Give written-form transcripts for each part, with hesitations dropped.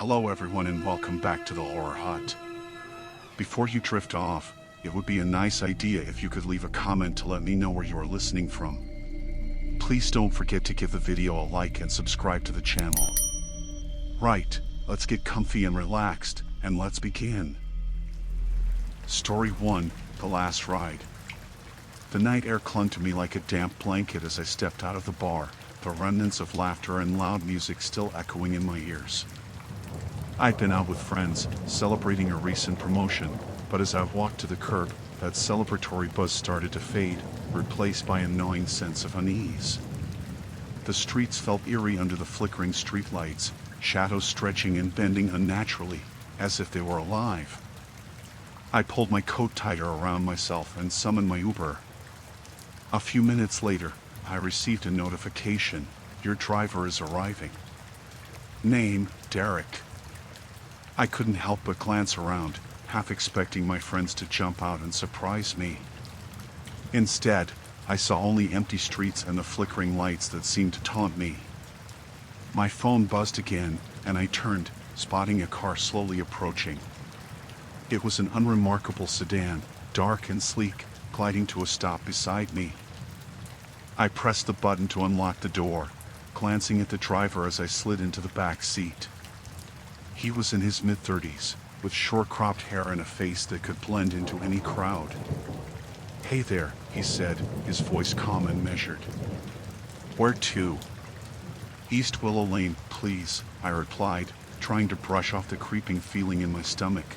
Hello everyone and welcome back to the Horror Hut. Before you drift off, it would be a nice idea if you could leave a comment to let me know where you are listening from. Please don't forget to give the video a like and subscribe to the channel. Right, let's get comfy and relaxed, and let's begin. Story 1, The Last Ride. The night air clung to me like a damp blanket as I stepped out of the bar, the remnants of laughter and loud music still echoing in my ears. I'd been out with friends, celebrating a recent promotion, but as I walked to the curb, that celebratory buzz started to fade, replaced by a gnawing sense of unease. The streets felt eerie under the flickering streetlights, shadows stretching and bending unnaturally, as if they were alive. I pulled my coat tighter around myself and summoned my Uber. A few minutes later, I received a notification. Your driver is arriving. Name, Derek. I couldn't help but glance around, half expecting my friends to jump out and surprise me. Instead, I saw only empty streets and the flickering lights that seemed to taunt me. My phone buzzed again, and I turned, spotting a car slowly approaching. It was an unremarkable sedan, dark and sleek, gliding to a stop beside me. I pressed the button to unlock the door, glancing at the driver as I slid into the back seat. He was in his mid-30s, with short-cropped hair and a face that could blend into any crowd. "Hey there," he said, his voice calm and measured. "Where to?" "East Willow Lane, please," I replied, trying to brush off the creeping feeling in my stomach.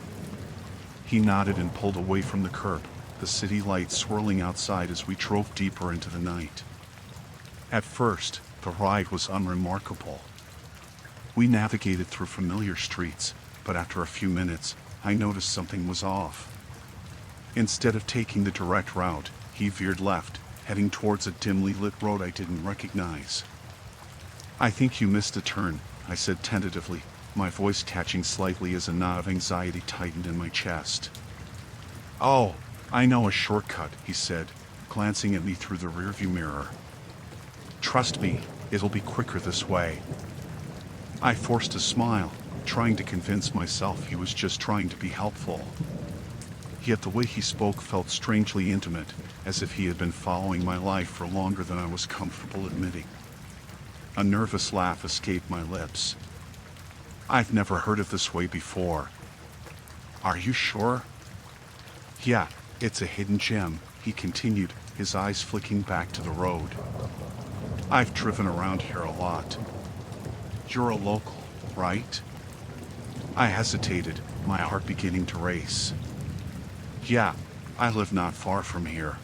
He nodded and pulled away from the curb, the city lights swirling outside as we drove deeper into the night. At first, the ride was unremarkable. We navigated through familiar streets, but after a few minutes, I noticed something was off. Instead of taking the direct route, he veered left, heading towards a dimly lit road I didn't recognize. "I think you missed a turn," I said tentatively, my voice catching slightly as a knot of anxiety tightened in my chest. "Oh, I know a shortcut," he said, glancing at me through the rearview mirror. "Trust me, it'll be quicker this way." I forced a smile, trying to convince myself he was just trying to be helpful. Yet the way he spoke felt strangely intimate, as if he had been following my life for longer than I was comfortable admitting. A nervous laugh escaped my lips. "I've never heard of this way before." "Are you sure?" "Yeah, it's a hidden gem," he continued, his eyes flicking back to the road. "I've driven around here a lot." "You're a local, right?" I hesitated, my heart beginning to race. "Yeah, I live not far from here."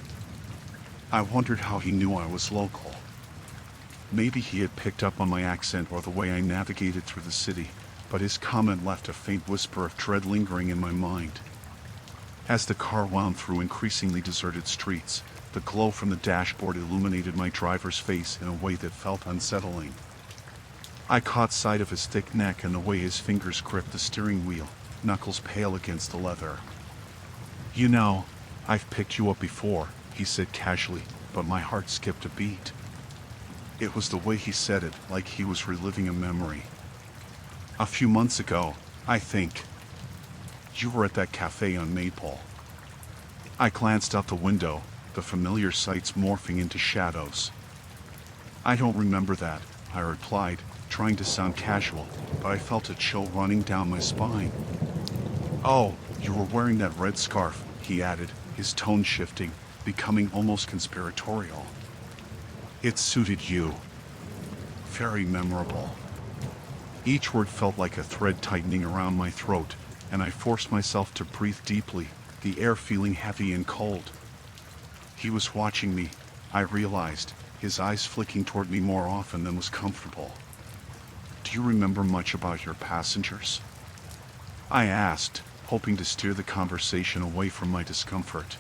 I wondered how he knew I was local. Maybe he had picked up on my accent or the way I navigated through the city, but his comment left a faint whisper of dread lingering in my mind. As the car wound through increasingly deserted streets, the glow from the dashboard illuminated my driver's face in a way that felt unsettling. I caught sight of his thick neck and the way his fingers gripped the steering wheel, knuckles pale against the leather. "You know, I've picked you up before," he said casually, but my heart skipped a beat. It was the way he said it, like he was reliving a memory. "A few months ago, I think. You were at that cafe on Maple." I glanced out the window, the familiar sights morphing into shadows. "I don't remember that," I replied, trying to sound casual, but I felt a chill running down my spine. "Oh, you were wearing that red scarf," he added, his tone shifting, becoming almost conspiratorial. "It suited you. Very memorable." Each word felt like a thread tightening around my throat, and I forced myself to breathe deeply, the air feeling heavy and cold. He was watching me, I realized, his eyes flicking toward me more often than was comfortable. "Do you remember much about your passengers?" I asked, hoping to steer the conversation away from my discomfort.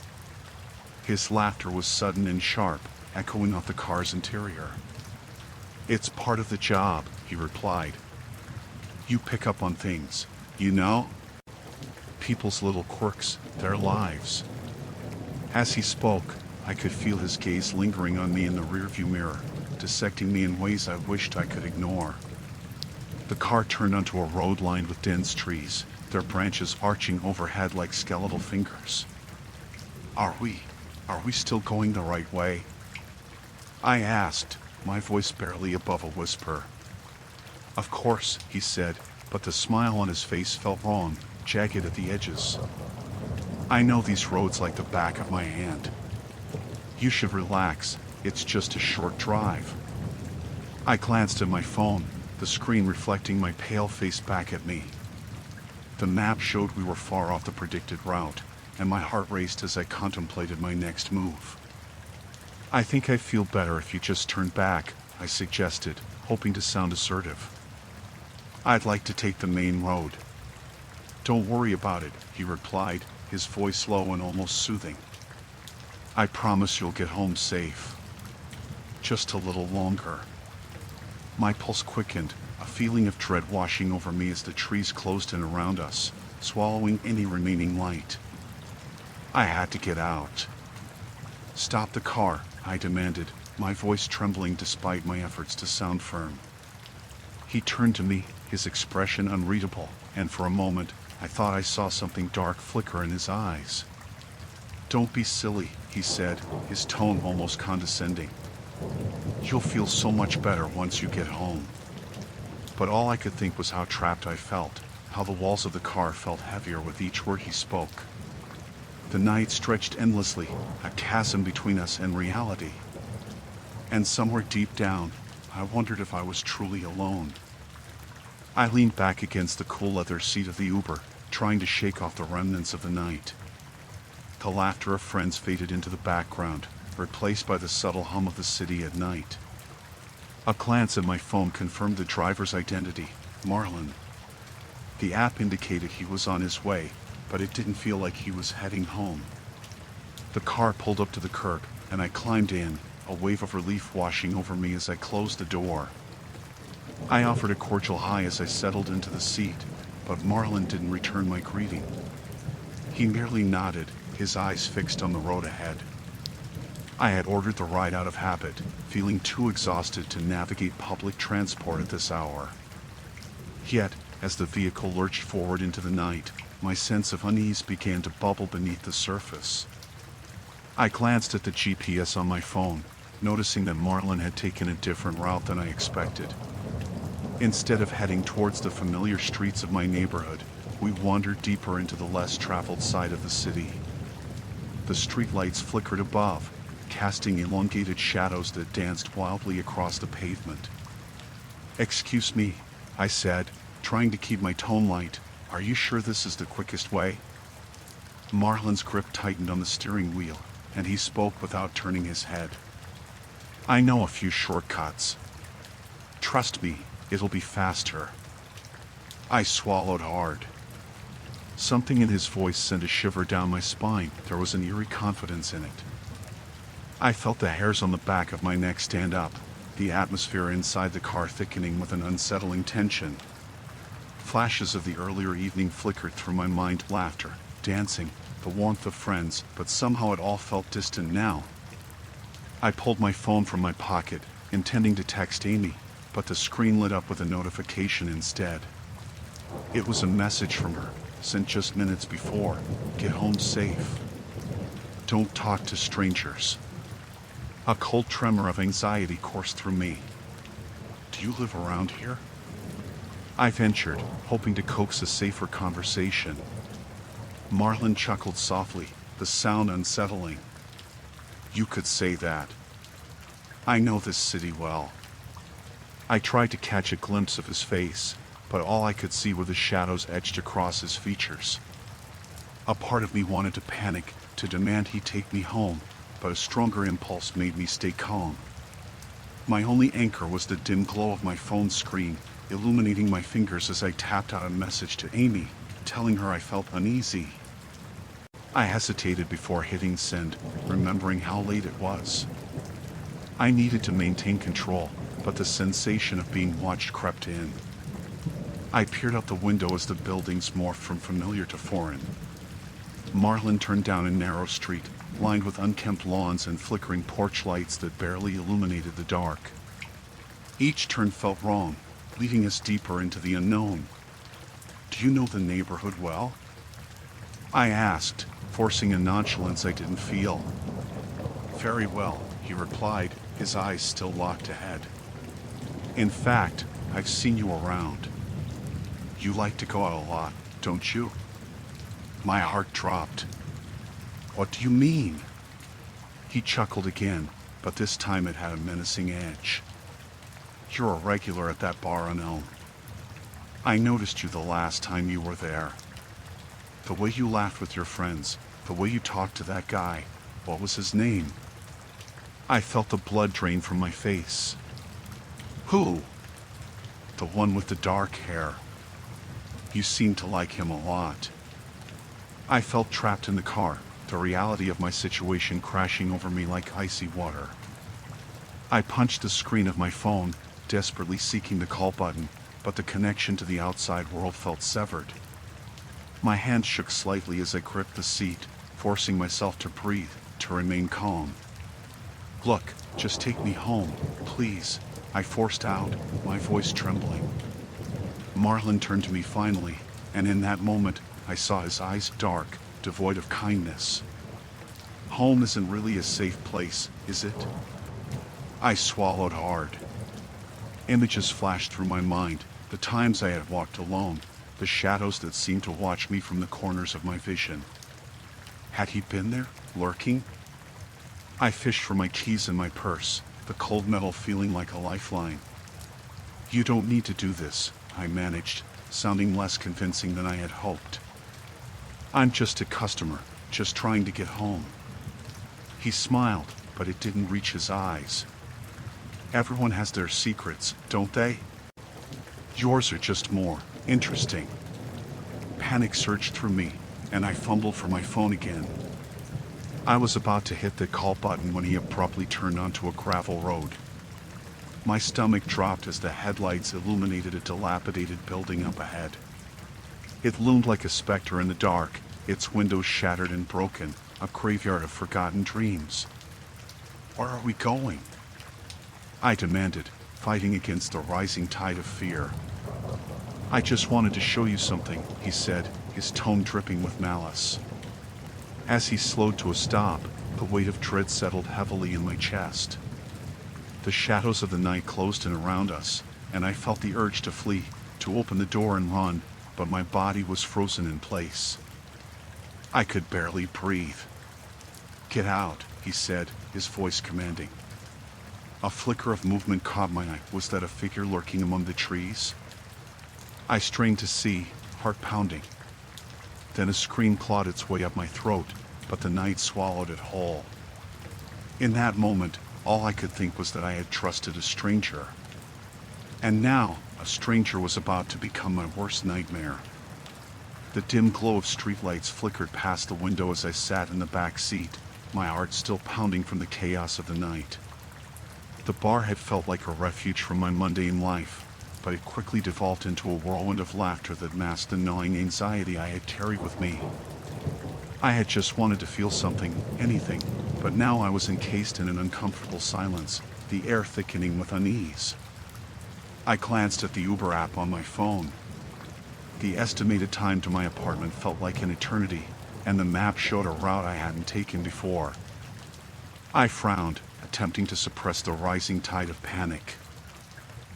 His laughter was sudden and sharp, echoing off the car's interior. "It's part of the job," he replied. "You pick up on things, you know? People's little quirks, their lives." As he spoke, I could feel his gaze lingering on me in the rearview mirror, dissecting me in ways I wished I could ignore. The car turned onto a road lined with dense trees, their branches arching overhead like skeletal fingers. Are we still going the right way?" I asked, my voice barely above a whisper. "Of course," he said, but the smile on his face felt wrong, jagged at the edges. "I know these roads like the back of my hand. You should relax, it's just a short drive." I glanced at my phone, the screen reflecting my pale face back at me. The map showed we were far off the predicted route, and my heart raced as I contemplated my next move. "I think I'd feel better if you just turned back," I suggested, hoping to sound assertive. "I'd like to take the main road." "Don't worry about it," he replied, his voice low and almost soothing. "I promise you'll get home safe. Just a little longer." My pulse quickened, a feeling of dread washing over me as the trees closed in around us, swallowing any remaining light. I had to get out. "Stop the car," I demanded, my voice trembling despite my efforts to sound firm. He turned to me, his expression unreadable, and for a moment, I thought I saw something dark flicker in his eyes. "Don't be silly," he said, his tone almost condescending. "You'll feel so much better once you get home." But all I could think was how trapped I felt, how the walls of the car felt heavier with each word he spoke. The night stretched endlessly, a chasm between us and reality. And somewhere deep down, I wondered if I was truly alone. I leaned back against the cool leather seat of the Uber, trying to shake off the remnants of the night. The laughter of friends faded into the background, replaced by the subtle hum of the city at night. A glance at my phone confirmed the driver's identity, Marlon. The app indicated he was on his way, but it didn't feel like he was heading home. The car pulled up to the curb, and I climbed in, a wave of relief washing over me as I closed the door. I offered a cordial hi as I settled into the seat, but Marlon didn't return my greeting. He merely nodded, his eyes fixed on the road ahead. I had ordered the ride out of habit, feeling too exhausted to navigate public transport at this hour. Yet, as the vehicle lurched forward into the night, my sense of unease began to bubble beneath the surface. I glanced at the GPS on my phone, noticing that Marlon had taken a different route than I expected. Instead of heading towards the familiar streets of my neighborhood, we wandered deeper into the less traveled side of the city. The streetlights flickered above, casting elongated shadows that danced wildly across the pavement. "Excuse me," I said, trying to keep my tone light. "Are you sure this is the quickest way?" Marlon's grip tightened on the steering wheel, and he spoke without turning his head. "I know a few shortcuts. Trust me, it'll be faster." I swallowed hard. Something in his voice sent a shiver down my spine. There was an eerie confidence in it. I felt the hairs on the back of my neck stand up, the atmosphere inside the car thickening with an unsettling tension. Flashes of the earlier evening flickered through my mind: laughter, dancing, the warmth of friends, but somehow it all felt distant now. I pulled my phone from my pocket, intending to text Amy, but the screen lit up with a notification instead. It was a message from her, sent just minutes before. "Get home safe. Don't talk to strangers." A cold tremor of anxiety coursed through me. "Do you live around here?" I ventured, hoping to coax a safer conversation. Marlon chuckled softly, the sound unsettling. "You could say that. I know this city well." I tried to catch a glimpse of his face, but all I could see were the shadows etched across his features. A part of me wanted to panic, to demand he take me home, but a stronger impulse made me stay calm. My only anchor was the dim glow of my phone screen, illuminating my fingers as I tapped out a message to Amy, telling her I felt uneasy. I hesitated before hitting send, remembering how late it was. I needed to maintain control, but the sensation of being watched crept in. I peered out the window as the buildings morphed from familiar to foreign. Marlon turned down a narrow street, lined with unkempt lawns and flickering porch lights that barely illuminated the dark. Each turn felt wrong, leading us deeper into the unknown. Do you know the neighborhood well? I asked, forcing a nonchalance I didn't feel. Very well, he replied, his eyes still locked ahead. In fact, I've seen you around. You like to go out a lot, don't you? My heart dropped. What do you mean? He chuckled again, but this time it had a menacing edge. You're a regular at that bar on Elm. I noticed you the last time you were there. The way you laughed with your friends, the way you talked to that guy, what was his name? I felt the blood drain from my face. Who? The one with the dark hair. You seemed to like him a lot. I felt trapped in the car, the reality of my situation crashing over me like icy water. I punched the screen of my phone, desperately seeking the call button, but the connection to the outside world felt severed. My hand shook slightly as I gripped the seat, forcing myself to breathe, to remain calm. Look, just take me home, please, I forced out, my voice trembling. Marlon turned to me finally, and in that moment, I saw his eyes dark, devoid of kindness. Home isn't really a safe place, is it? I swallowed hard. Images flashed through my mind, the times I had walked alone, the shadows that seemed to watch me from the corners of my vision. Had he been there, lurking? I fished for my keys in my purse, the cold metal feeling like a lifeline. You don't need to do this, I managed, sounding less convincing than I had hoped. I'm just a customer, just trying to get home. He smiled, but it didn't reach his eyes. Everyone has their secrets, don't they? Yours are just more interesting. Panic surged through me, and I fumbled for my phone again. I was about to hit the call button when he abruptly turned onto a gravel road. My stomach dropped as the headlights illuminated a dilapidated building up ahead. It loomed like a specter in the dark, its windows shattered and broken, a graveyard of forgotten dreams. Where are we going? I demanded, fighting against the rising tide of fear. I just wanted to show you something, he said, his tone dripping with malice. As he slowed to a stop, the weight of dread settled heavily in my chest. The shadows of the night closed in around us, and I felt the urge to flee, to open the door and run, but my body was frozen in place. I could barely breathe. Get out, he said, his voice commanding. A flicker of movement caught my eye. Was that a figure lurking among the trees? I strained to see, heart pounding. Then a scream clawed its way up my throat, but the night swallowed it whole. In that moment, all I could think was that I had trusted a stranger. And now, a stranger was about to become my worst nightmare. The dim glow of streetlights flickered past the window as I sat in the back seat, my heart still pounding from the chaos of the night. The bar had felt like a refuge from my mundane life, but it quickly devolved into a whirlwind of laughter that masked the gnawing anxiety I had carried with me. I had just wanted to feel something, anything, but now I was encased in an uncomfortable silence, the air thickening with unease. I glanced at the Uber app on my phone. The estimated time to my apartment felt like an eternity, and the map showed a route I hadn't taken before. I frowned, attempting to suppress the rising tide of panic.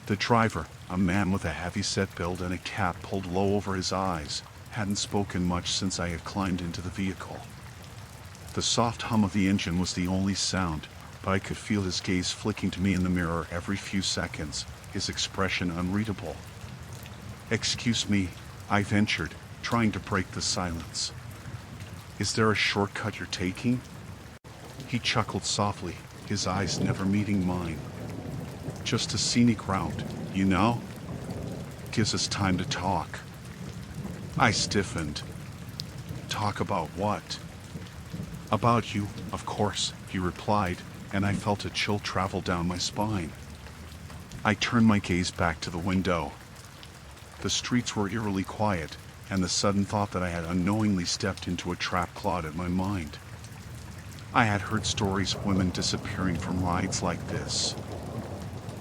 The driver, a man with a heavy-set build and a cap pulled low over his eyes, hadn't spoken much since I had climbed into the vehicle. The soft hum of the engine was the only sound, but I could feel his gaze flicking to me in the mirror every few seconds, his expression unreadable. Excuse me, I ventured, trying to break the silence. Is there a shortcut you're taking? He chuckled softly, his eyes never meeting mine. Just a scenic route, you know? Gives us time to talk. I stiffened. Talk about what? About you, of course, he replied, and I felt a chill travel down my spine. I turned my gaze back to the window. The streets were eerily quiet, and the sudden thought that I had unknowingly stepped into a trap clawed at my mind. I had heard stories of women disappearing from rides like this.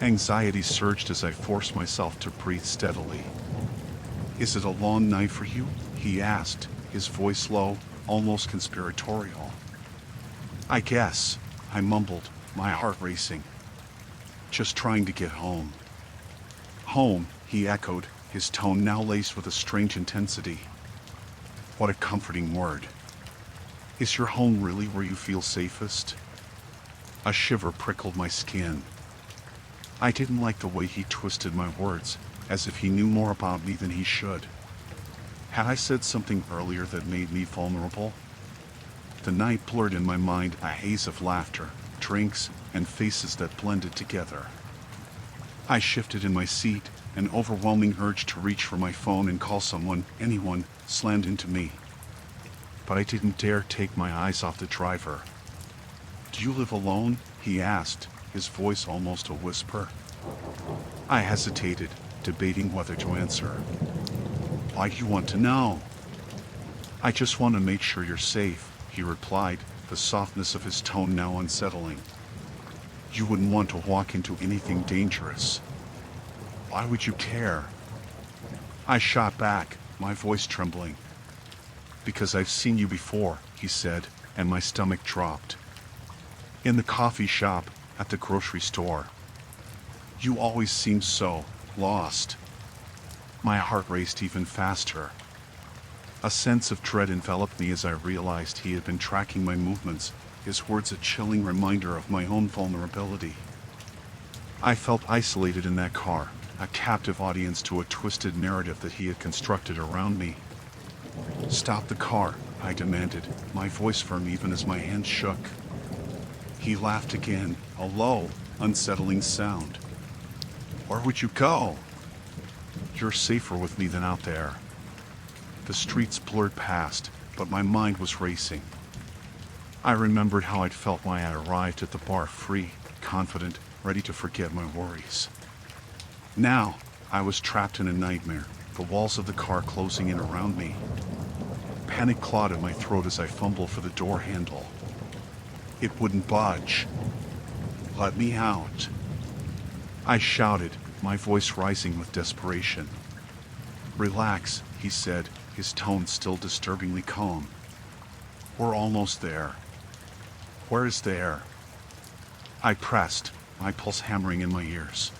Anxiety surged as I forced myself to breathe steadily. "Is it a long night for you?" he asked, his voice low, almost conspiratorial. "I guess," I mumbled, my heart racing. "Just trying to get home." "Home," he echoed, his tone now laced with a strange intensity. What a comforting word. "Is your home really where you feel safest?" A shiver prickled my skin. I didn't like the way he twisted my words, as if he knew more about me than he should. Had I said something earlier that made me vulnerable? The night blurred in my mind a haze of laughter, drinks, and faces that blended together. I shifted in my seat, an overwhelming urge to reach for my phone and call someone, anyone, slammed into me. But I didn't dare take my eyes off the driver. "Do you live alone?" he asked, his voice almost a whisper. I hesitated, debating whether to answer. "Why do you want to know?" "I just want to make sure you're safe," he replied, the softness of his tone now unsettling. "You wouldn't want to walk into anything dangerous." "Why would you care?" I shot back, my voice trembling. "Because I've seen you before," he said, and my stomach dropped. "In the coffee shop, at the grocery store. You always seem so lost." My heart raced even faster. A sense of dread enveloped me as I realized he had been tracking my movements, his words a chilling reminder of my own vulnerability. I felt isolated in that car, a captive audience to a twisted narrative that he had constructed around me. "Stop the car," I demanded, my voice firm even as my hands shook. He laughed again, a low, unsettling sound. "Where would you go?" "You're safer with me than out there." The streets blurred past, but my mind was racing. I remembered how I'd felt when I had arrived at the bar, free, confident, ready to forget my worries. Now, I was trapped in a nightmare, the walls of the car closing in around me. Panic clawed at my throat as I fumbled for the door handle. It wouldn't budge. "Let me out," I shouted, my voice rising with desperation. "Relax," he said, his tone still disturbingly calm. "We're almost there." "Where is there?" I pressed, my pulse hammering in my ears.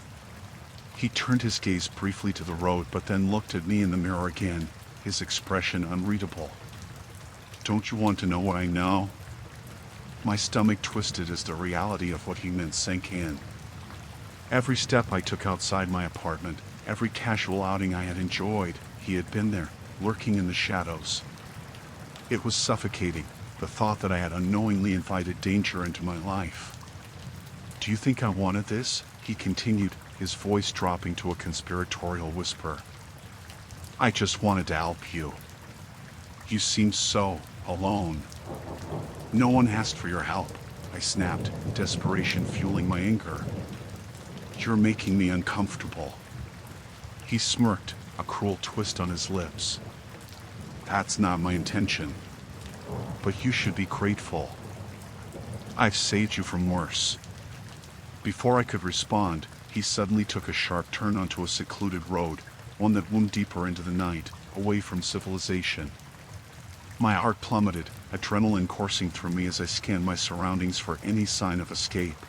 He turned his gaze briefly to the road, but then looked at me in the mirror again, his expression unreadable. "Don't you want to know what I know?" My stomach twisted as the reality of what he meant sank in. Every step I took outside my apartment, every casual outing I had enjoyed, he had been there, lurking in the shadows. It was suffocating, the thought that I had unknowingly invited danger into my life. "Do you think I wanted this?" he continued, his voice dropping to a conspiratorial whisper. "I just wanted to help you. You seem so alone." "No one asked for your help," I snapped, desperation fueling my anger. "You're making me uncomfortable." He smirked, a cruel twist on his lips. "That's not my intention. But you should be grateful. I've saved you from worse." Before I could respond, he suddenly took a sharp turn onto a secluded road, one that wound deeper into the night, away from civilization. My heart plummeted, adrenaline coursing through me as I scanned my surroundings for any sign of escape.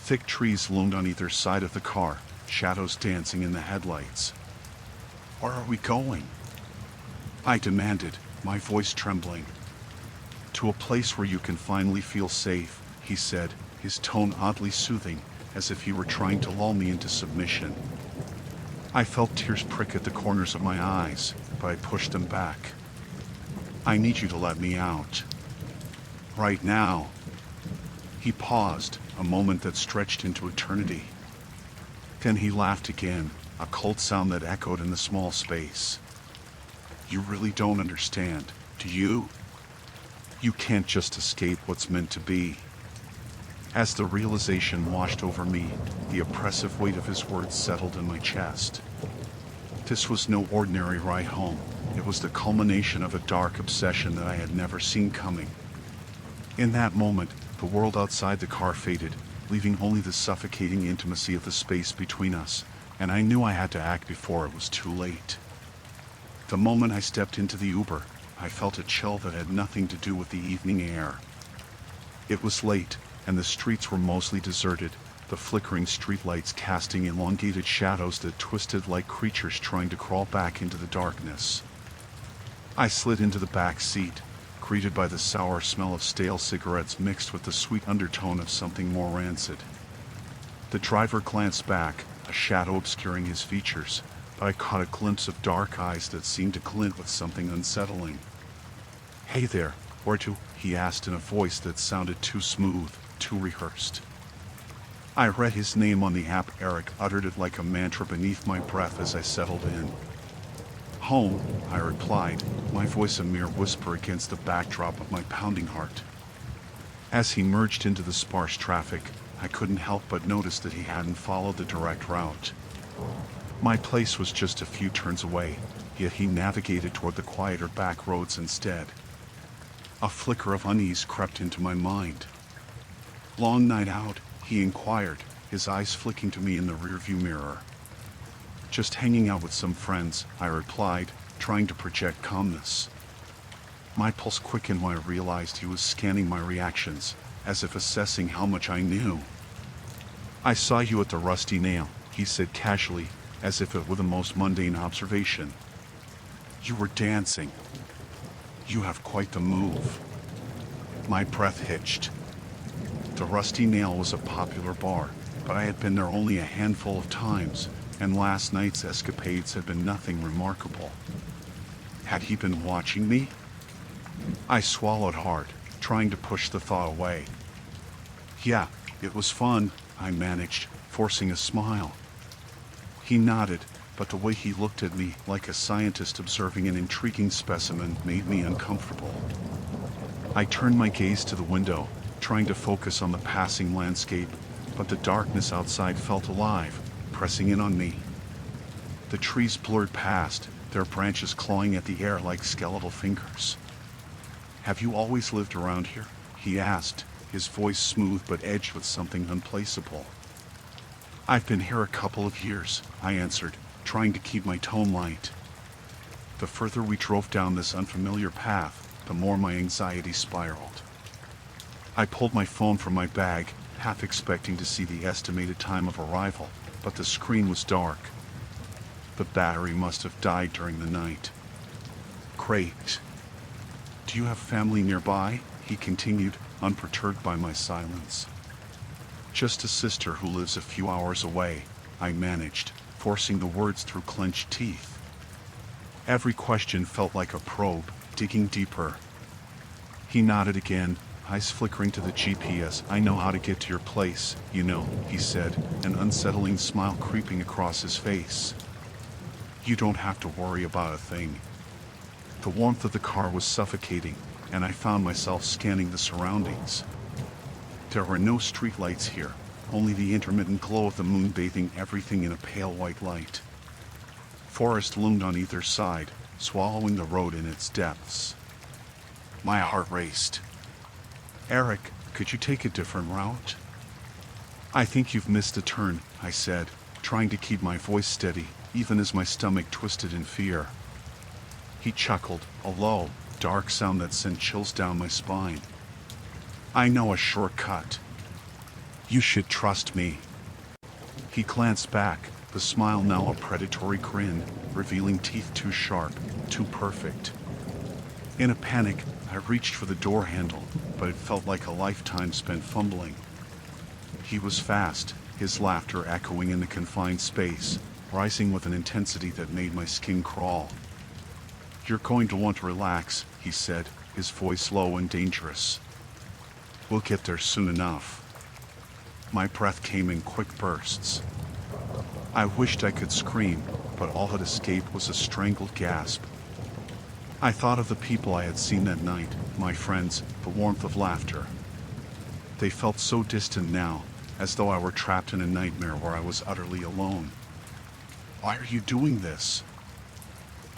Thick trees loomed on either side of the car, shadows dancing in the headlights. "Where are we going?" I demanded, my voice trembling. "To a place where you can finally feel safe," he said, his tone oddly soothing, as if he were trying to lull me into submission. I felt tears prick at the corners of my eyes, but I pushed them back. "I need you to let me out. Right now." He paused, a moment that stretched into eternity. Then he laughed again, a cold sound that echoed in the small space. "You really don't understand, do you? You can't just escape what's meant to be." As the realization washed over me, the oppressive weight of his words settled in my chest. This was no ordinary ride home. It was the culmination of a dark obsession that I had never seen coming. In that moment, the world outside the car faded, leaving only the suffocating intimacy of the space between us, and I knew I had to act before it was too late. The moment I stepped into the Uber, I felt a chill that had nothing to do with the evening air. It was late, and the streets were mostly deserted, the flickering streetlights casting elongated shadows that twisted like creatures trying to crawl back into the darkness. I slid into the back seat, greeted by the sour smell of stale cigarettes mixed with the sweet undertone of something more rancid. The driver glanced back, a shadow obscuring his features, but I caught a glimpse of dark eyes that seemed to glint with something unsettling. "Hey there, where to?" he asked in a voice that sounded too smooth, too rehearsed. I read his name on the app. Eric uttered it like a mantra beneath my breath as I settled in. "Home," I replied, my voice a mere whisper against the backdrop of my pounding heart. As he merged into the sparse traffic, I couldn't help but notice that he hadn't followed the direct route. My place was just a few turns away, yet he navigated toward the quieter back roads instead. A flicker of unease crept into my mind. "Long night out?" he inquired, his eyes flicking to me in the rearview mirror. "Just hanging out with some friends," I replied, trying to project calmness. My pulse quickened when I realized he was scanning my reactions, as if assessing how much I knew. "I saw you at the Rusty Nail," he said casually, as if it were the most mundane observation. "You were dancing. You have quite the move." My breath hitched. The Rusty Nail was a popular bar, but I had been there only a handful of times, and last night's escapades had been nothing remarkable. Had he been watching me? I swallowed hard, trying to push the thought away. "Yeah, it was fun," I managed, forcing a smile. He nodded, but the way he looked at me, like a scientist observing an intriguing specimen, made me uncomfortable. I turned my gaze to the window, trying to focus on the passing landscape, but the darkness outside felt alive, pressing in on me. The trees blurred past, their branches clawing at the air like skeletal fingers. "Have you always lived around here?" he asked, his voice smooth but edged with something unplaceable. "I've been here a couple of years," I answered, trying to keep my tone light. The further we drove down this unfamiliar path, the more my anxiety spiraled. I pulled my phone from my bag, half expecting to see the estimated time of arrival, but the screen was dark. The battery must have died during the night. "Great. Do you have family nearby?" he continued, unperturbed by my silence. "Just a sister who lives a few hours away," I managed, forcing the words through clenched teeth. Every question felt like a probe, digging deeper. He nodded again, eyes flickering to the GPS. "I know how to get to your place, you know," he said, an unsettling smile creeping across his face. "You don't have to worry about a thing." The warmth of the car was suffocating, and I found myself scanning the surroundings. There were no streetlights here, only the intermittent glow of the moon bathing everything in a pale white light. Forest loomed on either side, swallowing the road in its depths. My heart raced. "Eric, could you take a different route?" "I think you've missed a turn," I said, trying to keep my voice steady, even as my stomach twisted in fear. He chuckled, a low, dark sound that sent chills down my spine. "I know a shortcut. You should trust me." He glanced back, the smile now a predatory grin, revealing teeth too sharp, too perfect. In a panic, I reached for the door handle, but it felt like a lifetime spent fumbling. He was fast, his laughter echoing in the confined space, rising with an intensity that made my skin crawl. "You're going to want to relax," he said, his voice low and dangerous. "We'll get there soon enough." My breath came in quick bursts. I wished I could scream, but all that escaped was a strangled gasp. I thought of the people I had seen that night, my friends, the warmth of laughter. They felt so distant now, as though I were trapped in a nightmare where I was utterly alone. "Why are you doing this?"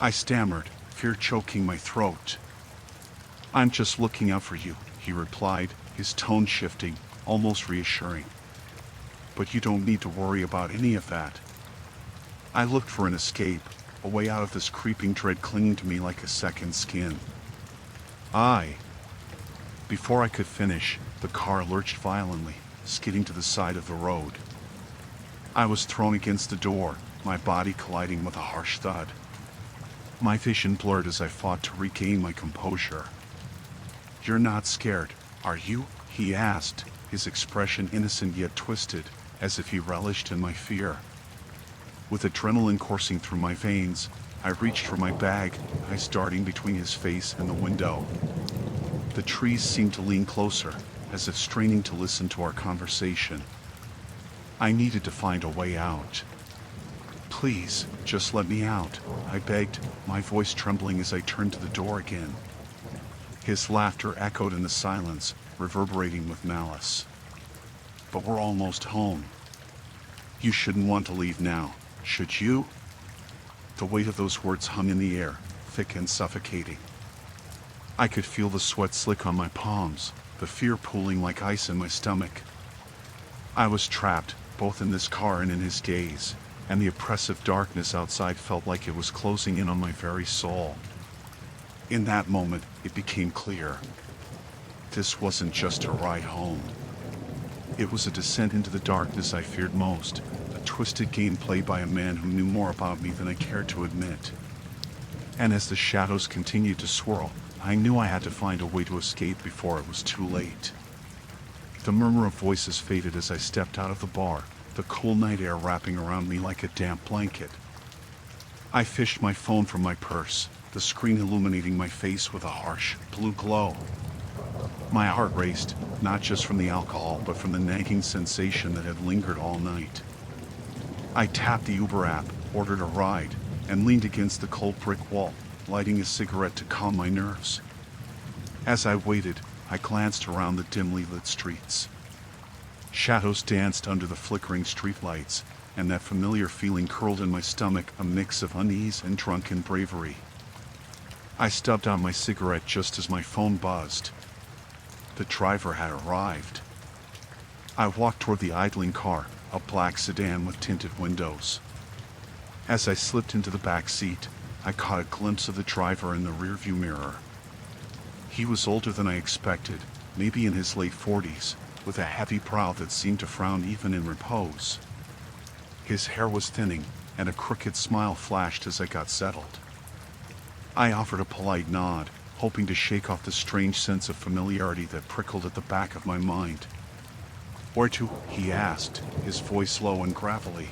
I stammered, fear choking my throat. "I'm just looking out for you," he replied, his tone shifting, almost reassuring. but you don't need to worry about any of that. I looked for an escape, a way out of this creeping dread clinging to me like a second skin. Before I could finish, the car lurched violently, skidding to the side of the road. I was thrown against the door, my body colliding with a harsh thud. My vision blurred as I fought to regain my composure. "You're not scared, are you?" he asked, his expression innocent yet twisted, as if he relished in my fear. With adrenaline coursing through my veins, I reached for my bag, eyes darting between his face and the window. The trees seemed to lean closer, as if straining to listen to our conversation. I needed to find a way out. "Please, just let me out," I begged, my voice trembling as I turned to the door again. His laughter echoed in the silence, reverberating with malice. "But we're almost home. You shouldn't want to leave now, should you?" The weight of those words hung in the air, thick and suffocating. I could feel the sweat slick on my palms, the fear pooling like ice in my stomach. I was trapped, both in this car and in his gaze, and the oppressive darkness outside felt like it was closing in on my very soul. In that moment, it became clear. This wasn't just a ride home. It was a descent into the darkness I feared most, a twisted game played by a man who knew more about me than I cared to admit. And as the shadows continued to swirl, I knew I had to find a way to escape before it was too late. The murmur of voices faded as I stepped out of the bar, the cool night air wrapping around me like a damp blanket. I fished my phone from my purse, the screen illuminating my face with a harsh, blue glow. My heart raced, not just from the alcohol, but from the nagging sensation that had lingered all night. I tapped the Uber app, ordered a ride, and leaned against the cold brick wall, lighting a cigarette to calm my nerves. As I waited, I glanced around the dimly lit streets. Shadows danced under the flickering streetlights, and that familiar feeling curled in my stomach, a mix of unease and drunken bravery. I stubbed out my cigarette just as my phone buzzed. The driver had arrived. I walked toward the idling car, a black sedan with tinted windows. As I slipped into the back seat, I caught a glimpse of the driver in the rearview mirror. He was older than I expected, maybe in his late 40s, with a heavy brow that seemed to frown even in repose. His hair was thinning, and a crooked smile flashed as I got settled. I offered a polite nod, hoping to shake off the strange sense of familiarity that prickled at the back of my mind. "Where to?" he asked, his voice low and gravelly.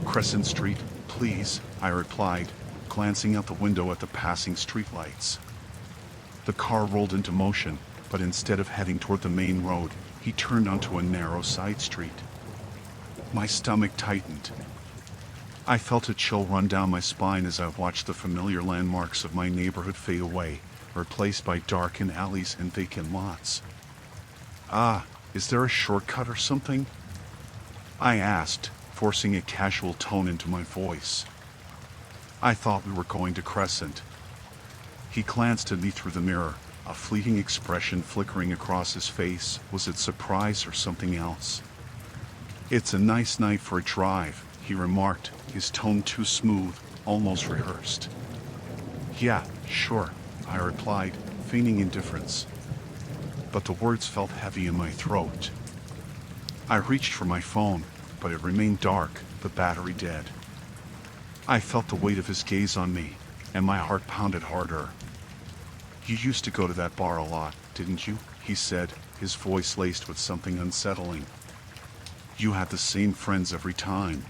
"Crescent Street, please," I replied, glancing out the window at the passing streetlights. The car rolled into motion, but instead of heading toward the main road, he turned onto a narrow side street. My stomach tightened. I felt a chill run down my spine as I watched the familiar landmarks of my neighborhood fade away, replaced by darkened alleys and vacant lots. Is there a shortcut or something?" I asked, forcing a casual tone into my voice. "I thought we were going to Crescent." He glanced at me through the mirror, a fleeting expression flickering across his face. Was it surprise or something else? "It's a nice night for a drive," he remarked, his tone too smooth, almost rehearsed. "Yeah, sure," I replied, feigning indifference. But the words felt heavy in my throat. I reached for my phone, but it remained dark, the battery dead. I felt the weight of his gaze on me, and my heart pounded harder. "You used to go to that bar a lot, didn't you?" he said, his voice laced with something unsettling. "You had the same friends every time."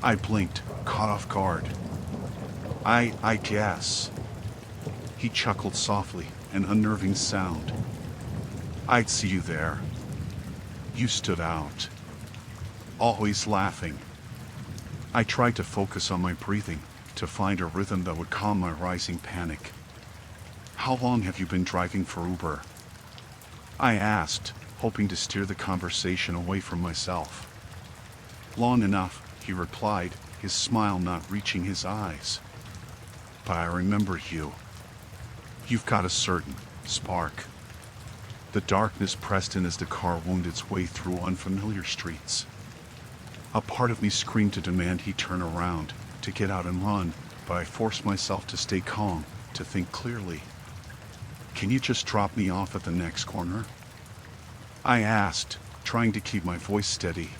I blinked, caught off guard. I guess." He chuckled softly, an unnerving sound. "I'd see you there. You stood out. Always laughing." I tried to focus on my breathing, to find a rhythm that would calm my rising panic. "How long have you been driving for Uber?" I asked, hoping to steer the conversation away from myself. "Long enough," he replied, his smile not reaching his eyes. "But I remember you. You've got a certain spark." The darkness pressed in as the car wound its way through unfamiliar streets. A part of me screamed to demand he turn around, to get out and run, but I forced myself to stay calm, to think clearly. "Can you just drop me off at the next corner?" I asked, trying to keep my voice steady.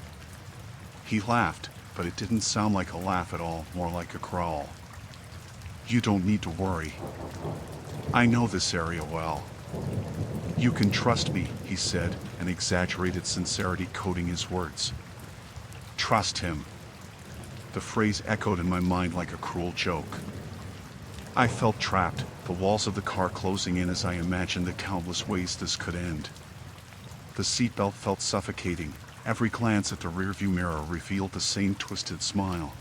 He laughed, but it didn't sound like a laugh at all, more like a growl. "You don't need to worry. I know this area well. You can trust me," he said, an exaggerated sincerity coating his words. Trust him. The phrase echoed in my mind like a cruel joke. I felt trapped, the walls of the car closing in as I imagined the countless ways this could end. The seatbelt felt suffocating. Every glance at the rearview mirror revealed the same twisted smile.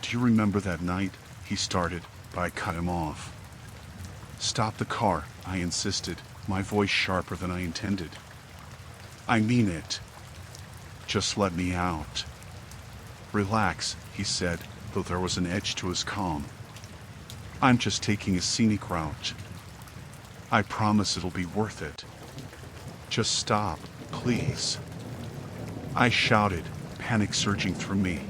"Do you remember that night?" he started, but I cut him off. "Stop the car," I insisted, my voice sharper than I intended. "I mean it. Just let me out." "Relax," he said, though there was an edge to his calm. "I'm just taking a scenic route. I promise it'll be worth it. Just stop, please." I shouted, panic surging through me.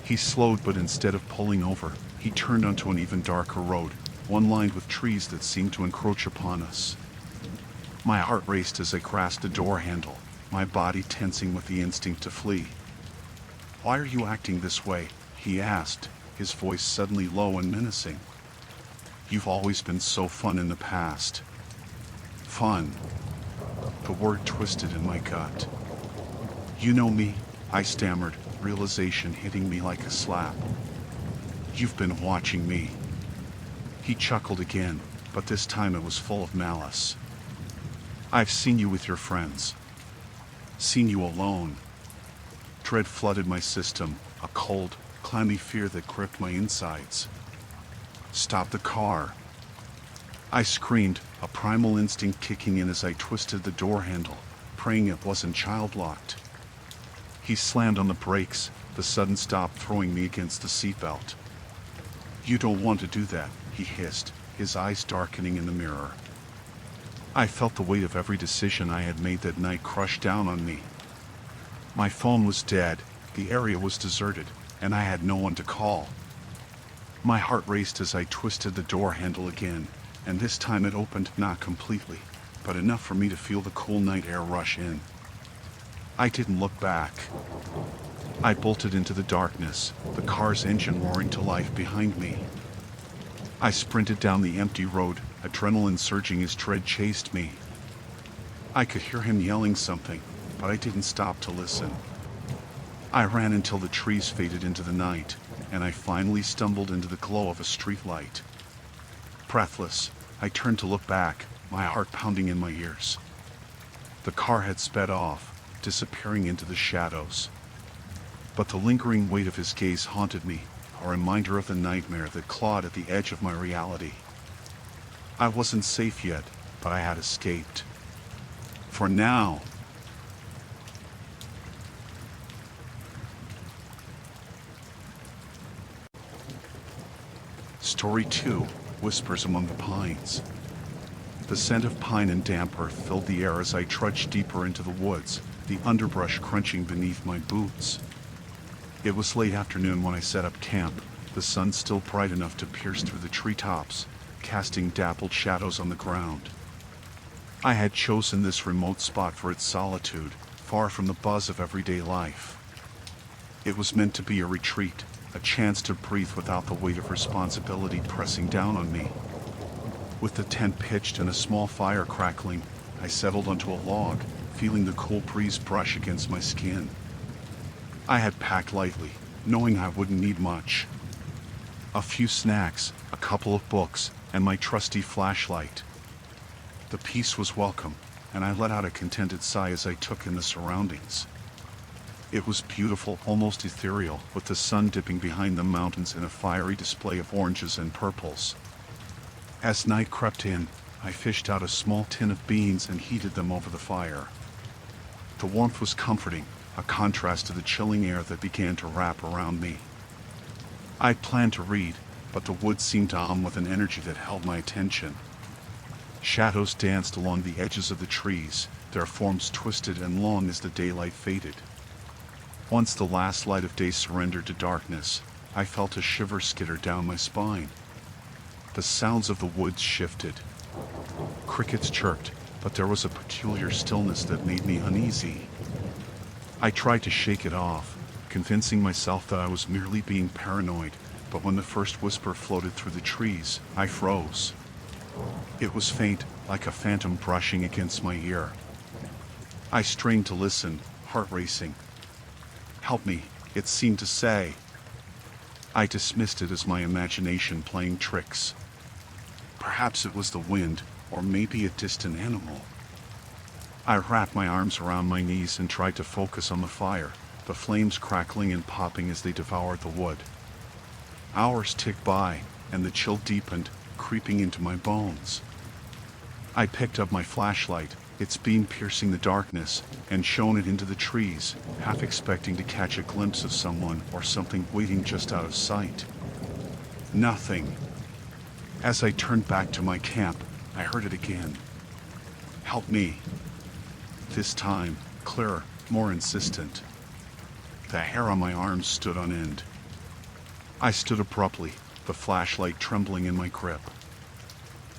He slowed, but instead of pulling over, he turned onto an even darker road, one lined with trees that seemed to encroach upon us. My heart raced as I grasped the door handle, my body tensing with the instinct to flee. "Why are you acting this way?" he asked, his voice suddenly low and menacing. "You've always been so fun in the past." Fun. The word twisted in my gut. "You know me," I stammered, realization hitting me like a slap. "You've been watching me." He chuckled again, but this time it was full of malice. "I've seen you with your friends. Seen you alone." Dread flooded my system, a cold, clammy fear that gripped my insides. "Stop the car!" I screamed, a primal instinct kicking in as I twisted the door handle, praying it wasn't child-locked. He slammed on the brakes, the sudden stop throwing me against the seatbelt. "You don't want to do that," he hissed, his eyes darkening in the mirror. I felt the weight of every decision I had made that night crush down on me. My phone was dead, the area was deserted, and I had no one to call. My heart raced as I twisted the door handle again, and this time it opened not completely, but enough for me to feel the cool night air rush in. I didn't look back. I bolted into the darkness, the car's engine roaring to life behind me. I sprinted down the empty road, adrenaline surging as dread chased me. I could hear him yelling something, but I didn't stop to listen. I ran until the trees faded into the night, and I finally stumbled into the glow of a streetlight. Breathless, I turned to look back, my heart pounding in my ears. The car had sped off, disappearing into the shadows. But the lingering weight of his gaze haunted me, a reminder of the nightmare that clawed at the edge of my reality. I wasn't safe yet, but I had escaped. For now. Story 2, Whispers Among the Pines. The scent of pine and damp earth filled the air as I trudged deeper into the woods, the underbrush crunching beneath my boots. It was late afternoon when I set up camp, the sun still bright enough to pierce through the treetops, casting dappled shadows on the ground. I had chosen this remote spot for its solitude, far from the buzz of everyday life. It was meant to be a retreat, a chance to breathe without the weight of responsibility pressing down on me. With the tent pitched and a small fire crackling, I settled onto a log, feeling the cool breeze brush against my skin. I had packed lightly, knowing I wouldn't need much. A few snacks, a couple of books, and my trusty flashlight. The peace was welcome, and I let out a contented sigh as I took in the surroundings. It was beautiful, almost ethereal, with the sun dipping behind the mountains in a fiery display of oranges and purples. As night crept in, I fished out a small tin of beans and heated them over the fire. The warmth was comforting, a contrast to the chilling air that began to wrap around me. I'd planned to read, but the woods seemed to hum with an energy that held my attention. Shadows danced along the edges of the trees, their forms twisted and long as the daylight faded. Once the last light of day surrendered to darkness, I felt a shiver skitter down my spine. The sounds of the woods shifted. Crickets chirped, but there was a peculiar stillness that made me uneasy. I tried to shake it off, convincing myself that I was merely being paranoid, but when the first whisper floated through the trees, I froze. It was faint, like a phantom brushing against my ear. I strained to listen, heart racing. "Help me," it seemed to say. I dismissed it as my imagination playing tricks. Perhaps it was the wind, or maybe a distant animal. I wrapped my arms around my knees and tried to focus on the fire, the flames crackling and popping as they devoured the wood. Hours ticked by, and the chill deepened, creeping into my bones. I picked up my flashlight, its beam piercing the darkness, and shone it into the trees, half expecting to catch a glimpse of someone or something waiting just out of sight. Nothing. As I turned back to my camp, I heard it again. "Help me." This time, clearer, more insistent. The hair on my arms stood on end. I stood abruptly, the flashlight trembling in my grip.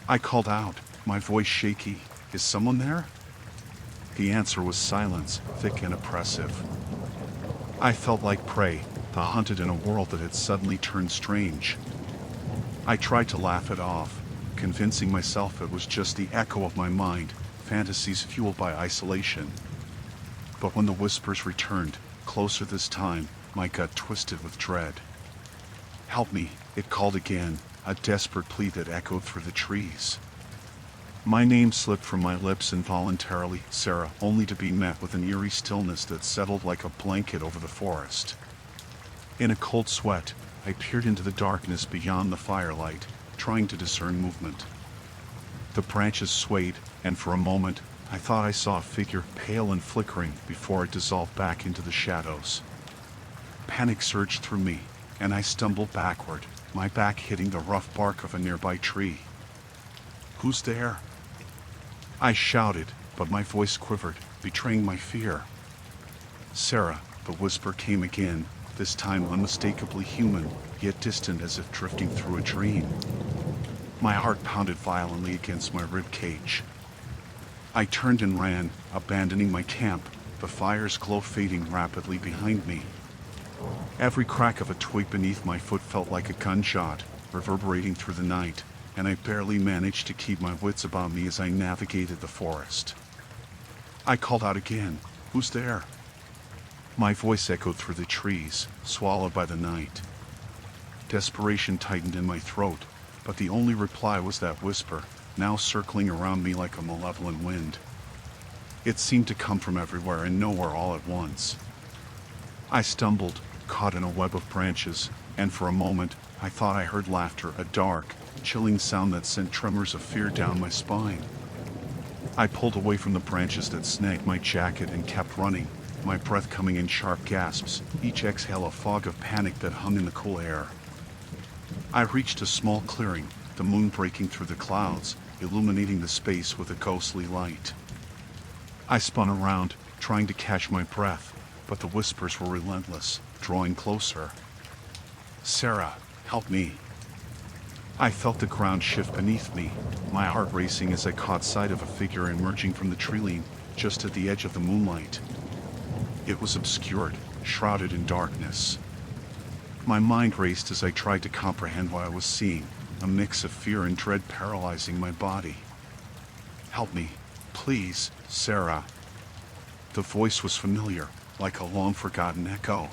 I called out, my voice shaky, "Is someone there?" The answer was silence, thick and oppressive. I felt like prey, the hunted in a world that had suddenly turned strange. I tried to laugh it off, convincing myself it was just the echo of my mind, fantasies fueled by isolation. But when the whispers returned, closer this time, my gut twisted with dread. "Help me," it called again, a desperate plea that echoed through the trees. My name slipped from my lips involuntarily, Sarah, only to be met with an eerie stillness that settled like a blanket over the forest. In a cold sweat, I peered into the darkness beyond the firelight, trying to discern movement. The branches swayed, and for a moment, I thought I saw a figure pale and flickering before it dissolved back into the shadows. Panic surged through me, and I stumbled backward, my back hitting the rough bark of a nearby tree. "Who's there?" I shouted, but my voice quivered, betraying my fear. "Sarah," the whisper came again, this time unmistakably human, yet distant as if drifting through a dream. My heart pounded violently against my rib cage. I turned and ran, abandoning my camp, the fire's glow fading rapidly behind me. Every crack of a twig beneath my foot felt like a gunshot, reverberating through the night, and I barely managed to keep my wits about me as I navigated the forest. I called out again, "Who's there?" My voice echoed through the trees, swallowed by the night. Desperation tightened in my throat, but the only reply was that whisper, now circling around me like a malevolent wind. It seemed to come from everywhere and nowhere all at once. I stumbled, caught in a web of branches, and for a moment, I thought I heard laughter, a dark, chilling sound that sent tremors of fear down my spine. I pulled away from the branches that snagged my jacket and kept running, my breath coming in sharp gasps, each exhale a fog of panic that hung in the cool air. I reached a small clearing, the moon breaking through the clouds, illuminating the space with a ghostly light. I spun around, trying to catch my breath, but the whispers were relentless, drawing closer. "Sarah, help me." I felt the ground shift beneath me, my heart racing as I caught sight of a figure emerging from the tree-line, just at the edge of the moonlight. It was obscured, shrouded in darkness. My mind raced as I tried to comprehend what I was seeing, a mix of fear and dread paralyzing my body. "Help me, please, Sarah." The voice was familiar, like a long-forgotten echo.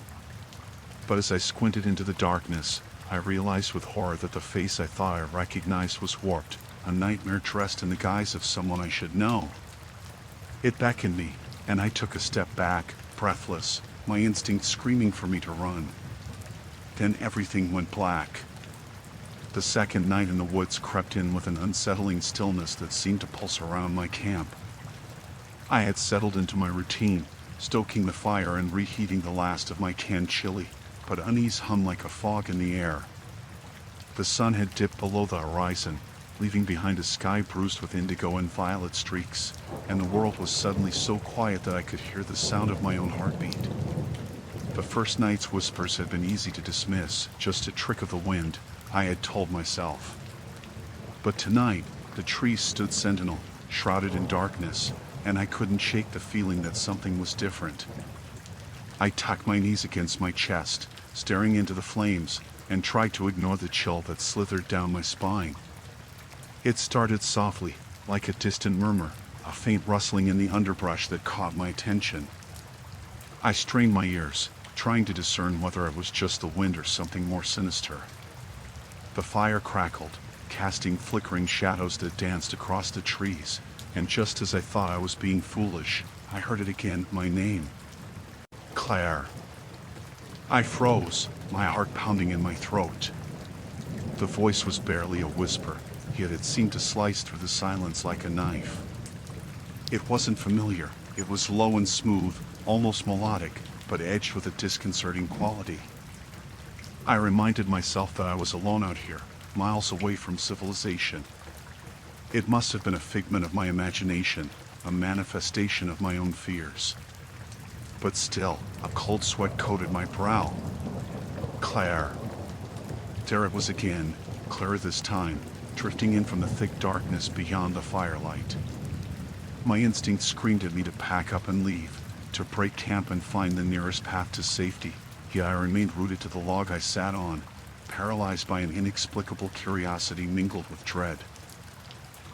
But as I squinted into the darkness, I realized with horror that the face I thought I recognized was warped, a nightmare dressed in the guise of someone I should know. It beckoned me, and I took a step back, breathless, my instinct screaming for me to run. Then everything went black. The second night in the woods crept in with an unsettling stillness that seemed to pulse around my camp. I had settled into my routine, stoking the fire and reheating the last of my canned chili, but unease hung like a fog in the air. The sun had dipped below the horizon, leaving behind a sky bruised with indigo and violet streaks, and the world was suddenly so quiet that I could hear the sound of my own heartbeat. The first night's whispers had been easy to dismiss, just a trick of the wind, I had told myself. But tonight, the trees stood sentinel, shrouded in darkness, and I couldn't shake the feeling that something was different. I tucked my knees against my chest, staring into the flames, and tried to ignore the chill that slithered down my spine. It started softly, like a distant murmur, a faint rustling in the underbrush that caught my attention. I strained my ears, trying to discern whether it was just the wind or something more sinister. The fire crackled, casting flickering shadows that danced across the trees, and just as I thought I was being foolish, I heard it again, my name. Claire. I froze, my heart pounding in my throat. The voice was barely a whisper, yet it seemed to slice through the silence like a knife. It wasn't familiar, it was low and smooth, almost melodic, but edged with a disconcerting quality. I reminded myself that I was alone out here, miles away from civilization. It must have been a figment of my imagination, a manifestation of my own fears. But still, a cold sweat coated my brow. Claire. There it was again, clearer this time, drifting in from the thick darkness beyond the firelight. My instinct screamed at me to pack up and leave, to break camp and find the nearest path to safety, yet I remained rooted to the log I sat on, paralyzed by an inexplicable curiosity mingled with dread.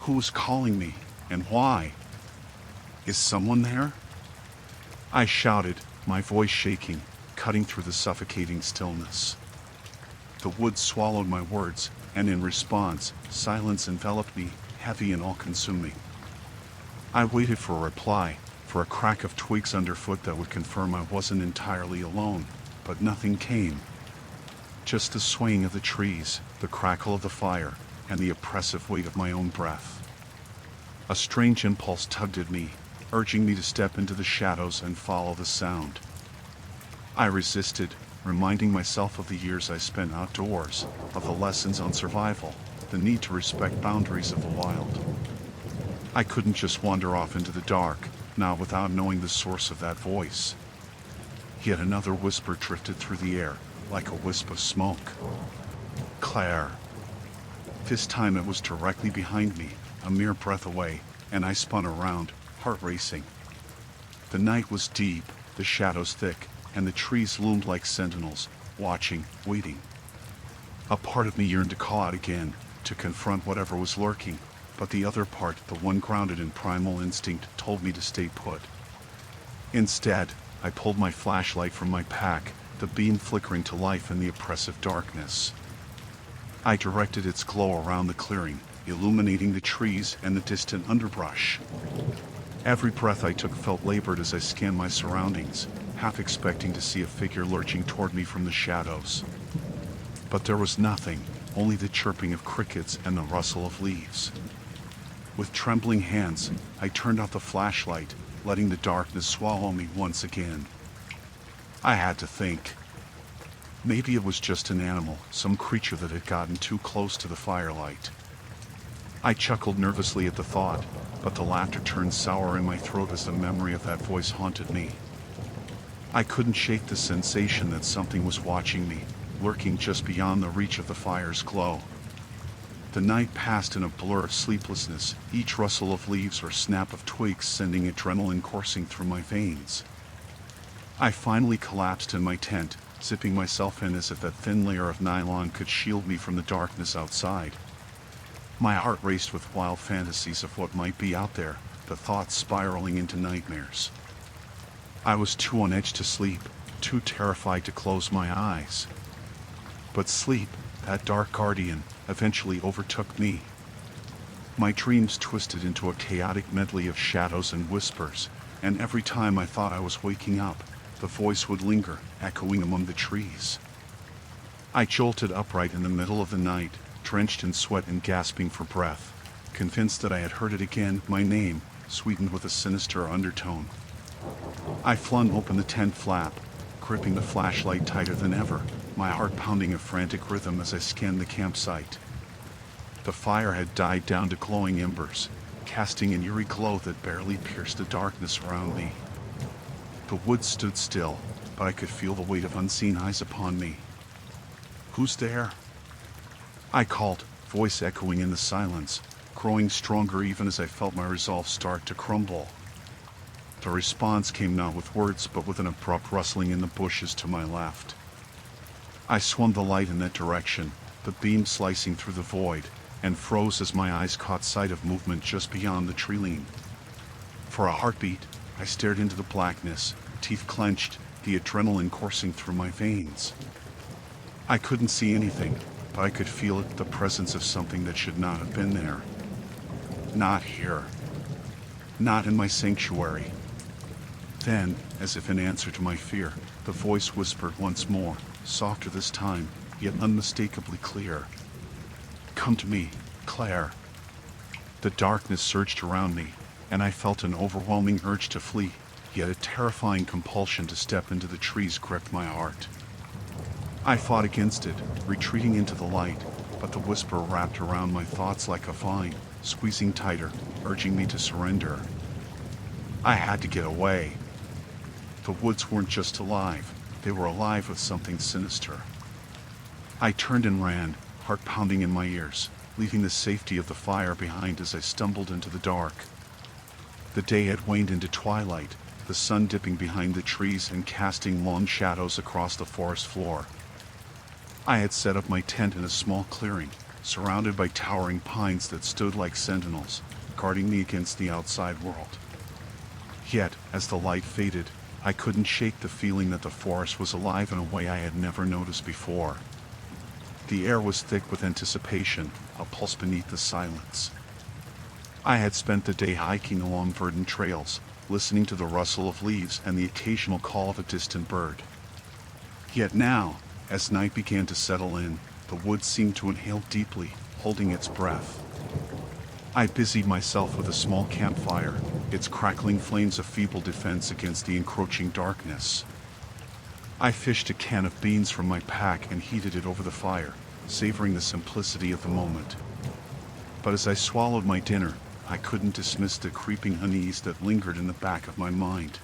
Who was calling me, and why? Is someone there? I shouted, my voice shaking, cutting through the suffocating stillness. The woods swallowed my words, and in response, silence enveloped me, heavy and all-consuming. I waited for a reply, for a crack of twigs underfoot that would confirm I wasn't entirely alone, but nothing came. Just the swaying of the trees, the crackle of the fire, and the oppressive weight of my own breath. A strange impulse tugged at me, urging me to step into the shadows and follow the sound. I resisted, reminding myself of the years I spent outdoors, of the lessons on survival, the need to respect boundaries of the wild. I couldn't just wander off into the dark, not without knowing the source of that voice. Yet another whisper drifted through the air, like a wisp of smoke. Claire. This time it was directly behind me, a mere breath away, and I spun around, heart racing. The night was deep, the shadows thick, and the trees loomed like sentinels, watching, waiting. A part of me yearned to call out again, to confront whatever was lurking, but the other part, the one grounded in primal instinct, told me to stay put. Instead, I pulled my flashlight from my pack, the beam flickering to life in the oppressive darkness. I directed its glow around the clearing, illuminating the trees and the distant underbrush. Every breath I took felt labored as I scanned my surroundings, half expecting to see a figure lurching toward me from the shadows. But there was nothing, only the chirping of crickets and the rustle of leaves. With trembling hands, I turned out the flashlight, letting the darkness swallow me once again. I had to think. Maybe it was just an animal, some creature that had gotten too close to the firelight. I chuckled nervously at the thought, but the laughter turned sour in my throat as the memory of that voice haunted me. I couldn't shake the sensation that something was watching me, lurking just beyond the reach of the fire's glow. The night passed in a blur of sleeplessness, each rustle of leaves or snap of twigs sending adrenaline coursing through my veins. I finally collapsed in my tent, zipping myself in as if that thin layer of nylon could shield me from the darkness outside. My heart raced with wild fantasies of what might be out there, the thoughts spiraling into nightmares. I was too on edge to sleep, too terrified to close my eyes. But sleep, that dark guardian, eventually overtook me. My dreams twisted into a chaotic medley of shadows and whispers, and every time I thought I was waking up, the voice would linger, echoing among the trees. I jolted upright in the middle of the night, drenched in sweat and gasping for breath, convinced that I had heard it again, my name, sweetened with a sinister undertone. I flung open the tent flap, gripping the flashlight tighter than ever, my heart pounding a frantic rhythm as I scanned the campsite. The fire had died down to glowing embers, casting an eerie glow that barely pierced the darkness around me. The woods stood still, but I could feel the weight of unseen eyes upon me. "Who's there?" I called, voice echoing in the silence, growing stronger even as I felt my resolve start to crumble. The response came not with words, but with an abrupt rustling in the bushes to my left. I swung the light in that direction, the beam slicing through the void, and froze as my eyes caught sight of movement just beyond the tree-line. For a heartbeat, I stared into the blackness, teeth clenched, the adrenaline coursing through my veins. I couldn't see anything, but I could feel it, the presence of something that should not have been there. Not here. Not in my sanctuary. Then, as if in answer to my fear, the voice whispered once more, softer this time, yet unmistakably clear. "Come to me, Claire." The darkness surged around me, and I felt an overwhelming urge to flee, yet a terrifying compulsion to step into the trees gripped my heart. I fought against it, retreating into the light, but the whisper wrapped around my thoughts like a vine, squeezing tighter, urging me to surrender. I had to get away. The woods weren't just alive, they were alive with something sinister. I turned and ran, heart pounding in my ears, leaving the safety of the fire behind as I stumbled into the dark. The day had waned into twilight, the sun dipping behind the trees and casting long shadows across the forest floor. I had set up my tent in a small clearing, surrounded by towering pines that stood like sentinels, guarding me against the outside world. Yet, as the light faded, I couldn't shake the feeling that the forest was alive in a way I had never noticed before. The air was thick with anticipation, a pulse beneath the silence. I had spent the day hiking along verdant trails, listening to the rustle of leaves and the occasional call of a distant bird. Yet now, as night began to settle in, the woods seemed to inhale deeply, holding its breath. I busied myself with a small campfire, its crackling flames a feeble defense against the encroaching darkness. I fished a can of beans from my pack and heated it over the fire, savoring the simplicity of the moment. But as I swallowed my dinner, I couldn't dismiss the creeping unease that lingered in the back of my mind.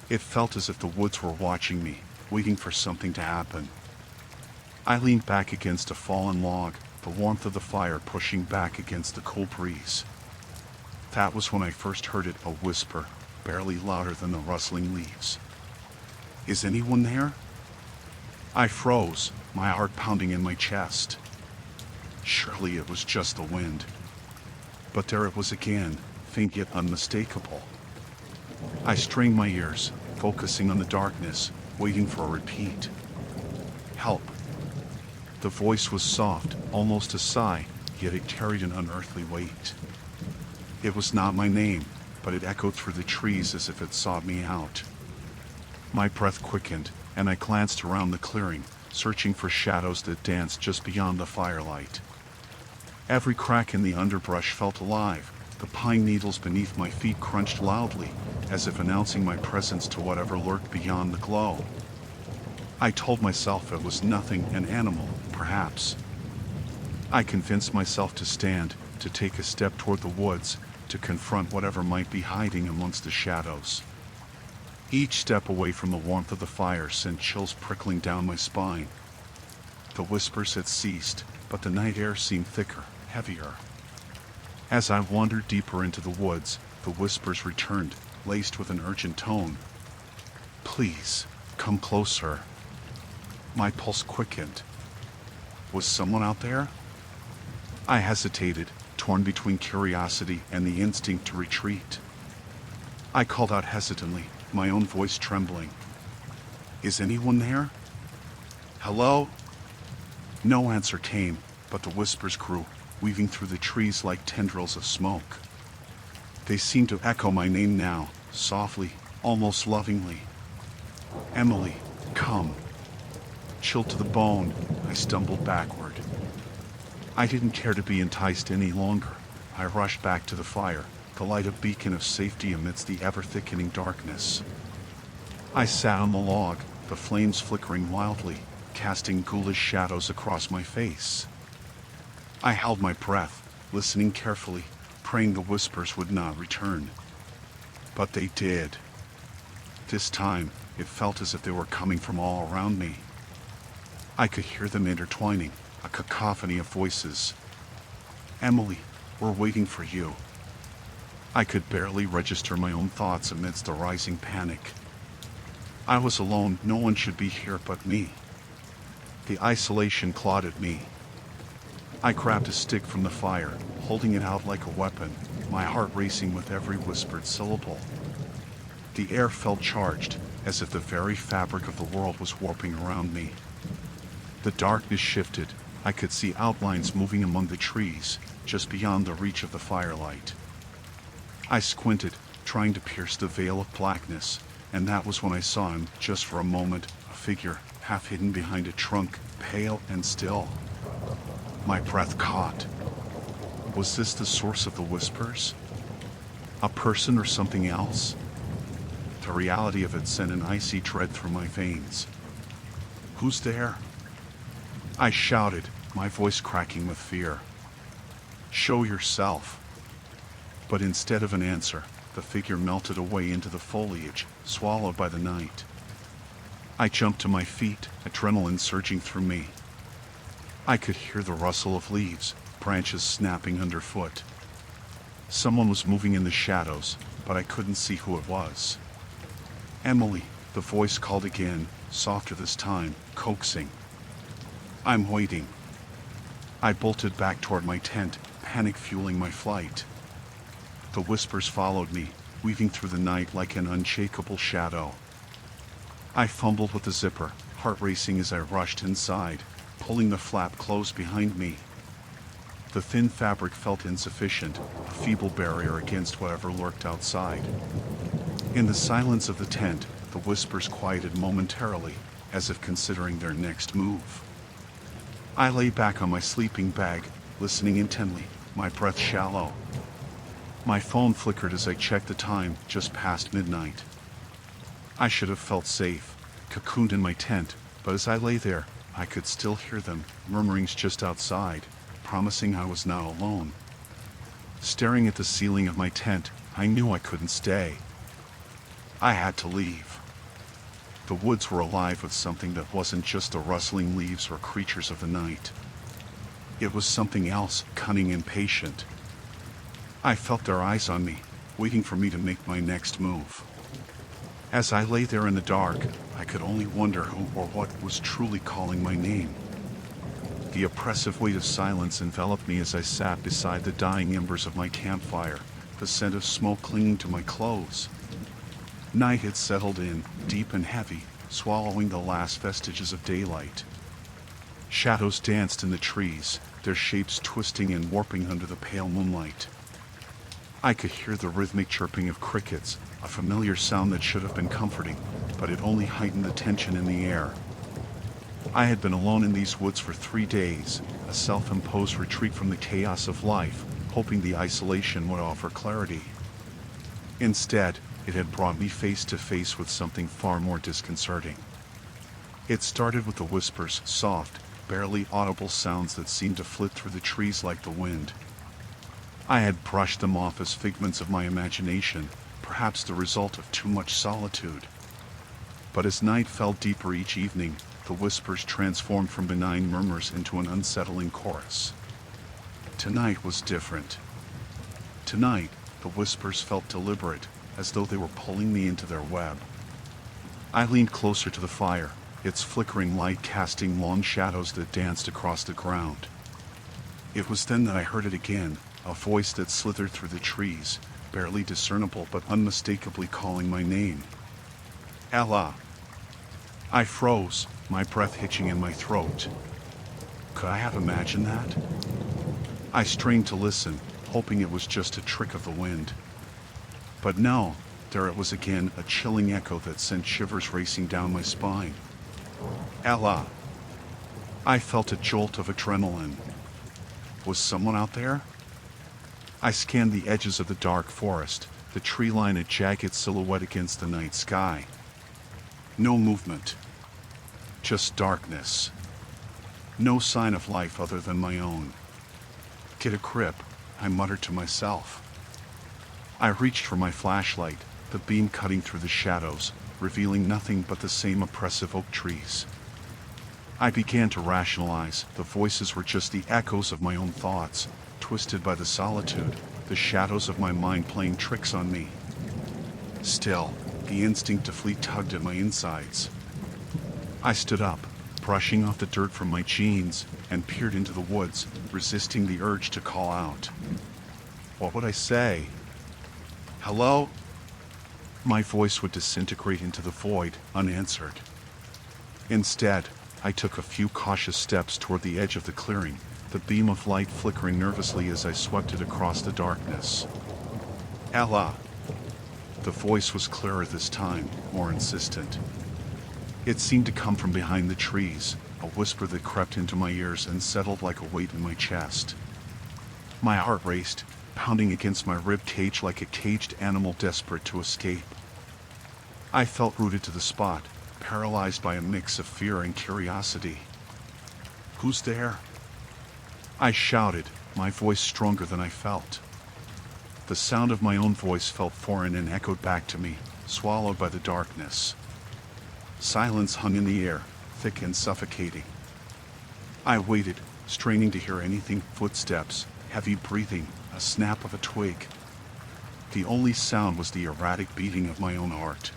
It felt as if the woods were watching me, waiting for something to happen. I leaned back against a fallen log, the warmth of the fire pushing back against the cool breeze. That was when I first heard it, a whisper, barely louder than the rustling leaves. "Is anyone there?" I froze, my heart pounding in my chest. Surely it was just the wind. But there it was again, faint yet unmistakable. I strained my ears, focusing on the darkness, waiting for a repeat. "Help." The voice was soft, almost a sigh, yet it carried an unearthly weight. It was not my name, but it echoed through the trees as if it sought me out. My breath quickened, and I glanced around the clearing, searching for shadows that danced just beyond the firelight. Every crack in the underbrush felt alive, the pine needles beneath my feet crunched loudly, as if announcing my presence to whatever lurked beyond the glow. I told myself it was nothing, an animal, perhaps. I convinced myself to stand, to take a step toward the woods, to confront whatever might be hiding amongst the shadows. Each step away from the warmth of the fire sent chills prickling down my spine. The whispers had ceased, but the night air seemed thicker, heavier. As I wandered deeper into the woods, the whispers returned, laced with an urgent tone. "Please, come closer." My pulse quickened. Was someone out there? I hesitated, torn between curiosity and the instinct to retreat. I called out hesitantly, my own voice trembling. "Is anyone there? Hello?" No answer came, but the whispers grew, weaving through the trees like tendrils of smoke. They seemed to echo my name now, softly, almost lovingly. "Emily, come." Chilled to the bone, I stumbled backward. I didn't care to be enticed any longer. I rushed back to the fire, the light a beacon of safety amidst the ever-thickening darkness. I sat on the log, the flames flickering wildly, casting ghoulish shadows across my face. I held my breath, listening carefully, praying the whispers would not return. But they did. This time, it felt as if they were coming from all around me. I could hear them intertwining, a cacophony of voices. "Emily, we're waiting for you." I could barely register my own thoughts amidst the rising panic. I was alone, no one should be here but me. The isolation clawed at me. I grabbed a stick from the fire, holding it out like a weapon, my heart racing with every whispered syllable. The air felt charged, as if the very fabric of the world was warping around me. The darkness shifted. I could see outlines moving among the trees, just beyond the reach of the firelight. I squinted, trying to pierce the veil of blackness, and that was when I saw him, just for a moment, a figure, half hidden behind a trunk, pale and still. My breath caught. Was this the source of the whispers? A person or something else? The reality of it sent an icy dread through my veins. "Who's there?" I shouted, my voice cracking with fear. "Show yourself." But instead of an answer, the figure melted away into the foliage, swallowed by the night. I jumped to my feet, adrenaline surging through me. I could hear the rustle of leaves, branches snapping underfoot. Someone was moving in the shadows, but I couldn't see who it was. "Emily," the voice called again, softer this time, coaxing. "I'm waiting." I bolted back toward my tent, panic fueling my flight. The whispers followed me, weaving through the night like an unshakable shadow. I fumbled with the zipper, heart racing as I rushed inside, pulling the flap closed behind me. The thin fabric felt insufficient, a feeble barrier against whatever lurked outside. In the silence of the tent, the whispers quieted momentarily, as if considering their next move. I lay back on my sleeping bag, listening intently, my breath shallow. My phone flickered as I checked the time, just past midnight. I should have felt safe, cocooned in my tent, but as I lay there, I could still hear them, murmurings just outside, promising I was not alone. Staring at the ceiling of my tent, I knew I couldn't stay. I had to leave. The woods were alive with something that wasn't just the rustling leaves or creatures of the night. It was something else, cunning and patient. I felt their eyes on me, waiting for me to make my next move. As I lay there in the dark, I could only wonder who or what was truly calling my name. The oppressive weight of silence enveloped me as I sat beside the dying embers of my campfire, the scent of smoke clinging to my clothes. Night had settled in, deep and heavy, swallowing the last vestiges of daylight. Shadows danced in the trees, their shapes twisting and warping under the pale moonlight. I could hear the rhythmic chirping of crickets, a familiar sound that should have been comforting, but it only heightened the tension in the air. I had been alone in these woods for 3 days, a self-imposed retreat from the chaos of life, hoping the isolation would offer clarity. Instead, it had brought me face to face with something far more disconcerting. It started with the whispers, soft, barely audible sounds that seemed to flit through the trees like the wind. I had brushed them off as figments of my imagination, perhaps the result of too much solitude. But as night fell deeper each evening, the whispers transformed from benign murmurs into an unsettling chorus. Tonight was different. Tonight, the whispers felt deliberate, as though they were pulling me into their web. I leaned closer to the fire, its flickering light casting long shadows that danced across the ground. It was then that I heard it again, a voice that slithered through the trees, barely discernible but unmistakably calling my name. "Ella." I froze, my breath hitching in my throat. Could I have imagined that? I strained to listen, hoping it was just a trick of the wind. But no, there it was again, a chilling echo that sent shivers racing down my spine. "Ella." I felt a jolt of adrenaline. Was someone out there? I scanned the edges of the dark forest, the tree line a jagged silhouette against the night sky. No movement. Just darkness. No sign of life other than my own. Get a grip, I muttered to myself. I reached for my flashlight, the beam cutting through the shadows, revealing nothing but the same oppressive oak trees. I began to rationalize. The voices were just the echoes of my own thoughts, twisted by the solitude, the shadows of my mind playing tricks on me. Still, the instinct to flee tugged at my insides. I stood up, brushing off the dirt from my jeans, and peered into the woods, resisting the urge to call out. What would I say? Hello? My voice would disintegrate into the void, unanswered. Instead, I took a few cautious steps toward the edge of the clearing, the beam of light flickering nervously as I swept it across the darkness. Ella! The voice was clearer this time, more insistent. It seemed to come from behind the trees, a whisper that crept into my ears and settled like a weight in my chest. My heart raced, pounding against my rib cage like a caged animal desperate to escape. I felt rooted to the spot, paralyzed by a mix of fear and curiosity. Who's there? I shouted, my voice stronger than I felt. The sound of my own voice felt foreign and echoed back to me, swallowed by the darkness. Silence hung in the air, thick and suffocating. I waited, straining to hear anything: footsteps, heavy breathing, a snap of a twig. The only sound was the erratic beating of my own heart.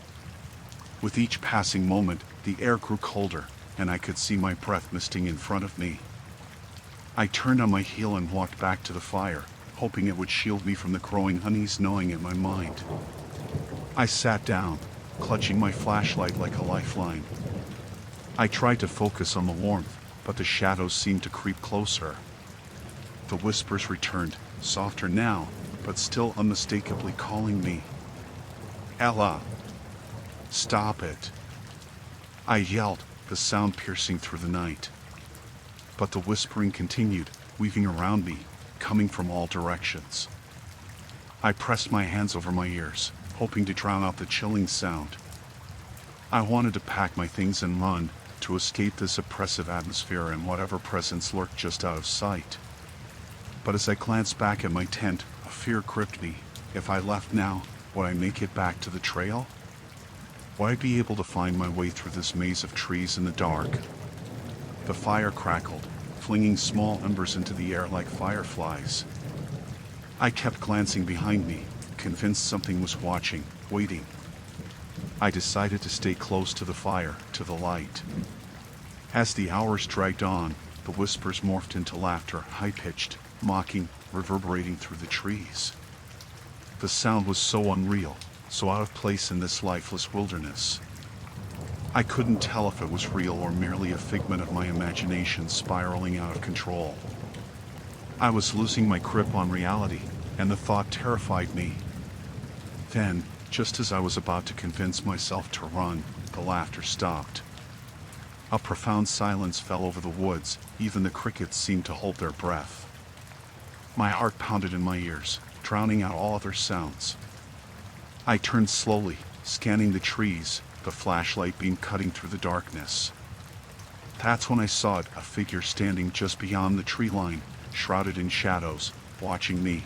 With each passing moment, the air grew colder, and I could see my breath misting in front of me. I turned on my heel and walked back to the fire, hoping it would shield me from the growing unease gnawing at my mind. I sat down, clutching my flashlight like a lifeline. I tried to focus on the warmth, but the shadows seemed to creep closer. The whispers returned, softer now, but still unmistakably calling me. Ella! Stop it! I yelled, the sound piercing through the night. But the whispering continued, weaving around me, coming from all directions. I pressed my hands over my ears, hoping to drown out the chilling sound. I wanted to pack my things and run, to escape this oppressive atmosphere and whatever presence lurked just out of sight. But as I glanced back at my tent, a fear gripped me. If I left now, would I make it back to the trail? Would I be able to find my way through this maze of trees in the dark? The fire crackled, flinging small embers into the air like fireflies. I kept glancing behind me, convinced something was watching, waiting. I decided to stay close to the fire, to the light. As the hours dragged on, the whispers morphed into laughter, high-pitched, mocking, reverberating through the trees. The sound was so unreal, so out of place in this lifeless wilderness. I couldn't tell if it was real or merely a figment of my imagination spiraling out of control. I was losing my grip on reality, and the thought terrified me. Then, just as I was about to convince myself to run, the laughter stopped. A profound silence fell over the woods, even the crickets seemed to hold their breath. My heart pounded in my ears, drowning out all other sounds. I turned slowly, scanning the trees, the flashlight beam cutting through the darkness. That's when I saw it, a figure standing just beyond the tree line, shrouded in shadows, watching me.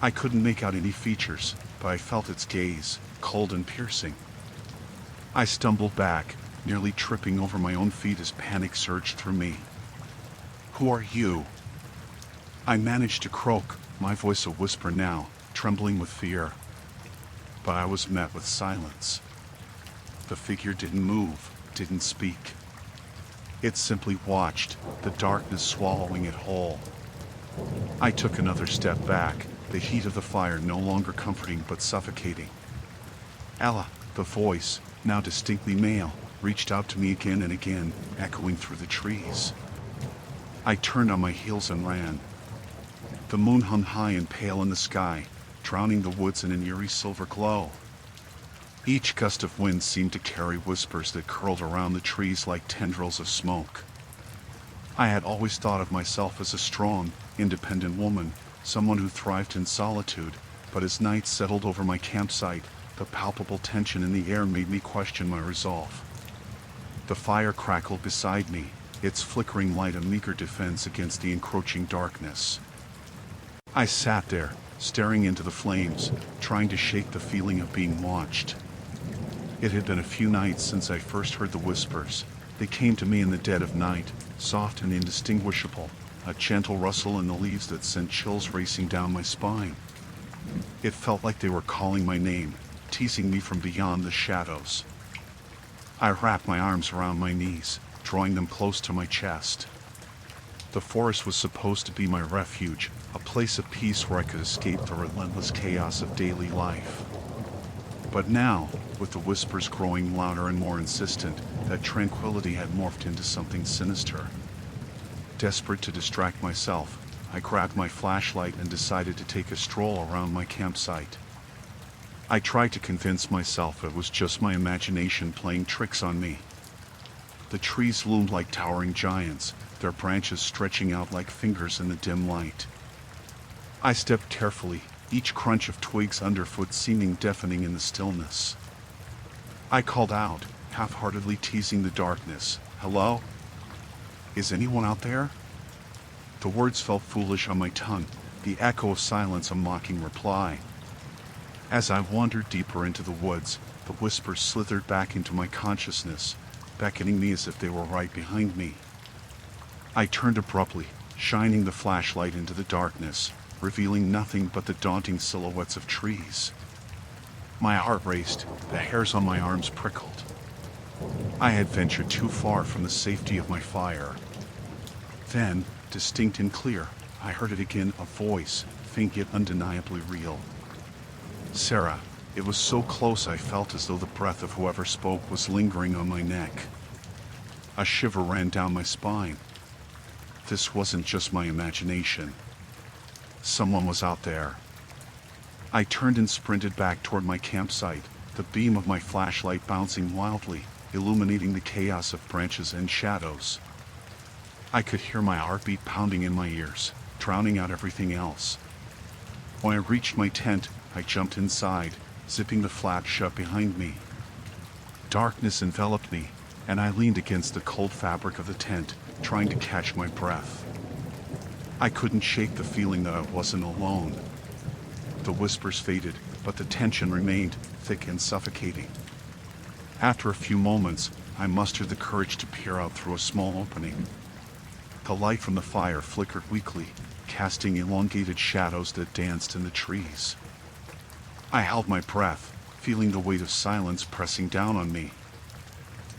I couldn't make out any features, but I felt its gaze, cold and piercing. I stumbled back, nearly tripping over my own feet as panic surged through me. Who are you? I managed to croak, my voice a whisper now, trembling with fear. But I was met with silence. The figure didn't move, didn't speak. It simply watched, the darkness swallowing it whole. I took another step back, the heat of the fire no longer comforting but suffocating. Ella, the voice, now distinctly male, reached out to me again and again, echoing through the trees. I turned on my heels and ran. The moon hung high and pale in the sky, drowning the woods in an eerie silver glow. Each gust of wind seemed to carry whispers that curled around the trees like tendrils of smoke. I had always thought of myself as a strong, independent woman, someone who thrived in solitude, but as night settled over my campsite, the palpable tension in the air made me question my resolve. The fire crackled beside me, its flickering light a meager defense against the encroaching darkness. I sat there, staring into the flames, trying to shake the feeling of being watched. It had been a few nights since I first heard the whispers. They came to me in the dead of night, soft and indistinguishable, a gentle rustle in the leaves that sent chills racing down my spine. It felt like they were calling my name, teasing me from beyond the shadows. I wrapped my arms around my knees, drawing them close to my chest. The forest was supposed to be my refuge, a place of peace where I could escape the relentless chaos of daily life. But now, with the whispers growing louder and more insistent, that tranquility had morphed into something sinister. Desperate to distract myself, I grabbed my flashlight and decided to take a stroll around my campsite. I tried to convince myself it was just my imagination playing tricks on me. The trees loomed like towering giants, their branches stretching out like fingers in the dim light. I stepped carefully, each crunch of twigs underfoot seeming deafening in the stillness. I called out, half-heartedly teasing the darkness, "Hello? Is anyone out there?" The words felt foolish on my tongue, the echo of silence a mocking reply. As I wandered deeper into the woods, the whispers slithered back into my consciousness, beckoning me as if they were right behind me. I turned abruptly, shining the flashlight into the darkness, revealing nothing but the daunting silhouettes of trees. My heart raced, the hairs on my arms prickled. I had ventured too far from the safety of my fire. Then, distinct and clear, I heard it again, a voice, faint yet undeniably real. "Sarah." It was so close I felt as though the breath of whoever spoke was lingering on my neck. A shiver ran down my spine. This wasn't just my imagination. Someone was out there. I turned and sprinted back toward my campsite, the beam of my flashlight bouncing wildly, illuminating the chaos of branches and shadows. I could hear my heartbeat pounding in my ears, drowning out everything else. When I reached my tent, I jumped inside, zipping the flap shut behind me. Darkness enveloped me, and I leaned against the cold fabric of the tent, trying to catch my breath. I couldn't shake the feeling that I wasn't alone. The whispers faded, but the tension remained, thick and suffocating. After a few moments, I mustered the courage to peer out through a small opening. The light from the fire flickered weakly, casting elongated shadows that danced in the trees. I held my breath, feeling the weight of silence pressing down on me.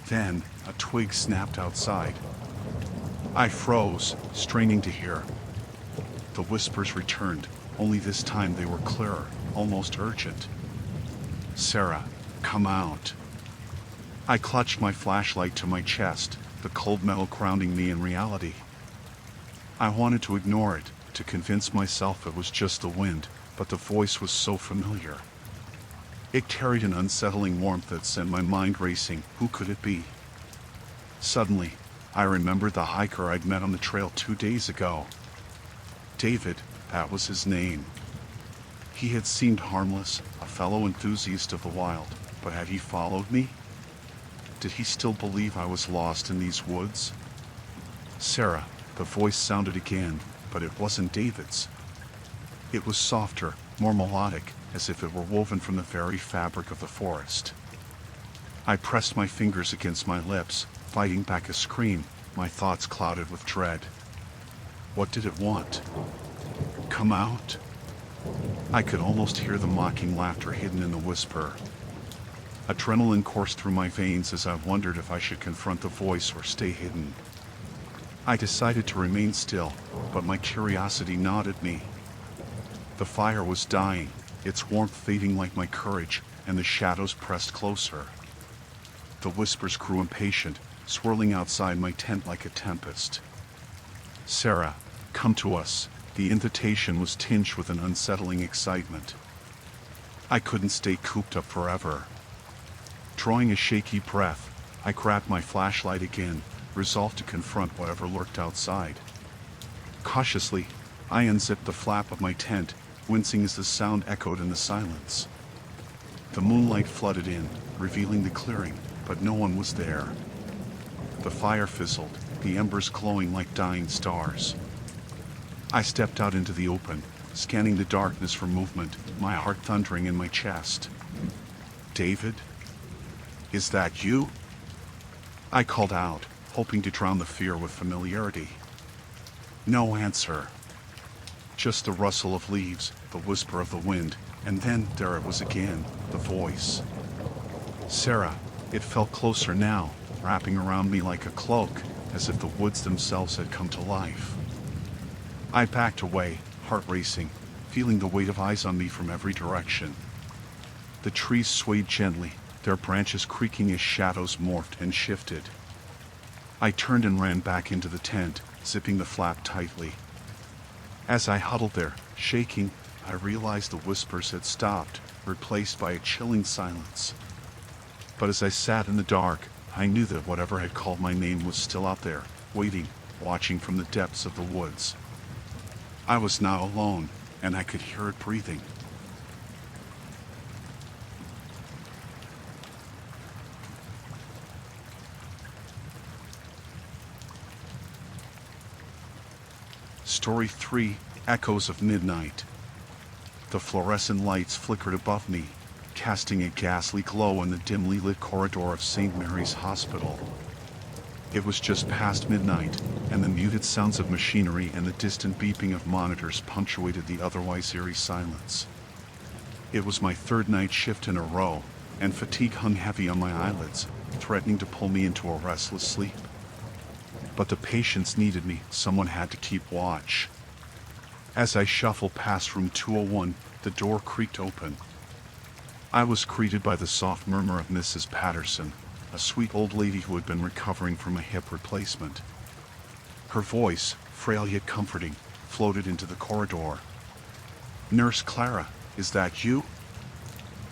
Then, a twig snapped outside. I froze, straining to hear. The whispers returned, only this time they were clearer, almost urgent. "Sarah, come out." I clutched my flashlight to my chest, the cold metal grounding me in reality. I wanted to ignore it, to convince myself it was just the wind, but the voice was so familiar. It carried an unsettling warmth that sent my mind racing. Who could it be? Suddenly, I remembered the hiker I'd met on the trail 2 days ago. David, that was his name. He had seemed harmless, a fellow enthusiast of the wild, but had he followed me? Did he still believe I was lost in these woods? "Sarah," the voice sounded again, but it wasn't David's. It was softer, more melodic, as if it were woven from the very fabric of the forest. I pressed my fingers against my lips, fighting back a scream, my thoughts clouded with dread. What did it want? Come out? I could almost hear the mocking laughter hidden in the whisper. Adrenaline coursed through my veins as I wondered if I should confront the voice or stay hidden. I decided to remain still, but my curiosity gnawed at me. The fire was dying, its warmth fading like my courage, and the shadows pressed closer. The whispers grew impatient, swirling outside my tent like a tempest. "Sarah, come to us." The invitation was tinged with an unsettling excitement. I couldn't stay cooped up forever. Drawing a shaky breath, I grabbed my flashlight again, resolved to confront whatever lurked outside. Cautiously, I unzipped the flap of my tent, wincing as the sound echoed in the silence. The moonlight flooded in, revealing the clearing, but no one was there. The fire fizzled, the embers glowing like dying stars. I stepped out into the open, scanning the darkness for movement, my heart thundering in my chest. "David? Is that you?" I called out, hoping to drown the fear with familiarity. No answer. Just the rustle of leaves, the whisper of the wind, and then there it was again, the voice. "Sarah." It felt closer now, wrapping around me like a cloak, as if the woods themselves had come to life. I backed away, heart racing, feeling the weight of eyes on me from every direction. The trees swayed gently, their branches creaking as shadows morphed and shifted. I turned and ran back into the tent, zipping the flap tightly. As I huddled there, shaking, I realized the whispers had stopped, replaced by a chilling silence. But as I sat in the dark, I knew that whatever had called my name was still out there, waiting, watching from the depths of the woods. I was not alone, and I could hear it breathing. Story 3, Echoes of Midnight. The fluorescent lights flickered above me, casting a ghastly glow in the dimly lit corridor of St. Mary's Hospital. It was just past midnight, and the muted sounds of machinery and the distant beeping of monitors punctuated the otherwise eerie silence. It was my third night shift in a row, and fatigue hung heavy on my eyelids, threatening to pull me into a restless sleep. But the patients needed me, someone had to keep watch. As I shuffled past room 201, the door creaked open. I was greeted by the soft murmur of Mrs. Patterson, a sweet old lady who had been recovering from a hip replacement. Her voice, frail yet comforting, floated into the corridor. "Nurse Clara, is that you?"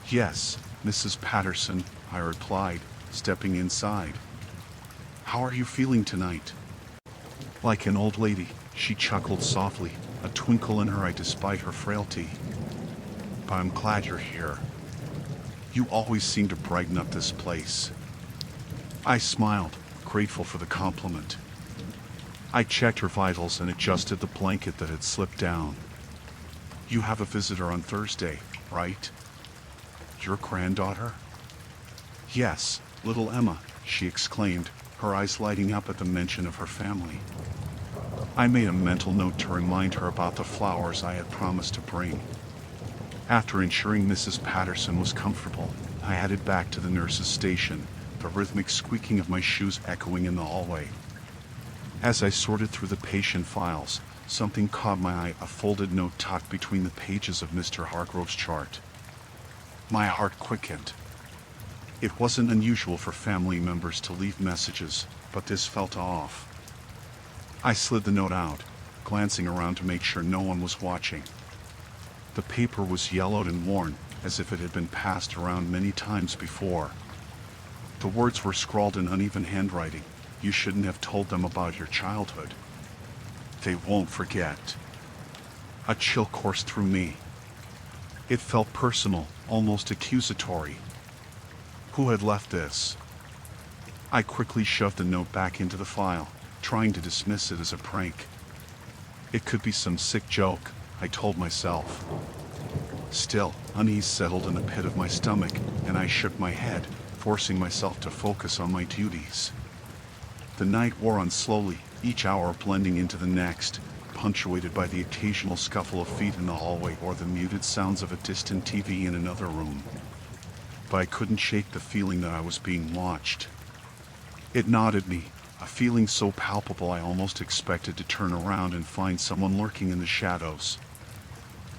"Yes, Mrs. Patterson," I replied, stepping inside. "How are you feeling tonight?" Like an old lady, she chuckled softly, a twinkle in her eye despite her frailty. "But I'm glad you're here. You always seem to brighten up this place." I smiled, grateful for the compliment. I checked her vitals and adjusted the blanket that had slipped down. "You have a visitor on Thursday, right? Your granddaughter?" "Yes, little Emma," she exclaimed, her eyes lighting up at the mention of her family. I made a mental note to remind her about the flowers I had promised to bring. After ensuring Mrs. Patterson was comfortable, I headed back to the nurse's station, the rhythmic squeaking of my shoes echoing in the hallway. As I sorted through the patient files, something caught my eye, a folded note tucked between the pages of Mr. Hargrove's chart. My heart quickened. It wasn't unusual for family members to leave messages, but this felt off. I slid the note out, glancing around to make sure no one was watching. The paper was yellowed and worn, as if it had been passed around many times before. The words were scrawled in uneven handwriting. "You shouldn't have told them about your childhood. They won't forget." A chill coursed through me. It felt personal, almost accusatory. Who had left this? I quickly shoved the note back into the file, trying to dismiss it as a prank. It could be some sick joke, I told myself. Still, unease settled in the pit of my stomach, and I shook my head, forcing myself to focus on my duties. The night wore on slowly, each hour blending into the next, punctuated by the occasional scuffle of feet in the hallway or the muted sounds of a distant TV in another room. But I couldn't shake the feeling that I was being watched. It gnawed me, a feeling so palpable I almost expected to turn around and find someone lurking in the shadows.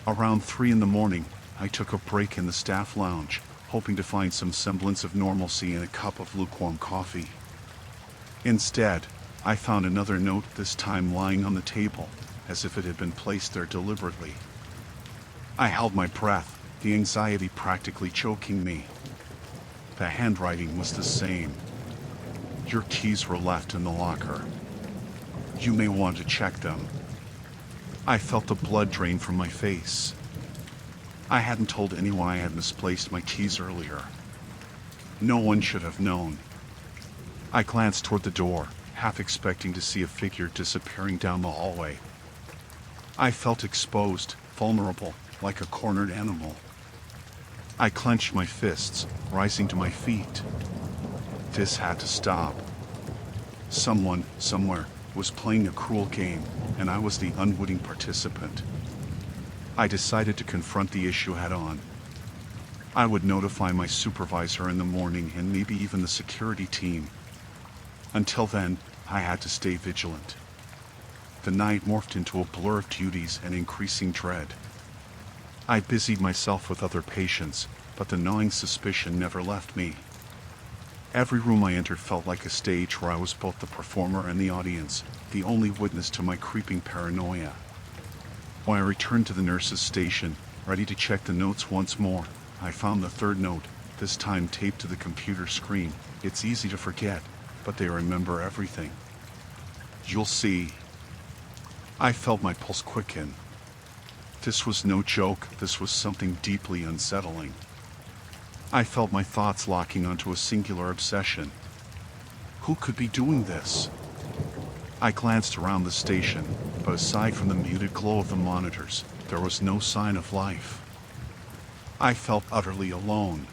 Around 3 in the morning, I took a break in the staff lounge, hoping to find some semblance of normalcy in a cup of lukewarm coffee. Instead, I found another note, this time lying on the table, as if it had been placed there deliberately. I held my breath, the anxiety practically choking me. The handwriting was the same. "Your keys were left in the locker. You may want to check them." I felt the blood drain from my face. I hadn't told anyone I had misplaced my keys earlier. No one should have known. I glanced toward the door, half expecting to see a figure disappearing down the hallway. I felt exposed, vulnerable, like a cornered animal. I clenched my fists, rising to my feet. This had to stop. Someone, somewhere, was playing a cruel game, and I was the unwitting participant. I decided to confront the issue head-on. I would notify my supervisor in the morning and maybe even the security team. Until then, I had to stay vigilant. The night morphed into a blur of duties and increasing dread. I busied myself with other patients, but the gnawing suspicion never left me. Every room I entered felt like a stage where I was both the performer and the audience, the only witness to my creeping paranoia. When I returned to the nurse's station, ready to check the notes once more, I found the third note, this time taped to the computer screen. It's easy to forget, but they remember everything. You'll see. I felt my pulse quicken. This was no joke, this was something deeply unsettling. I felt my thoughts locking onto a singular obsession. Who could be doing this? I glanced around the station, but aside from the muted glow of the monitors, there was no sign of life. I felt utterly alone.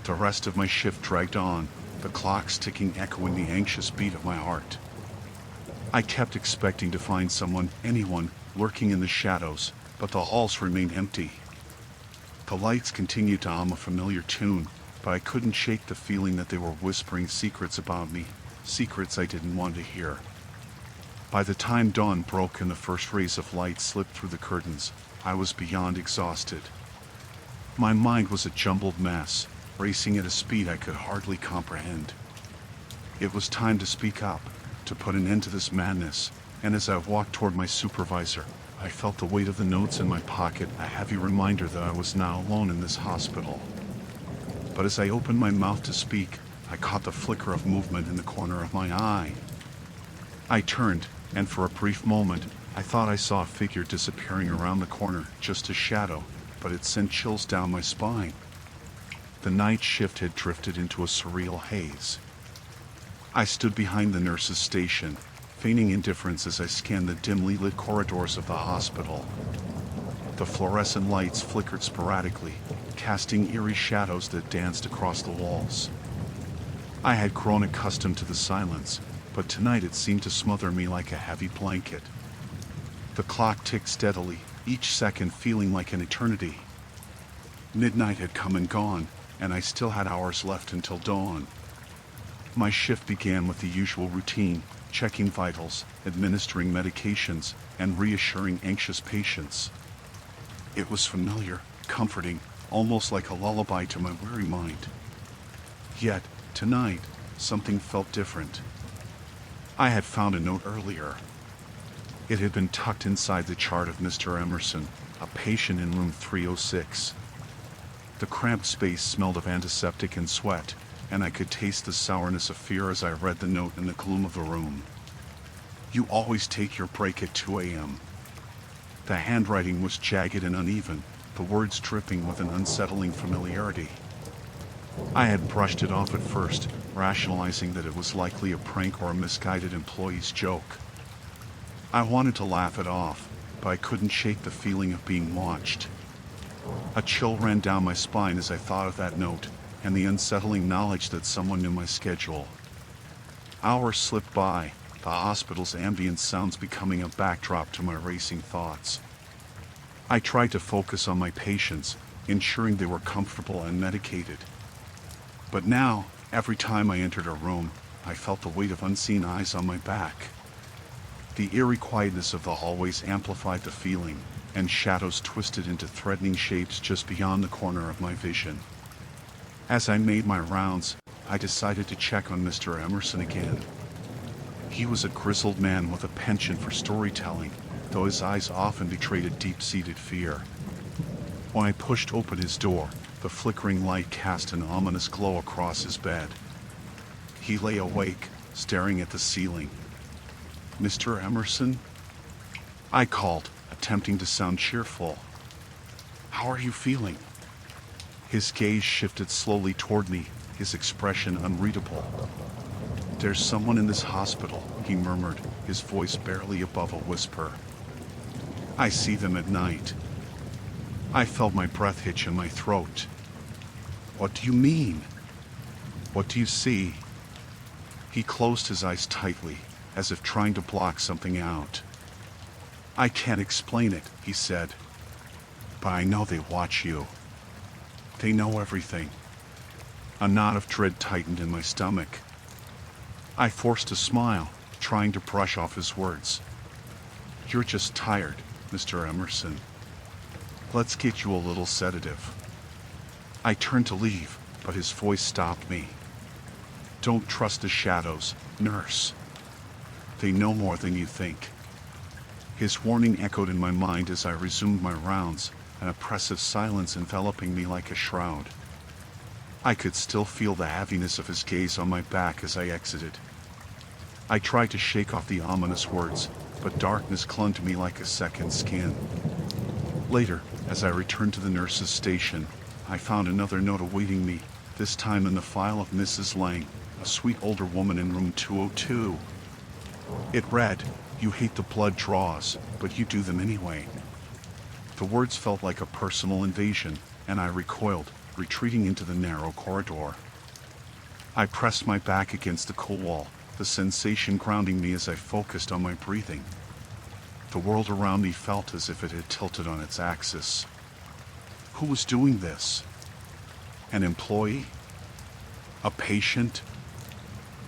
The rest of my shift dragged on, the clocks ticking echoing the anxious beat of my heart. I kept expecting to find someone, anyone, lurking in the shadows, but the halls remained empty. The lights continued to hum a familiar tune, but I couldn't shake the feeling that they were whispering secrets about me, secrets I didn't want to hear. By the time dawn broke and the first rays of light slipped through the curtains, I was beyond exhausted. My mind was a jumbled mess, racing at a speed I could hardly comprehend. It was time to speak up, to put an end to this madness, and as I walked toward my supervisor, I felt the weight of the notes in my pocket, a heavy reminder that I was now alone in this hospital. But as I opened my mouth to speak, I caught the flicker of movement in the corner of my eye. I turned, and for a brief moment, I thought I saw a figure disappearing around the corner, just a shadow, but it sent chills down my spine. The night shift had drifted into a surreal haze. I stood behind the nurse's station, feigning indifference as I scanned the dimly lit corridors of the hospital. The fluorescent lights flickered sporadically, casting eerie shadows that danced across the walls. I had grown accustomed to the silence, but tonight it seemed to smother me like a heavy blanket. The clock ticked steadily, each second feeling like an eternity. Midnight had come and gone, and I still had hours left until dawn. My shift began with the usual routine, checking vitals, administering medications, and reassuring anxious patients. It was familiar, comforting, almost like a lullaby to my weary mind. Yet, tonight, something felt different. I had found a note earlier. It had been tucked inside the chart of Mr. Emerson, a patient in room 306. The cramped space smelled of antiseptic and sweat, and I could taste the sourness of fear as I read the note in the gloom of the room. You always take your break at 2 a.m. The handwriting was jagged and uneven, the words dripping with an unsettling familiarity. I had brushed it off at first, rationalizing that it was likely a prank or a misguided employee's joke. I wanted to laugh it off, but I couldn't shake the feeling of being watched. A chill ran down my spine as I thought of that note, and the unsettling knowledge that someone knew my schedule. Hours slipped by, the hospital's ambient sounds becoming a backdrop to my racing thoughts. I tried to focus on my patients, ensuring they were comfortable and medicated. But now, every time I entered a room, I felt the weight of unseen eyes on my back. The eerie quietness of the hallways amplified the feeling, and shadows twisted into threatening shapes just beyond the corner of my vision. As I made my rounds, I decided to check on Mr. Emerson again. He was a grizzled man with a penchant for storytelling, though his eyes often betrayed a deep-seated fear. When I pushed open his door, the flickering light cast an ominous glow across his bed. He lay awake, staring at the ceiling. "Mr. Emerson?" I called, attempting to sound cheerful. "How are you feeling?" His gaze shifted slowly toward me, his expression unreadable. "There's someone in this hospital," he murmured, his voice barely above a whisper. I see them at night. I felt my breath hitch in my throat. What do you mean? What do you see? He closed his eyes tightly, as if trying to block something out. I can't explain it, he said. But I know they watch you. They know everything. A knot of dread tightened in my stomach. I forced a smile, trying to brush off his words. You're just tired, Mr. Emerson. Let's get you a little sedative. I turned to leave, but his voice stopped me. Don't trust the shadows, nurse. They know more than you think. His warning echoed in my mind as I resumed my rounds, an oppressive silence enveloping me like a shroud. I could still feel the heaviness of his gaze on my back as I exited. I tried to shake off the ominous words, but darkness clung to me like a second skin. Later, as I returned to the nurse's station, I found another note awaiting me, this time in the file of Mrs. Lang, a sweet older woman in room 202. It read, "You hate the blood draws, but you do them anyway." The words felt like a personal invasion, and I recoiled, retreating into the narrow corridor. I pressed my back against the cool wall, the sensation grounding me as I focused on my breathing. The world around me felt as if it had tilted on its axis. Who was doing this? An employee? A patient?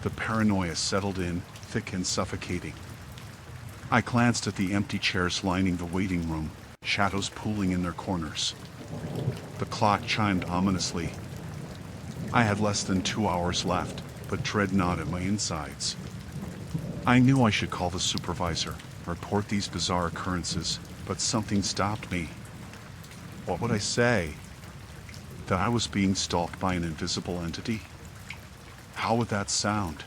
The paranoia settled in, thick and suffocating. I glanced at the empty chairs lining the waiting room, shadows pooling in their corners. The clock chimed ominously. I had less than 2 hours left, but dread gnawed at my insides. I knew I should call the supervisor, report these bizarre occurrences, but something stopped me. What would I say? That I was being stalked by an invisible entity? How would that sound?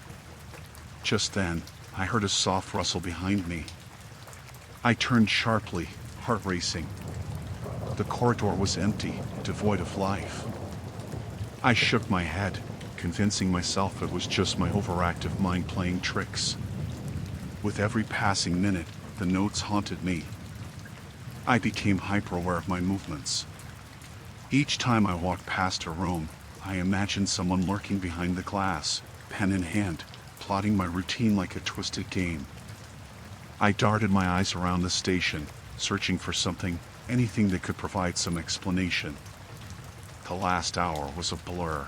Just then, I heard a soft rustle behind me. I turned sharply, heart racing. The corridor was empty, devoid of life. I shook my head, convincing myself it was just my overactive mind playing tricks. With every passing minute, the notes haunted me. I became hyper-aware of my movements. Each time I walked past a room, I imagined someone lurking behind the glass, pen in hand, plotting my routine like a twisted game. I darted my eyes around the station, searching for something, anything that could provide some explanation. The last hour was a blur.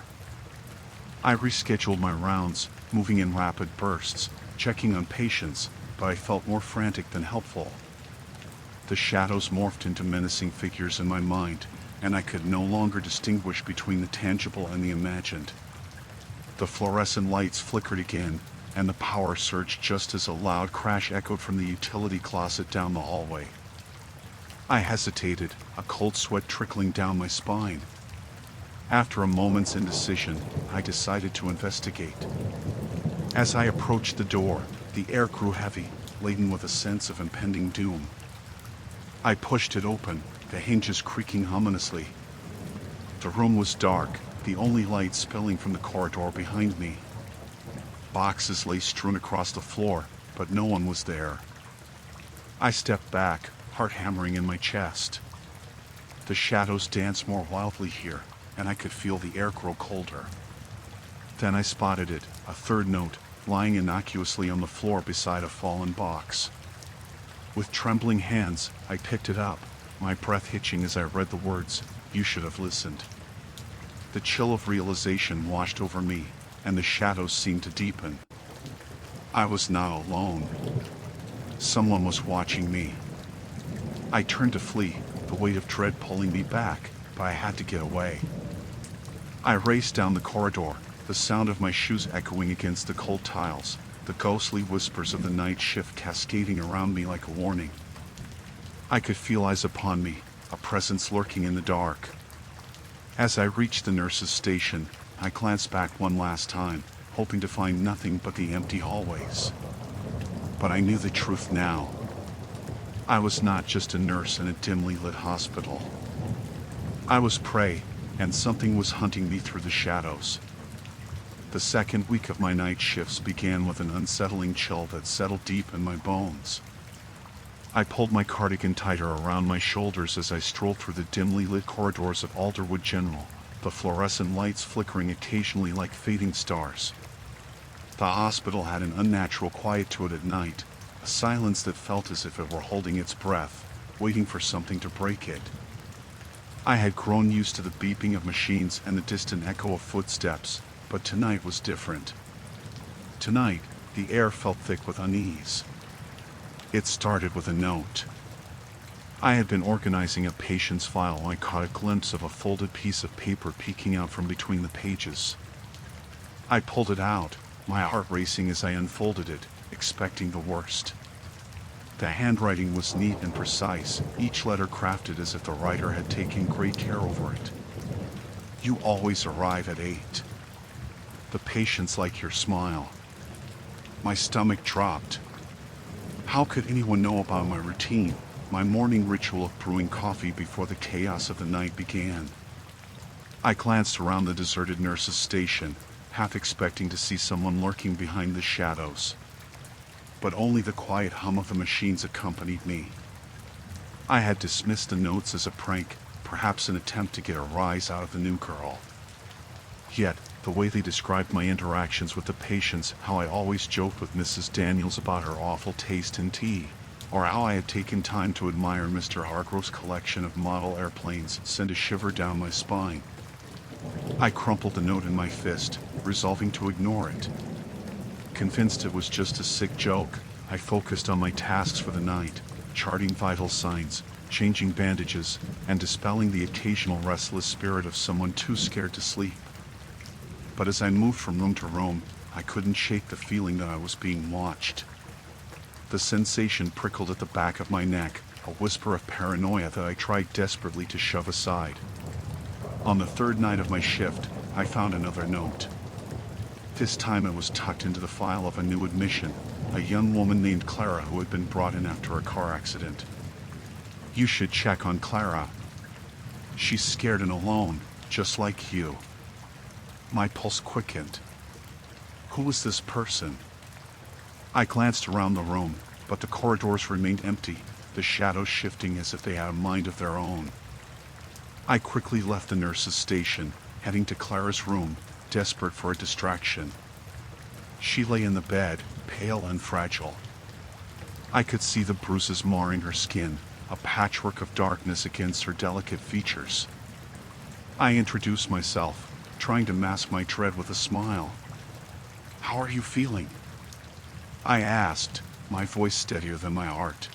I rescheduled my rounds, moving in rapid bursts, checking on patients, but I felt more frantic than helpful. The shadows morphed into menacing figures in my mind, and I could no longer distinguish between the tangible and the imagined. The fluorescent lights flickered again, and the power surged just as a loud crash echoed from the utility closet down the hallway. I hesitated, a cold sweat trickling down my spine. After a moment's indecision, I decided to investigate. As I approached the door, the air grew heavy, laden with a sense of impending doom. I pushed it open, the hinges creaking ominously. The room was dark, the only light spilling from the corridor behind me. Boxes lay strewn across the floor, but no one was there. I stepped back, heart hammering in my chest. The shadows danced more wildly here, and I could feel the air grow colder. Then I spotted it, a third note, lying innocuously on the floor beside a fallen box. With trembling hands, I picked it up, my breath hitching as I read the words, "You should have listened." The chill of realization washed over me, and the shadows seemed to deepen. I was not alone. Someone was watching me. I turned to flee, the weight of dread pulling me back, but I had to get away. I raced down the corridor, the sound of my shoes echoing against the cold tiles, the ghostly whispers of the night shift cascading around me like a warning. I could feel eyes upon me, a presence lurking in the dark. As I reached the nurse's station, I glanced back one last time, hoping to find nothing but the empty hallways. But I knew the truth now. I was not just a nurse in a dimly lit hospital. I was prey, and something was hunting me through the shadows. The second week of my night shifts began with an unsettling chill that settled deep in my bones. I pulled my cardigan tighter around my shoulders as I strolled through the dimly lit corridors of Alderwood General, the fluorescent lights flickering occasionally like fading stars. The hospital had an unnatural quiet to it at night, a silence that felt as if it were holding its breath, waiting for something to break it. I had grown used to the beeping of machines and the distant echo of footsteps, but tonight was different. Tonight, the air felt thick with unease. It started with a note. I had been organizing a patient's file when I caught a glimpse of a folded piece of paper peeking out from between the pages. I pulled it out, my heart racing as I unfolded it, expecting the worst. The handwriting was neat and precise, each letter crafted as if the writer had taken great care over it. You always arrive at 8. The patients like your smile. My stomach dropped. How could anyone know about my routine, my morning ritual of brewing coffee before the chaos of the night began? I glanced around the deserted nurses' station, half expecting to see someone lurking behind the shadows. But only the quiet hum of the machines accompanied me. I had dismissed the notes as a prank, perhaps an attempt to get a rise out of the new girl. Yet, the way they described my interactions with the patients, how I always joked with Mrs. Daniels about her awful taste in tea, or how I had taken time to admire Mr. Hargrove's collection of model airplanes, sent a shiver down my spine. I crumpled the note in my fist, resolving to ignore it. Convinced it was just a sick joke, I focused on my tasks for the night, charting vital signs, changing bandages, and dispelling the occasional restless spirit of someone too scared to sleep. But as I moved from room to room, I couldn't shake the feeling that I was being watched. The sensation prickled at the back of my neck, a whisper of paranoia that I tried desperately to shove aside. On the third night of my shift, I found another note. This time it was tucked into the file of a new admission, a young woman named Clara who had been brought in after a car accident. You should check on Clara. She's scared and alone, just like you. My pulse quickened. Who was this person? I glanced around the room, but the corridors remained empty, the shadows shifting as if they had a mind of their own. I quickly left the nurse's station, heading to Clara's room, desperate for a distraction. She lay in the bed, pale and fragile. I could see the bruises marring her skin, a patchwork of darkness against her delicate features. I introduced myself, trying to mask my dread with a smile. "How are you feeling?" I asked, my voice steadier than my heart.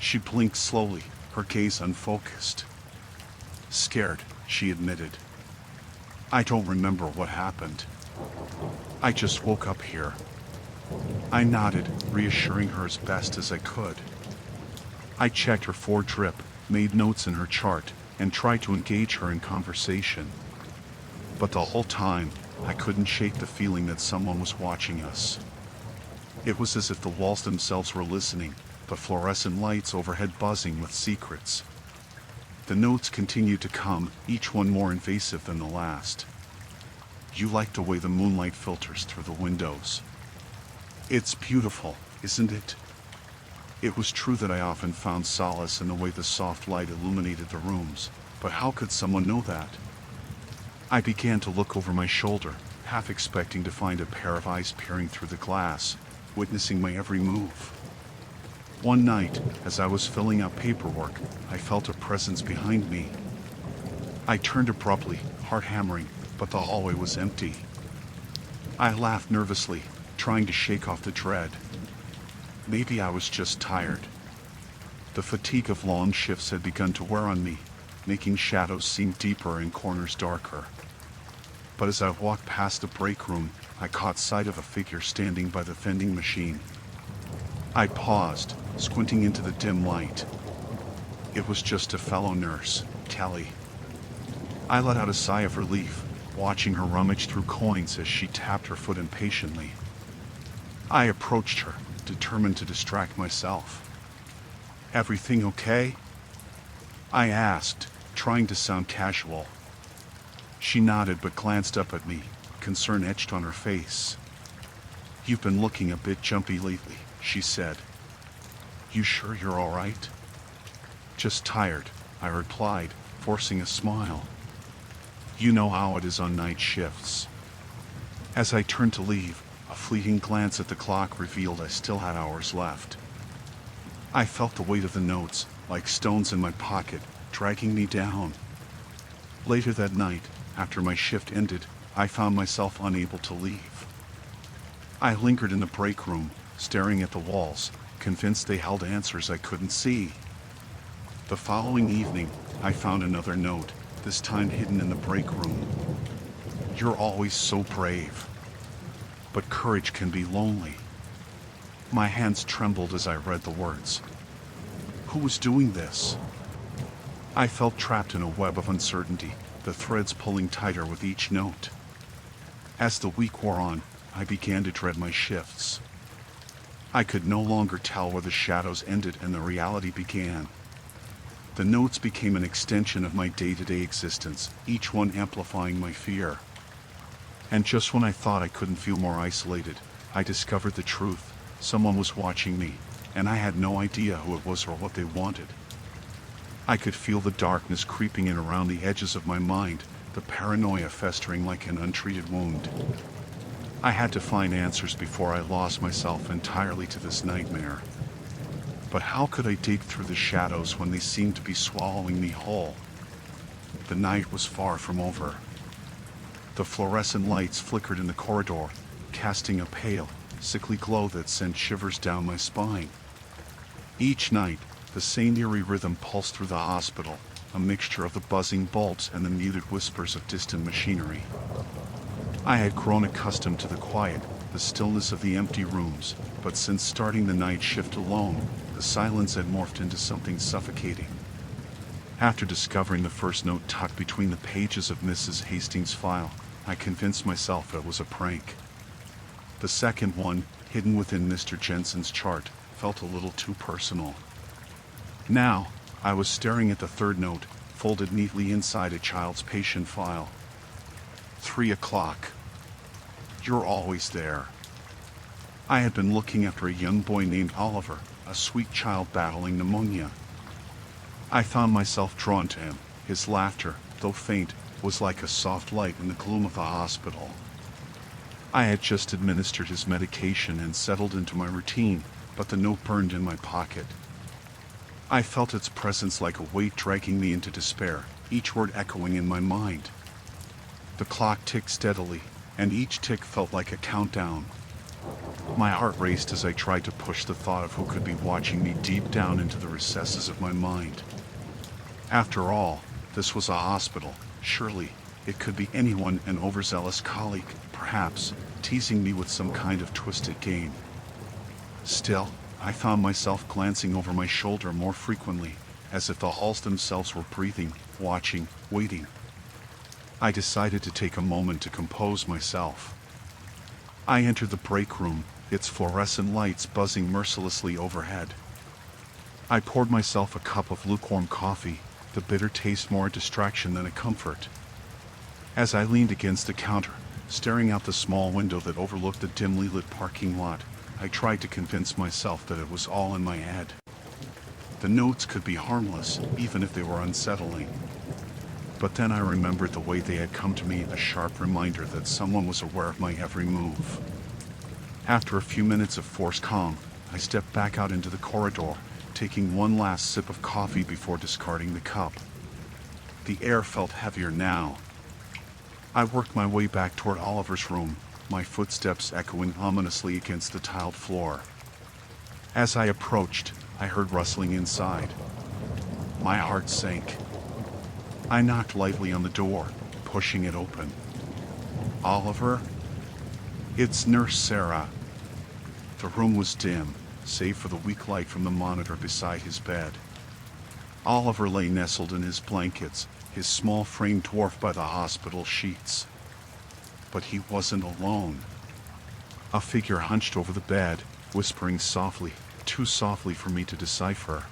She blinked slowly, her gaze unfocused. "Scared," she admitted. "I don't remember what happened. I just woke up here." I nodded, reassuring her as best as I could. I checked her drip, made notes in her chart, and tried to engage her in conversation. But the whole time, I couldn't shake the feeling that someone was watching us. It was as if the walls themselves were listening, the fluorescent lights overhead buzzing with secrets. The notes continued to come, each one more invasive than the last. "You like the way the moonlight filters through the windows. It's beautiful, isn't it?" It was true that I often found solace in the way the soft light illuminated the rooms, but how could someone know that? I began to look over my shoulder, half expecting to find a pair of eyes peering through the glass, witnessing my every move. One night, as I was filling out paperwork, I felt a presence behind me. I turned abruptly, heart hammering, but the hallway was empty. I laughed nervously, trying to shake off the dread. Maybe I was just tired. The fatigue of long shifts had begun to wear on me, making shadows seem deeper and corners darker. But as I walked past the break room, I caught sight of a figure standing by the vending machine. I paused, squinting into the dim light. It was just a fellow nurse, Kelly. I let out a sigh of relief, watching her rummage through coins as she tapped her foot impatiently. I approached her, determined to distract myself. "Everything okay?" I asked, trying to sound casual. She nodded but glanced up at me, concern etched on her face. "You've been looking a bit jumpy lately," she said. You sure you're all right? Just tired, I replied, forcing a smile. You know how it is on night shifts. As I turned to leave, a fleeting glance at the clock revealed I still had hours left. I felt the weight of the notes, like stones in my pocket, dragging me down. Later that night, after my shift ended, I found myself unable to leave. I lingered in the break room, staring at the walls, convinced they held answers I couldn't see. The following evening, I found another note, this time hidden in the break room. You're always so brave. But courage can be lonely. My hands trembled as I read the words. Who was doing this? I felt trapped in a web of uncertainty, the threads pulling tighter with each note. As the week wore on, I began to dread my shifts. I could no longer tell where the shadows ended and the reality began. The notes became an extension of my day-to-day existence, each one amplifying my fear. And just when I thought I couldn't feel more isolated, I discovered the truth. Someone was watching me, and I had no idea who it was or what they wanted. I could feel the darkness creeping in around the edges of my mind, the paranoia festering like an untreated wound. I had to find answers before I lost myself entirely to this nightmare. But how could I dig through the shadows when they seemed to be swallowing me whole? The night was far from over. The fluorescent lights flickered in the corridor, casting a pale, sickly glow that sent shivers down my spine. Each night, the same eerie rhythm pulsed through the hospital, a mixture of the buzzing bulbs and the muted whispers of distant machinery. I had grown accustomed to the quiet, the stillness of the empty rooms, but since starting the night shift alone, the silence had morphed into something suffocating. After discovering the first note tucked between the pages of Mrs. Hastings' file, I convinced myself it was a prank. The second one, hidden within Mr. Jensen's chart, felt a little too personal. Now, I was staring at the third note, folded neatly inside a child's patient file. 3 o'clock. You're always there. I had been looking after a young boy named Oliver, a sweet child battling pneumonia. I found myself drawn to him. His laughter, though faint, was like a soft light in the gloom of the hospital. I had just administered his medication and settled into my routine, but the note burned in my pocket. I felt its presence like a weight dragging me into despair, each word echoing in my mind. The clock ticked steadily, and each tick felt like a countdown. My heart raced as I tried to push the thought of who could be watching me deep down into the recesses of my mind. After all, this was a hospital. Surely, it could be anyone, an overzealous colleague, perhaps, teasing me with some kind of twisted game. Still, I found myself glancing over my shoulder more frequently, as if the halls themselves were breathing, watching, waiting. I decided to take a moment to compose myself. I entered the break room, its fluorescent lights buzzing mercilessly overhead. I poured myself a cup of lukewarm coffee, the bitter taste more a distraction than a comfort. As I leaned against the counter, staring out the small window that overlooked the dimly lit parking lot, I tried to convince myself that it was all in my head. The notes could be harmless, even if they were unsettling. But then I remembered the way they had come to me, a sharp reminder that someone was aware of my every move. After a few minutes of forced calm, I stepped back out into the corridor, taking one last sip of coffee before discarding the cup. The air felt heavier now. I worked my way back toward Oliver's room, my footsteps echoing ominously against the tiled floor. As I approached, I heard rustling inside. My heart sank. I knocked lightly on the door, pushing it open. Oliver? It's Nurse Sarah. The room was dim, save for the weak light from the monitor beside his bed. Oliver lay nestled in his blankets, his small frame dwarfed by the hospital sheets. But he wasn't alone. A figure hunched over the bed, whispering softly, too softly for me to decipher.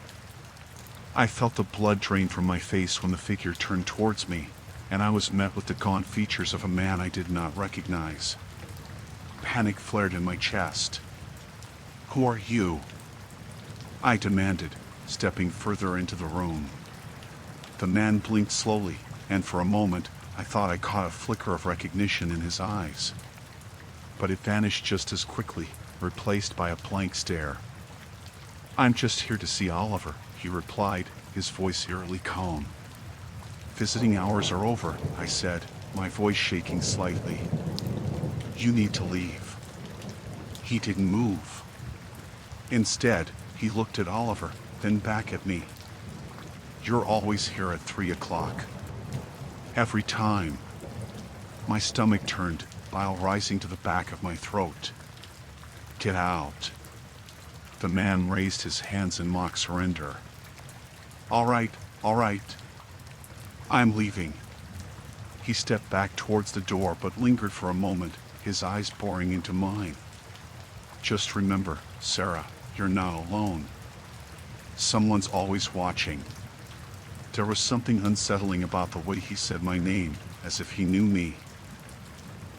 I felt the blood drain from my face when the figure turned towards me, and I was met with the gaunt features of a man I did not recognize. Panic flared in my chest. Who are you? I demanded, stepping further into the room. The man blinked slowly, and for a moment, I thought I caught a flicker of recognition in his eyes. But it vanished just as quickly, replaced by a blank stare. "I'm just here to see Oliver," he replied, his voice eerily calm. "Visiting hours are over," I said, my voice shaking slightly. "You need to leave." He didn't move. Instead, he looked at Oliver, then back at me. "You're always here at 3 o'clock. Every time." My stomach turned, bile rising to the back of my throat. "Get out." The man raised his hands in mock surrender. All right. I'm leaving." He stepped back towards the door but lingered for a moment, his eyes boring into mine. "Just remember, Sarah, you're not alone. Someone's always watching." There was something unsettling about the way he said my name, as if he knew me.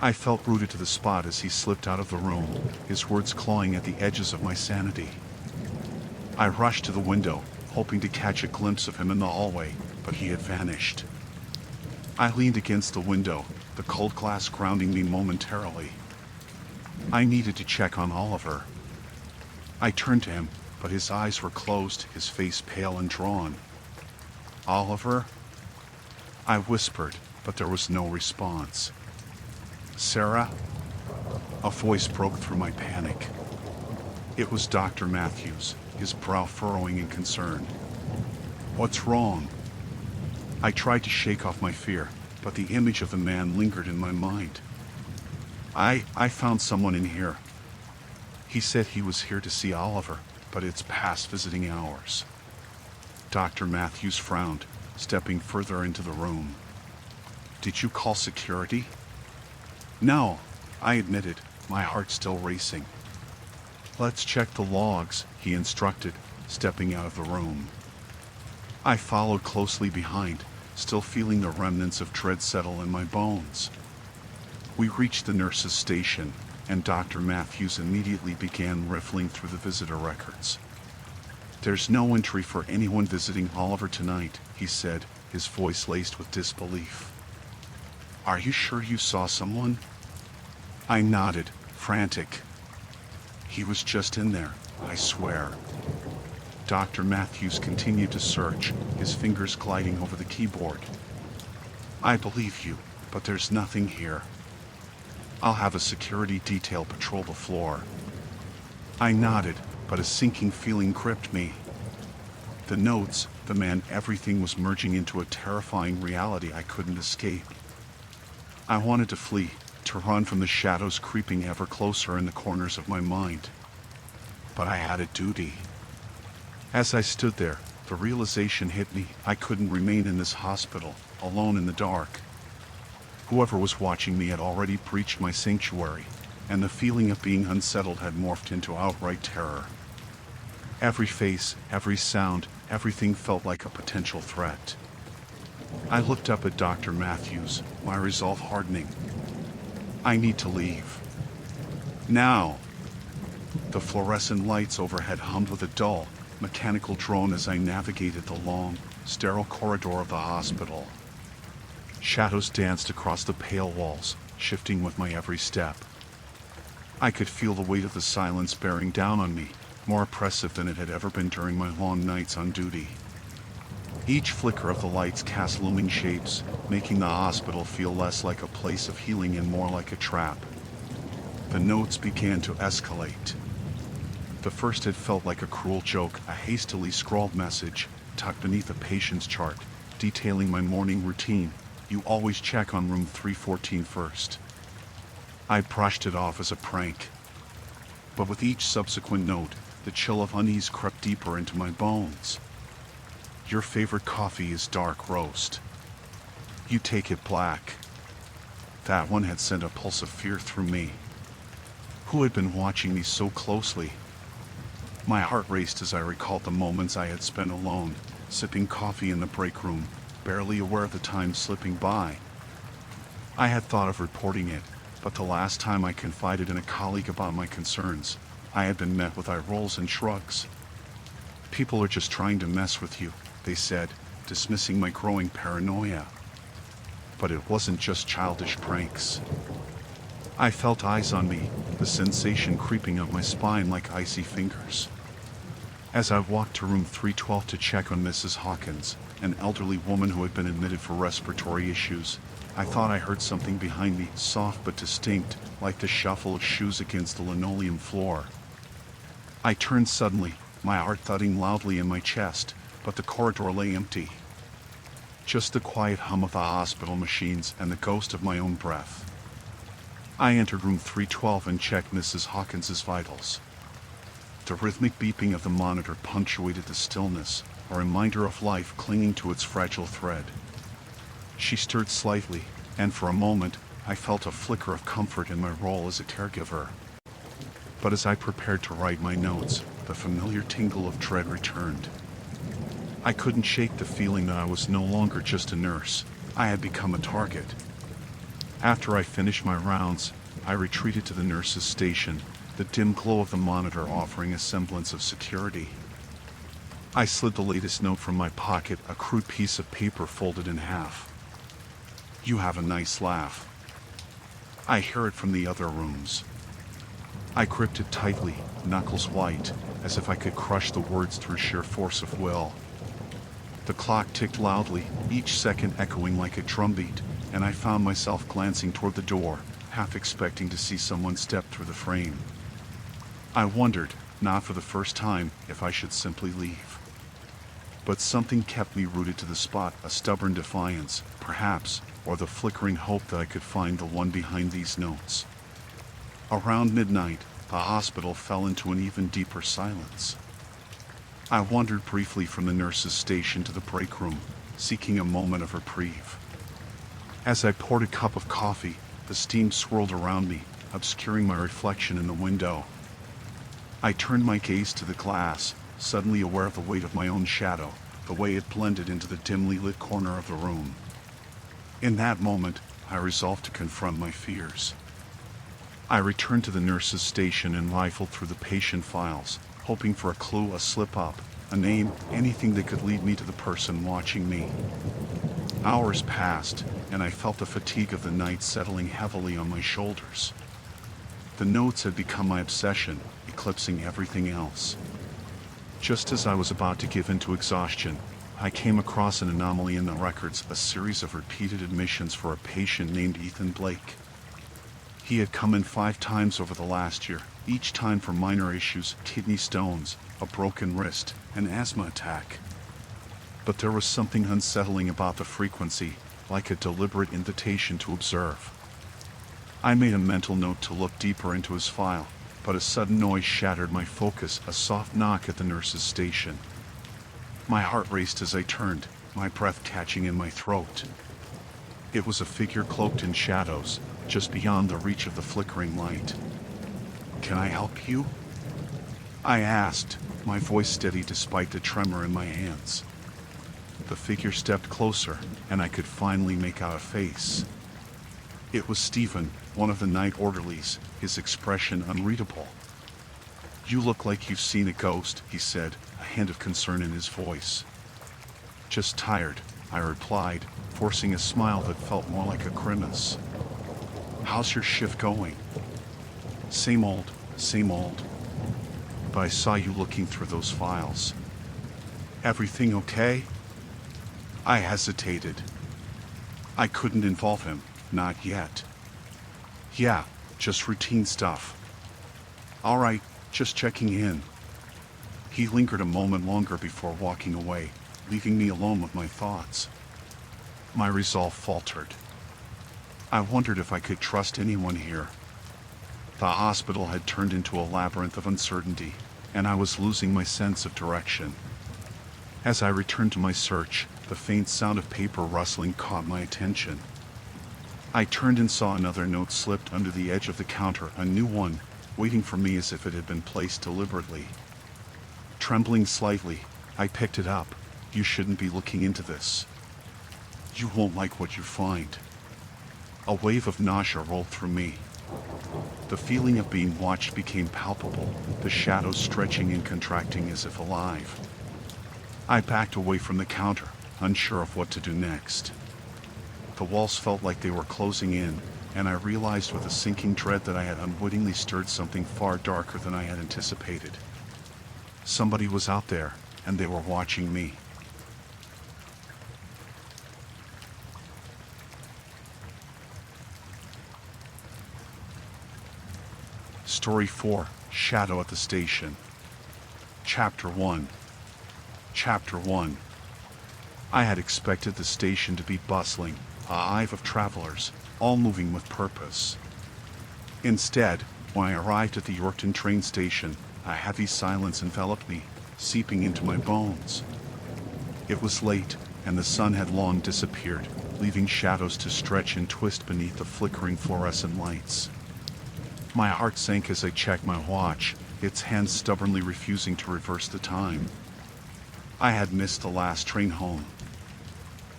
I felt rooted to the spot as he slipped out of the room, his words clawing at the edges of my sanity. I rushed to the window, hoping to catch a glimpse of him in the hallway, but he had vanished. I leaned against the window, the cold glass grounding me momentarily. I needed to check on Oliver. I turned to him, but his eyes were closed, his face pale and drawn. "Oliver?" I whispered, but there was no response. "Sarah?" A voice broke through my panic. It was Dr. Matthews, his brow furrowing in concern. "What's wrong?" I tried to shake off my fear, but the image of the man lingered in my mind. I found someone in here. He said he was here to see Oliver, but it's past visiting hours." Dr. Matthews frowned, stepping further into the room. "Did you call security?" "No," I admitted, my heart still racing. "Let's check the logs," he instructed, stepping out of the room. I followed closely behind, still feeling the remnants of dread settle in my bones. We reached the nurse's station, and Dr. Matthews immediately began riffling through the visitor records. "There's no entry for anyone visiting Oliver tonight," he said, his voice laced with disbelief. "Are you sure you saw someone?" I nodded, frantic. "He was just in there, I swear." Dr. Matthews continued to search, his fingers gliding over the keyboard. "I believe you, but there's nothing here. I'll have a security detail patrol the floor." I nodded, but a sinking feeling gripped me. The notes, the man, everything was merging into a terrifying reality I couldn't escape. I wanted to flee, to run from the shadows creeping ever closer in the corners of my mind. But I had a duty. As I stood there, the realization hit me I couldn't remain in this hospital, alone in the dark. Whoever was watching me had already breached my sanctuary, and the feeling of being unsettled had morphed into outright terror. Every face, every sound, everything felt like a potential threat. I looked up at Dr. Matthews, my resolve hardening. "I need to leave. Now!" The fluorescent lights overhead hummed with a dull, mechanical drone as I navigated the long, sterile corridor of the hospital. Shadows danced across the pale walls, shifting with my every step. I could feel the weight of the silence bearing down on me, more oppressive than it had ever been during my long nights on duty. Each flicker of the lights cast looming shapes, making the hospital feel less like a place of healing and more like a trap. The notes began to escalate. The first had felt like a cruel joke, a hastily scrawled message, tucked beneath a patient's chart, detailing my morning routine. "You always check on room 314 first." I brushed it off as a prank. But with each subsequent note, the chill of unease crept deeper into my bones. "Your favorite coffee is dark roast. You take it black." That one had sent a pulse of fear through me. Who had been watching me so closely? My heart raced as I recalled the moments I had spent alone, sipping coffee in the break room, barely aware of the time slipping by. I had thought of reporting it, but the last time I confided in a colleague about my concerns, I had been met with eye rolls and shrugs. People are just trying to mess with you, they said, dismissing my growing paranoia. But it wasn't just childish pranks. I felt eyes on me, the sensation creeping up my spine like icy fingers. As I walked to room 312 to check on Mrs. Hawkins, an elderly woman who had been admitted for respiratory issues, I thought I heard something behind me, soft but distinct, like the shuffle of shoes against the linoleum floor. I turned suddenly, my heart thudding loudly in my chest, but the corridor lay empty. Just the quiet hum of the hospital machines and the ghost of my own breath. I entered room 312 and checked Mrs. Hawkins's vitals. The rhythmic beeping of the monitor punctuated the stillness, a reminder of life clinging to its fragile thread. She stirred slightly, and for a moment, I felt a flicker of comfort in my role as a caregiver. But as I prepared to write my notes, the familiar tingle of dread returned. I couldn't shake the feeling that I was no longer just a nurse. I had become a target. After I finished my rounds, I retreated to the nurse's station, the dim glow of the monitor offering a semblance of security. I slid the latest note from my pocket, a crude piece of paper folded in half. "You have a nice laugh." I hear it from the other rooms. I gripped it tightly, knuckles white, as if I could crush the words through sheer force of will. The clock ticked loudly, each second echoing like a drumbeat, and I found myself glancing toward the door, half expecting to see someone step through the frame. I wondered, not for the first time, if I should simply leave. But something kept me rooted to the spot, a stubborn defiance, perhaps, or the flickering hope that I could find the one behind these notes. Around midnight, the hospital fell into an even deeper silence. I wandered briefly from the nurse's station to the break room, seeking a moment of reprieve. As I poured a cup of coffee, the steam swirled around me, obscuring my reflection in the window. I turned my gaze to the glass, suddenly aware of the weight of my own shadow, the way it blended into the dimly lit corner of the room. In that moment, I resolved to confront my fears. I returned to the nurse's station and rifled through the patient files, hoping for a clue, a slip-up, a name, anything that could lead me to the person watching me. Hours passed, and I felt the fatigue of the night settling heavily on my shoulders. The notes had become my obsession, eclipsing everything else. Just as I was about to give in to exhaustion, I came across an anomaly in the records, a series of repeated admissions for a patient named Ethan Blake. He had come in 5 times over the last year, each time for minor issues, kidney stones, a broken wrist, an asthma attack. But there was something unsettling about the frequency, like a deliberate invitation to observe. I made a mental note to look deeper into his file, but a sudden noise shattered my focus, a soft knock at the nurse's station. My heart raced as I turned, my breath catching in my throat. It was a figure cloaked in shadows, just beyond the reach of the flickering light. "Can I help you?" I asked, my voice steady despite the tremor in my hands. The figure stepped closer, and I could finally make out a face. It was Stephen, one of the night orderlies, his expression unreadable. "You look like you've seen a ghost," he said, a hint of concern in his voice. "Just tired," I replied, forcing a smile that felt more like a grimace. "How's your shift going?" Same old, same old. But I saw you looking through those files." "Everything okay?" I hesitated. I couldn't involve him, not yet. "Yeah, just routine stuff." "All right, just checking in." He lingered a moment longer before walking away, leaving me alone with my thoughts. My resolve faltered. I wondered if I could trust anyone here. The hospital had turned into a labyrinth of uncertainty, and I was losing my sense of direction. As I returned to my search, the faint sound of paper rustling caught my attention. I turned and saw another note slipped under the edge of the counter, a new one, waiting for me as if it had been placed deliberately. Trembling slightly, I picked it up. "You shouldn't be looking into this. You won't like what you find." A wave of nausea rolled through me. The feeling of being watched became palpable, the shadows stretching and contracting as if alive. I backed away from the counter, unsure of what to do next. The walls felt like they were closing in, and I realized with a sinking dread that I had unwittingly stirred something far darker than I had anticipated. Somebody was out there, and they were watching me. Story 4, Shadow at the Station. Chapter 1. Chapter 1. I had expected the station to be bustling, a hive of travelers, all moving with purpose. Instead, when I arrived at the Yorkton train station, a heavy silence enveloped me, seeping into my bones. It was late, and the sun had long disappeared, leaving shadows to stretch and twist beneath the flickering fluorescent lights. My heart sank as I checked my watch, its hands stubbornly refusing to reverse the time. I had missed the last train home.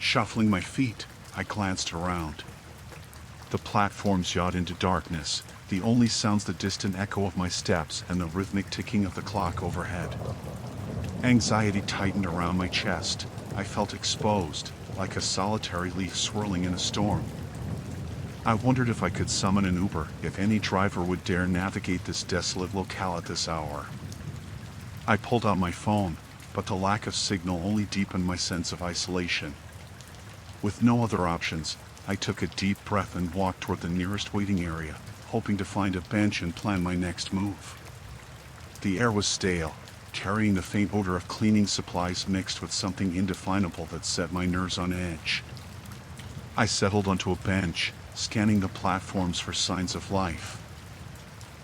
Shuffling my feet, I glanced around. The platforms yawned into darkness, the only sounds the distant echo of my steps and the rhythmic ticking of the clock overhead. Anxiety tightened around my chest. I felt exposed, like a solitary leaf swirling in a storm. I wondered if I could summon an Uber, if any driver would dare navigate this desolate locale at this hour. I pulled out my phone, but the lack of signal only deepened my sense of isolation. With no other options, I took a deep breath and walked toward the nearest waiting area, hoping to find a bench and plan my next move. The air was stale, carrying the faint odor of cleaning supplies mixed with something indefinable that set my nerves on edge. I settled onto a bench, scanning the platforms for signs of life.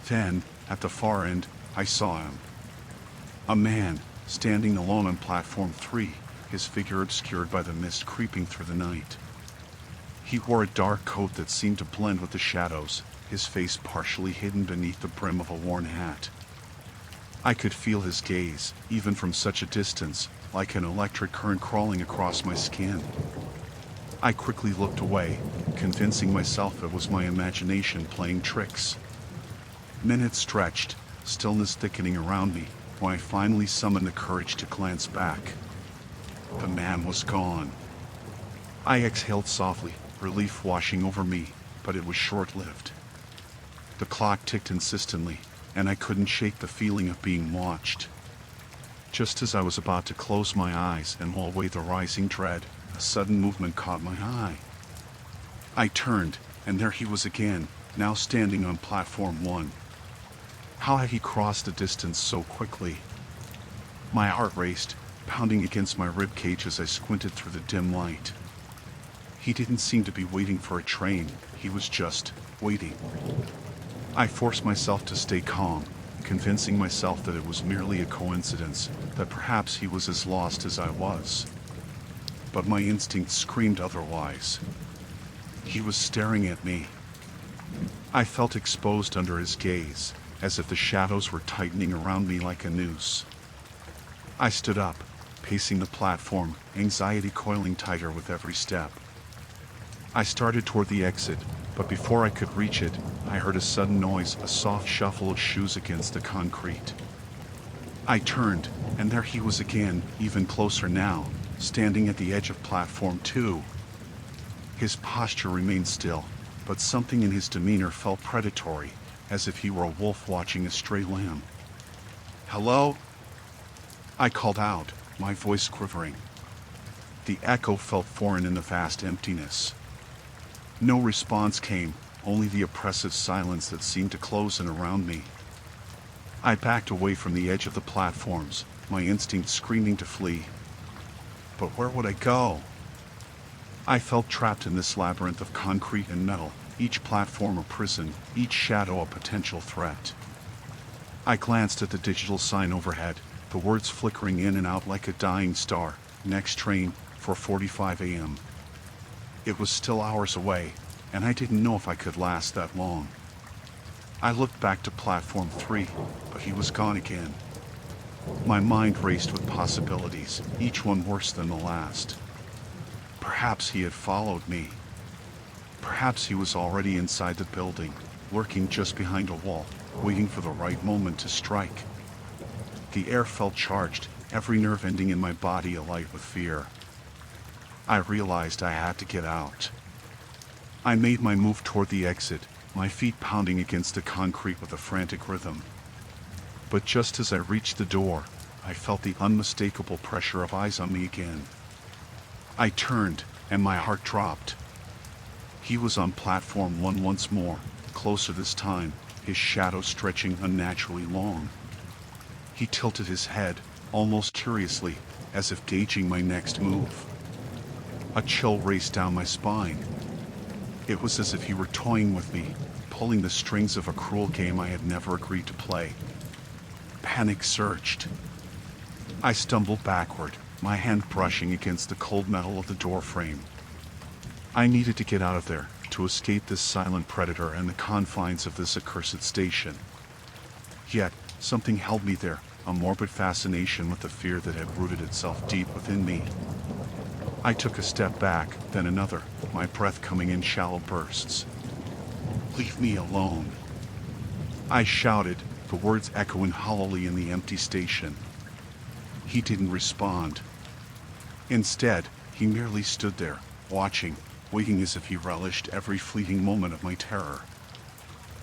Then, at the far end, I saw him. A man, standing alone on platform 3, his figure obscured by the mist creeping through the night. He wore a dark coat that seemed to blend with the shadows, his face partially hidden beneath the brim of a worn hat. I could feel his gaze, even from such a distance, like an electric current crawling across my skin. I quickly looked away, convincing myself it was my imagination playing tricks. Minutes stretched, stillness thickening around me, when I finally summoned the courage to glance back. The man was gone. I exhaled softly, relief washing over me, but it was short-lived. The clock ticked insistently, and I couldn't shake the feeling of being watched. Just as I was about to close my eyes and lull away the rising dread, a sudden movement caught my eye. I turned, and there he was again, now standing on platform 1. How had he crossed the distance so quickly? My heart raced, pounding against my ribcage as I squinted through the dim light. He didn't seem to be waiting for a train, he was just waiting. I forced myself to stay calm, convincing myself that it was merely a coincidence, that perhaps he was as lost as I was. But my instinct screamed otherwise. He was staring at me. I felt exposed under his gaze, as if the shadows were tightening around me like a noose. I stood up, pacing the platform, anxiety coiling tighter with every step. I started toward the exit, but before I could reach it, I heard a sudden noise, a soft shuffle of shoes against the concrete. I turned, and there he was again, even closer now, standing at the edge of platform 2. His posture remained still, but something in his demeanor felt predatory, as if he were a wolf watching a stray lamb. "Hello?" I called out, my voice quivering. The echo felt foreign in the vast emptiness. No response came, only the oppressive silence that seemed to close in around me. I backed away from the edge of the platforms, my instinct screaming to flee. But where would I go? I felt trapped in this labyrinth of concrete and metal, each platform a prison, each shadow a potential threat. I glanced at the digital sign overhead, the words flickering in and out like a dying star, "Next train, 4:45 a.m. It was still hours away, and I didn't know if I could last that long. I looked back to platform 3, but he was gone again. My mind raced with possibilities, each one worse than the last. Perhaps he had followed me. Perhaps he was already inside the building, lurking just behind a wall, waiting for the right moment to strike. The air felt charged, every nerve ending in my body alight with fear. I realized I had to get out. I made my move toward the exit, my feet pounding against the concrete with a frantic rhythm. But just as I reached the door, I felt the unmistakable pressure of eyes on me again. I turned, and my heart dropped. He was on platform 1 once more, closer this time, his shadow stretching unnaturally long. He tilted his head, almost curiously, as if gauging my next move. A chill raced down my spine. It was as if he were toying with me, pulling the strings of a cruel game I had never agreed to play. Panic surged. I stumbled backward, my hand brushing against the cold metal of the door frame. I needed to get out of there, to escape this silent predator and the confines of this accursed station. Yet, something held me there, a morbid fascination with the fear that had rooted itself deep within me. I took a step back, then another, my breath coming in shallow bursts. "Leave me alone," I shouted, the words echoing hollowly in the empty station. He didn't respond. Instead, he merely stood there, watching, waiting as if he relished every fleeting moment of my terror.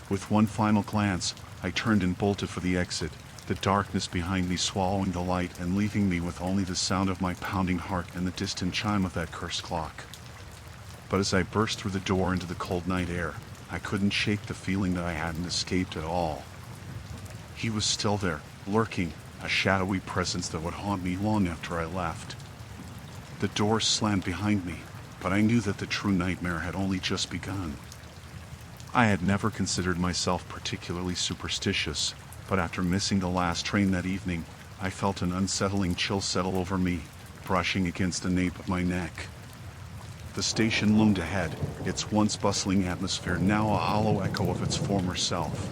With one final glance, I turned and bolted for the exit, the darkness behind me swallowing the light and leaving me with only the sound of my pounding heart and the distant chime of that cursed clock. But as I burst through the door into the cold night air, I couldn't shake the feeling that I hadn't escaped at all. He was still there, lurking, a shadowy presence that would haunt me long after I left. The door slammed behind me, but I knew that the true nightmare had only just begun. I had never considered myself particularly superstitious, but after missing the last train that evening, I felt an unsettling chill settle over me, brushing against the nape of my neck. The station loomed ahead, its once bustling atmosphere now a hollow echo of its former self.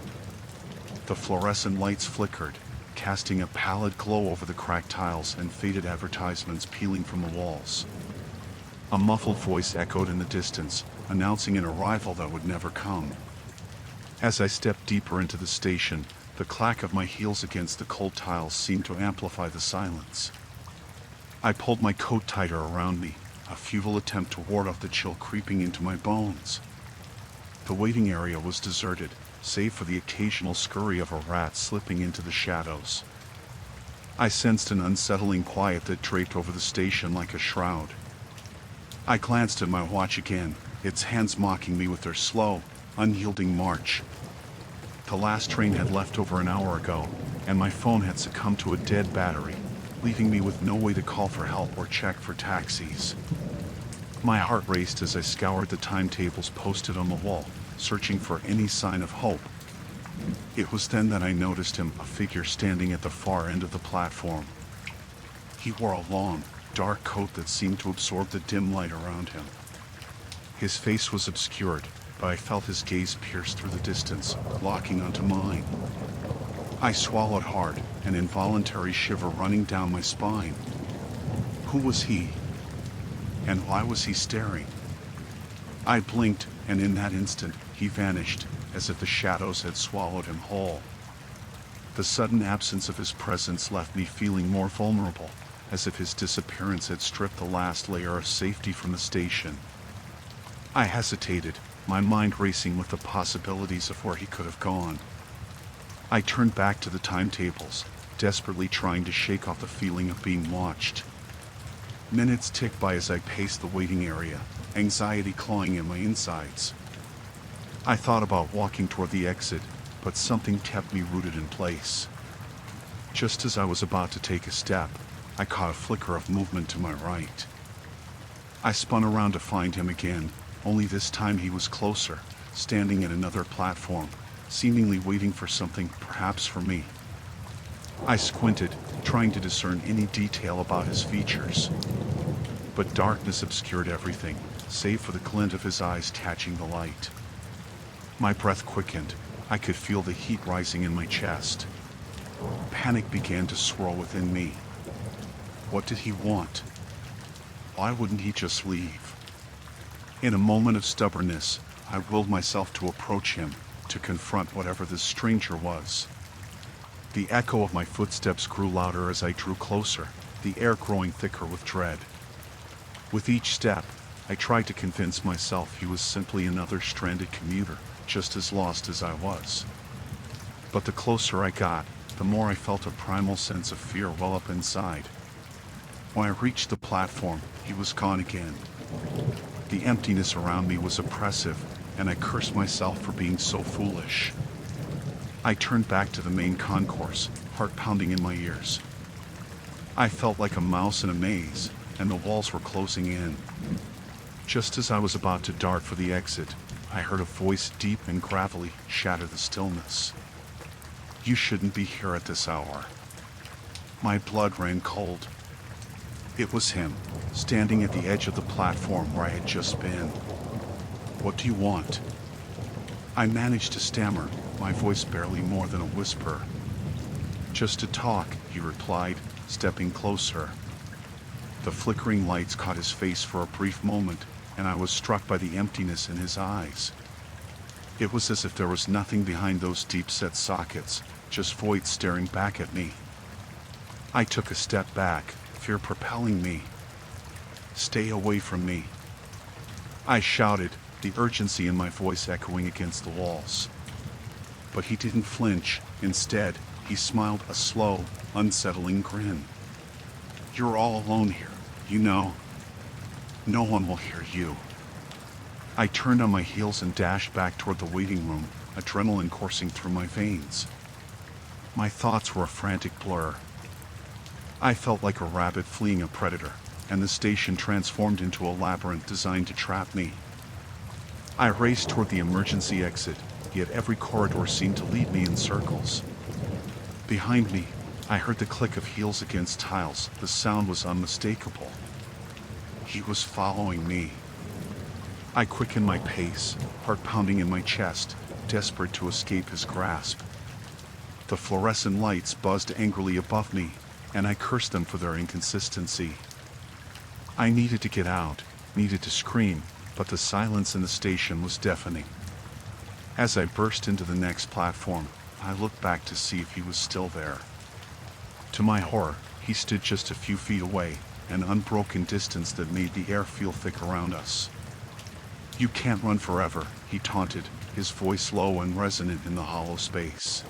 The fluorescent lights flickered, casting a pallid glow over the cracked tiles and faded advertisements peeling from the walls. A muffled voice echoed in the distance, announcing an arrival that would never come. As I stepped deeper into the station, the clack of my heels against the cold tiles seemed to amplify the silence. I pulled my coat tighter around me, a futile attempt to ward off the chill creeping into my bones. The waiting area was deserted, save for the occasional scurry of a rat slipping into the shadows. I sensed an unsettling quiet that draped over the station like a shroud. I glanced at my watch again, its hands mocking me with their slow, unyielding march. The last train had left over an hour ago, and my phone had succumbed to a dead battery, leaving me with no way to call for help or check for taxis. My heart raced as I scoured the timetables posted on the wall, searching for any sign of hope. It was then that I noticed him, a figure standing at the far end of the platform. He wore a long, dark coat that seemed to absorb the dim light around him. His face was obscured, but I felt his gaze pierce through the distance, locking onto mine. I swallowed hard, an involuntary shiver running down my spine. Who was he? And why was he staring? I blinked, and in that instant, he vanished, as if the shadows had swallowed him whole. The sudden absence of his presence left me feeling more vulnerable, as if his disappearance had stripped the last layer of safety from the station. I hesitated, my mind racing with the possibilities of where he could have gone. I turned back to the timetables, desperately trying to shake off the feeling of being watched. Minutes ticked by as I paced the waiting area, anxiety clawing at my insides. I thought about walking toward the exit, but something kept me rooted in place. Just as I was about to take a step, I caught a flicker of movement to my right. I spun around to find him again, only this time he was closer, standing at another platform, seemingly waiting for something, perhaps for me. I squinted, trying to discern any detail about his features. But darkness obscured everything, save for the glint of his eyes catching the light. My breath quickened. I could feel the heat rising in my chest. Panic began to swirl within me. What did he want? Why wouldn't he just leave? In a moment of stubbornness, I willed myself to approach him, to confront whatever this stranger was. The echo of my footsteps grew louder as I drew closer, the air growing thicker with dread. With each step, I tried to convince myself he was simply another stranded commuter, just as lost as I was. But the closer I got, the more I felt a primal sense of fear well up inside. When I reached the platform, he was gone again. The emptiness around me was oppressive, and I cursed myself for being so foolish. I turned back to the main concourse, heart pounding in my ears. I felt like a mouse in a maze, and the walls were closing in. Just as I was about to dart for the exit, I heard a voice deep and gravelly shatter the stillness. "You shouldn't be here at this hour." My blood ran cold. It was him, standing at the edge of the platform where I had just been. "What do you want?" I managed to stammer, my voice barely more than a whisper. "Just to talk," he replied, stepping closer. The flickering lights caught his face for a brief moment, and I was struck by the emptiness in his eyes. It was as if there was nothing behind those deep-set sockets, just void staring back at me. I took a step back, fear propelling me. "Stay away from me," I shouted, the urgency in my voice echoing against the walls. But he didn't flinch. Instead, he smiled a slow, unsettling grin. "You're all alone here, you know. No one will hear you." I turned on my heels and dashed back toward the waiting room, adrenaline coursing through my veins. My thoughts were a frantic blur. I felt like a rabbit fleeing a predator, and the station transformed into a labyrinth designed to trap me. I raced toward the emergency exit, yet every corridor seemed to lead me in circles. Behind me, I heard the click of heels against tiles. The sound was unmistakable. He was following me. I quickened my pace, heart pounding in my chest, desperate to escape his grasp. The fluorescent lights buzzed angrily above me, and I cursed them for their inconsistency. I needed to get out, needed to scream, but the silence in the station was deafening. As I burst into the next platform, I looked back to see if he was still there. To my horror, he stood just a few feet away, an unbroken distance that made the air feel thick around us. "You can't run forever," he taunted, his voice low and resonant in the hollow space.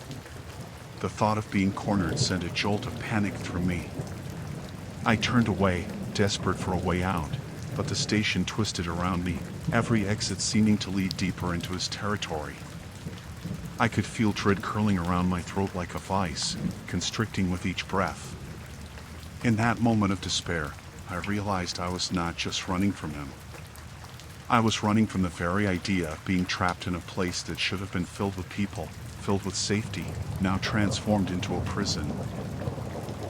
The thought of being cornered sent a jolt of panic through me. I turned away, desperate for a way out, but the station twisted around me, every exit seeming to lead deeper into his territory. I could feel dread curling around my throat like a vice, constricting with each breath. In that moment of despair, I realized I was not just running from him. I was running from the very idea of being trapped in a place that should have been filled with people, filled with safety, now transformed into a prison.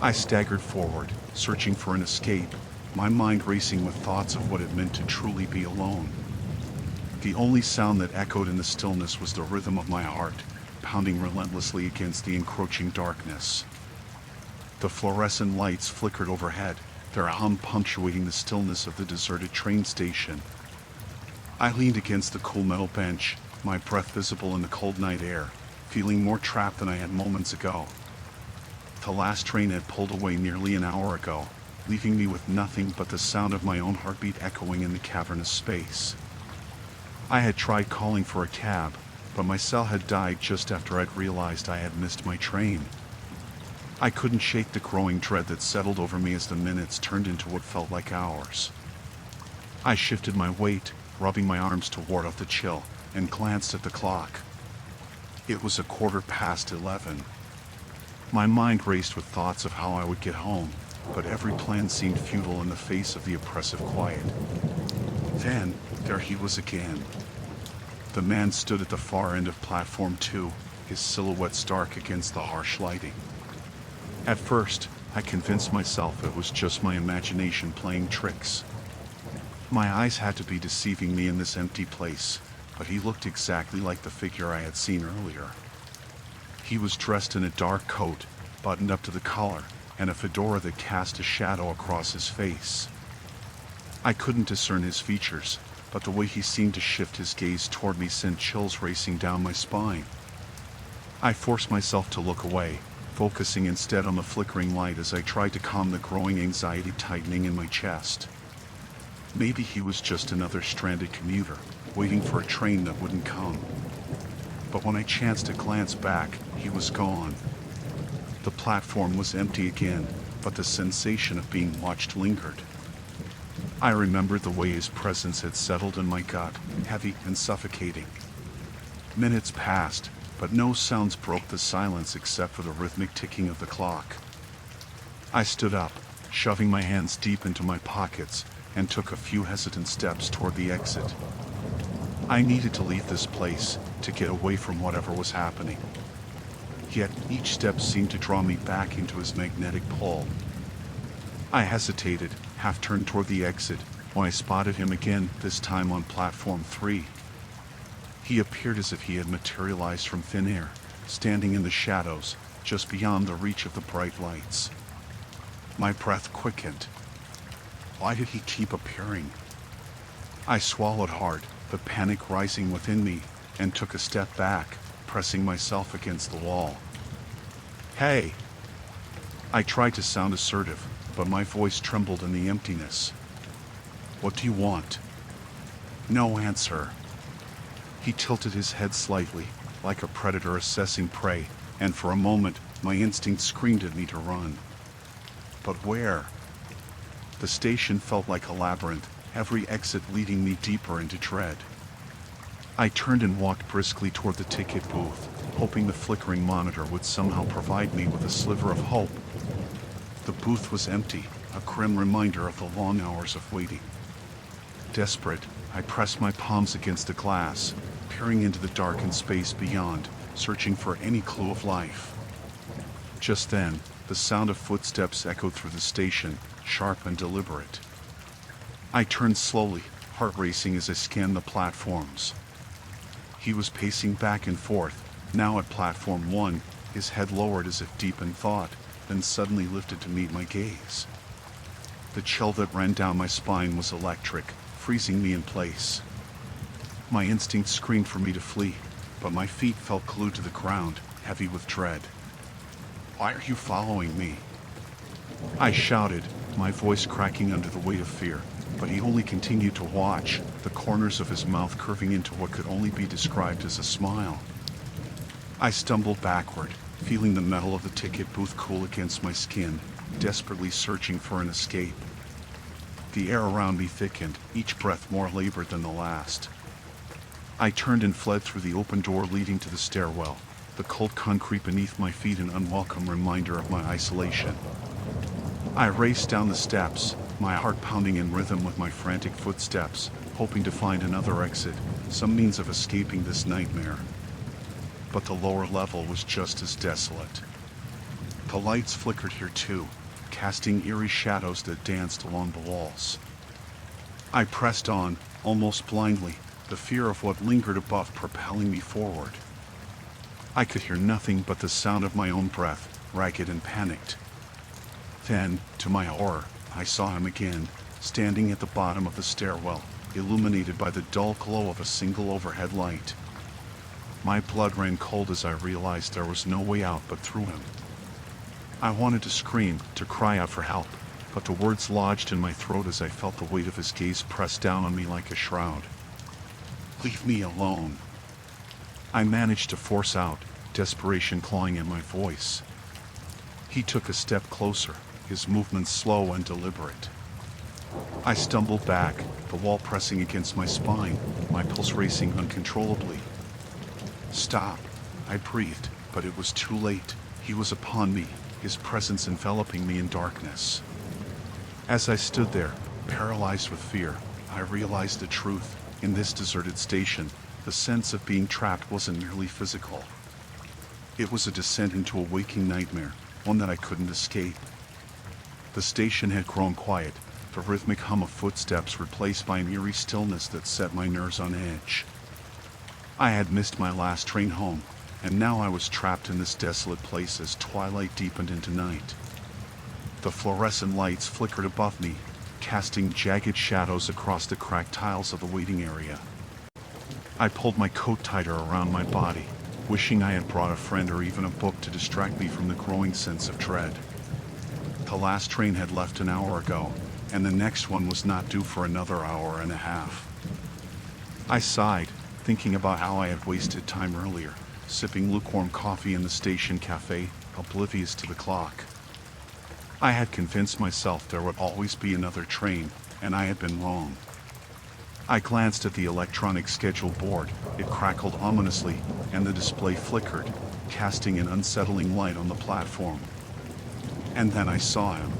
I staggered forward, searching for an escape, my mind racing with thoughts of what it meant to truly be alone. The only sound that echoed in the stillness was the rhythm of my heart, pounding relentlessly against the encroaching darkness. The fluorescent lights flickered overhead, their hum punctuating the stillness of the deserted train station. I leaned against the cool metal bench, my breath visible in the cold night air, feeling more trapped than I had moments ago. The last train had pulled away nearly an hour ago, leaving me with nothing but the sound of my own heartbeat echoing in the cavernous space. I had tried calling for a cab, but my cell had died just after I'd realized I had missed my train. I couldn't shake the growing dread that settled over me as the minutes turned into what felt like hours. I shifted my weight, rubbing my arms to ward off the chill, and glanced at the clock. It was 11:15. My mind raced with thoughts of how I would get home, but every plan seemed futile in the face of the oppressive quiet. Then, there he was again. The man stood at the far end of platform 2, his silhouette stark against the harsh lighting. At first, I convinced myself it was just my imagination playing tricks. My eyes had to be deceiving me in this empty place, but he looked exactly like the figure I had seen earlier. He was dressed in a dark coat, buttoned up to the collar, and a fedora that cast a shadow across his face. I couldn't discern his features, but the way he seemed to shift his gaze toward me sent chills racing down my spine. I forced myself to look away, focusing instead on the flickering light as I tried to calm the growing anxiety tightening in my chest. Maybe he was just another stranded commuter, waiting for a train that wouldn't come. But when I chanced to glance back, he was gone. The platform was empty again, but the sensation of being watched lingered. I remembered the way his presence had settled in my gut, heavy and suffocating. Minutes passed, but no sounds broke the silence except for the rhythmic ticking of the clock. I stood up, shoving my hands deep into my pockets, and took a few hesitant steps toward the exit. I needed to leave this place, to get away from whatever was happening. Yet each step seemed to draw me back into his magnetic pull. I hesitated, half turned toward the exit, when I spotted him again, this time on platform 3. He appeared as if he had materialized from thin air, standing in the shadows, just beyond the reach of the bright lights. My breath quickened. Why did he keep appearing? I swallowed hard, the panic rising within me, and took a step back, pressing myself against the wall. "Hey!" I tried to sound assertive, but my voice trembled in the emptiness. "What do you want?" No answer. He tilted his head slightly, like a predator assessing prey, and for a moment, my instinct screamed at me to run. But where? The station felt like a labyrinth, every exit leading me deeper into dread. I turned and walked briskly toward the ticket booth, hoping the flickering monitor would somehow provide me with a sliver of hope. The booth was empty, a grim reminder of the long hours of waiting. Desperate, I pressed my palms against the glass, peering into the darkened space beyond, searching for any clue of life. Just then, the sound of footsteps echoed through the station, sharp and deliberate. I turned slowly, heart racing as I scanned the platforms. He was pacing back and forth, now at platform 1, his head lowered as if deep in thought, then suddenly lifted to meet my gaze. The chill that ran down my spine was electric, freezing me in place. My instinct screamed for me to flee, but my feet felt glued to the ground, heavy with dread. "Why are you following me?" I shouted, my voice cracking under the weight of fear, but he only continued to watch, the corners of his mouth curving into what could only be described as a smile. I stumbled backward, feeling the metal of the ticket booth cool against my skin, desperately searching for an escape. The air around me thickened, each breath more labored than the last. I turned and fled through the open door leading to the stairwell, the cold concrete beneath my feet an unwelcome reminder of my isolation. I raced down the steps, my heart pounding in rhythm with my frantic footsteps, hoping to find another exit, some means of escaping this nightmare. But the lower level was just as desolate. The lights flickered here too, casting eerie shadows that danced along the walls. I pressed on, almost blindly, the fear of what lingered above propelling me forward. I could hear nothing but the sound of my own breath, ragged and panicked. Then, to my horror, I saw him again, standing at the bottom of the stairwell, illuminated by the dull glow of a single overhead light. My blood ran cold as I realized there was no way out but through him. I wanted to scream, to cry out for help, but the words lodged in my throat as I felt the weight of his gaze press down on me like a shroud. "Leave me alone." I managed to force out, desperation clawing at my voice. He took a step closer, his movements slow and deliberate. I stumbled back, the wall pressing against my spine, my pulse racing uncontrollably. "Stop," I breathed, but it was too late. He was upon me, his presence enveloping me in darkness. As I stood there, paralyzed with fear, I realized the truth. In this deserted station, the sense of being trapped wasn't merely physical. It was a descent into a waking nightmare, one that I couldn't escape. The station had grown quiet, the rhythmic hum of footsteps replaced by an eerie stillness that set my nerves on edge. I had missed my last train home, and now I was trapped in this desolate place as twilight deepened into night. The fluorescent lights flickered above me, casting jagged shadows across the cracked tiles of the waiting area. I pulled my coat tighter around my body, wishing I had brought a friend or even a book to distract me from the growing sense of dread. The last train had left an hour ago, and the next one was not due for another hour and a half. I sighed, thinking about how I had wasted time earlier, sipping lukewarm coffee in the station cafe, oblivious to the clock. I had convinced myself there would always be another train, and I had been wrong. I glanced at the electronic schedule board. It crackled ominously, and the display flickered, casting an unsettling light on the platform. And then I saw him.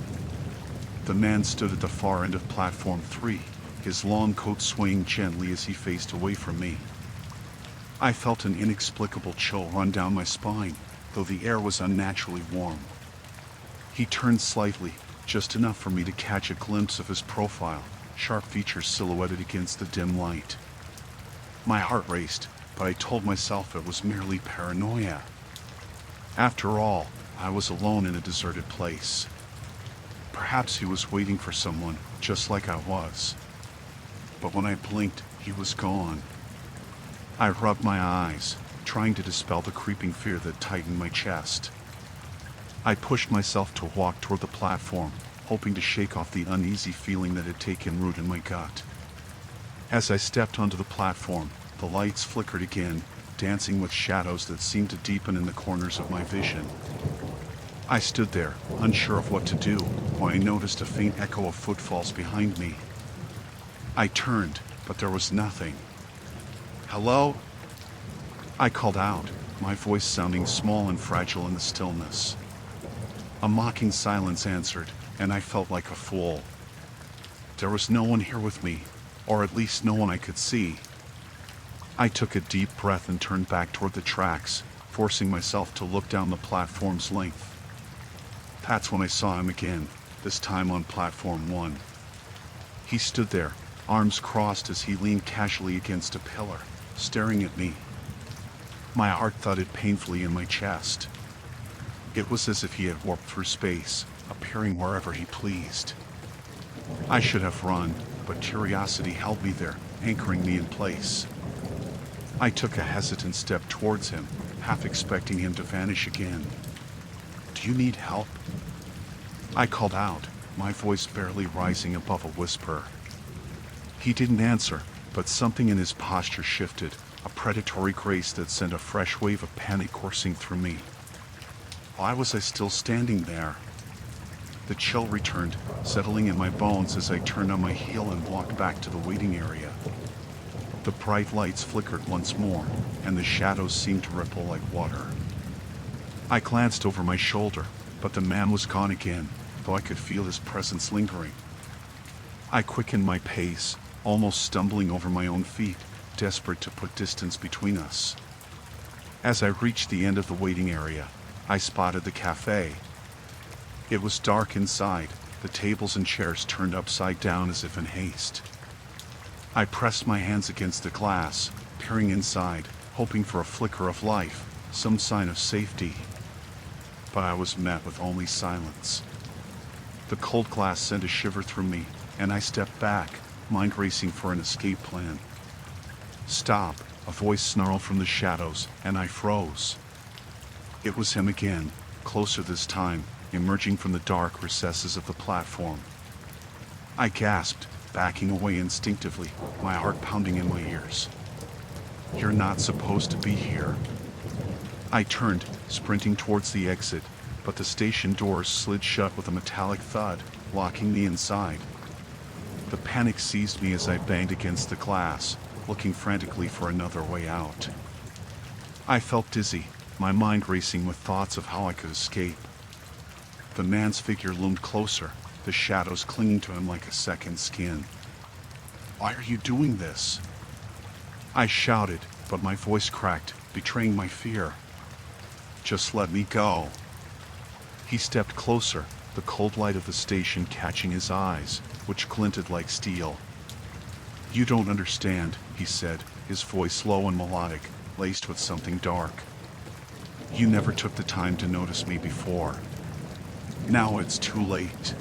The man stood at the far end of platform 3, his long coat swaying gently as he faced away from me. I felt an inexplicable chill run down my spine, though the air was unnaturally warm. He turned slightly, just enough for me to catch a glimpse of his profile, sharp features silhouetted against the dim light. My heart raced, but I told myself it was merely paranoia. After all, I was alone in a deserted place. Perhaps he was waiting for someone, just like I was. But when I blinked, he was gone. I rubbed my eyes, trying to dispel the creeping fear that tightened my chest. I pushed myself to walk toward the platform, hoping to shake off the uneasy feeling that had taken root in my gut. As I stepped onto the platform, the lights flickered again, dancing with shadows that seemed to deepen in the corners of my vision. I stood there, unsure of what to do, when I noticed a faint echo of footfalls behind me. I turned, but there was nothing. "Hello?" I called out, my voice sounding small and fragile in the stillness. A mocking silence answered, and I felt like a fool. There was no one here with me, or at least no one I could see. I took a deep breath and turned back toward the tracks, forcing myself to look down the platform's length. That's when I saw him again, this time on platform 1. He stood there, arms crossed as he leaned casually against a pillar, staring at me. My heart thudded painfully in my chest. It was as if he had warped through space, appearing wherever he pleased. I should have run, but curiosity held me there, anchoring me in place. I took a hesitant step towards him, half expecting him to vanish again. "Do you need help?" I called out, my voice barely rising above a whisper. He didn't answer, but something in his posture shifted, a predatory grace that sent a fresh wave of panic coursing through me. Why was I still standing there? The chill returned, settling in my bones as I turned on my heel and walked back to the waiting area. The bright lights flickered once more, and the shadows seemed to ripple like water. I glanced over my shoulder, but the man was gone again, though I could feel his presence lingering. I quickened my pace, almost stumbling over my own feet, desperate to put distance between us. As I reached the end of the waiting area, I spotted the cafe. It was dark inside, the tables and chairs turned upside down as if in haste. I pressed my hands against the glass, peering inside, hoping for a flicker of life, some sign of safety. But I was met with only silence. The cold glass sent a shiver through me, and I stepped back, mind racing for an escape plan. "Stop," a voice snarled from the shadows, and I froze. It was him again, closer this time, emerging from the dark recesses of the platform. I gasped, backing away instinctively, my heart pounding in my ears. "You're not supposed to be here." I turned, sprinting towards the exit, but the station doors slid shut with a metallic thud, locking me inside. The panic seized me as I banged against the glass, looking frantically for another way out. I felt dizzy, my mind racing with thoughts of how I could escape. The man's figure loomed closer, the shadows clinging to him like a second skin. "Why are you doing this?" I shouted, but my voice cracked, betraying my fear. "Just let me go." He stepped closer, the cold light of the station catching his eyes, which glinted like steel. "You don't understand," he said, his voice low and melodic, laced with something dark. "You never took the time to notice me before. Now it's too late."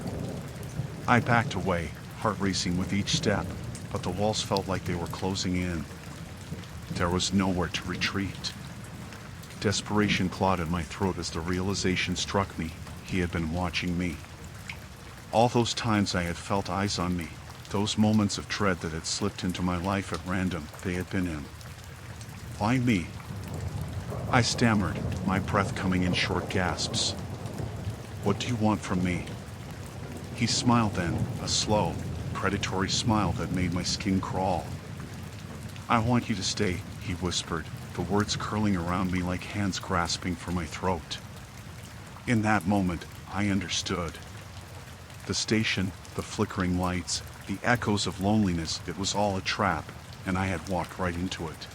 I backed away, heart racing with each step, but the walls felt like they were closing in. There was nowhere to retreat. Desperation clawed at my throat as the realization struck me. He had been watching me. All those times I had felt eyes on me, those moments of dread that had slipped into my life at random, they had been him. Why me? I stammered, my breath coming in short gasps. What do you want from me? He smiled then, a slow, predatory smile that made my skin crawl. I want you to stay, he whispered, the words curling around me like hands grasping for my throat. In that moment, I understood. The station, the flickering lights, the echoes of loneliness, it was all a trap, and I had walked right into it.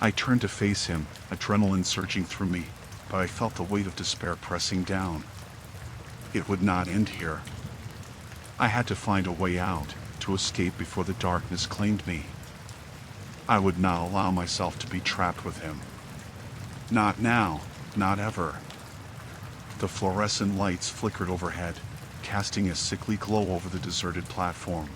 I turned to face him, adrenaline surging through me, but I felt the weight of despair pressing down. It would not end here. I had to find a way out, to escape before the darkness claimed me. I would not allow myself to be trapped with him. Not now, not ever. The fluorescent lights flickered overhead, casting a sickly glow over the deserted platform.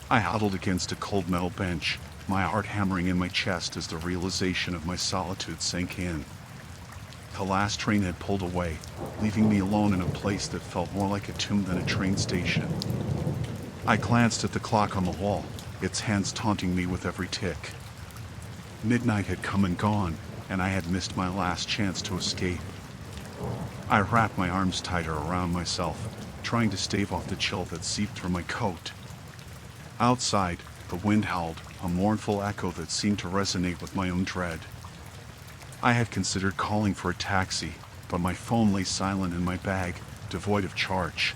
I huddled against a cold metal bench, my heart hammering in my chest as the realization of my solitude sank in. The last train had pulled away, leaving me alone in a place that felt more like a tomb than a train station. I glanced at the clock on the wall, its hands taunting me with every tick. Midnight had come and gone, and I had missed my last chance to escape. I wrapped my arms tighter around myself, trying to stave off the chill that seeped through my coat. Outside, the wind howled, a mournful echo that seemed to resonate with my own dread. I had considered calling for a taxi, but my phone lay silent in my bag, devoid of charge.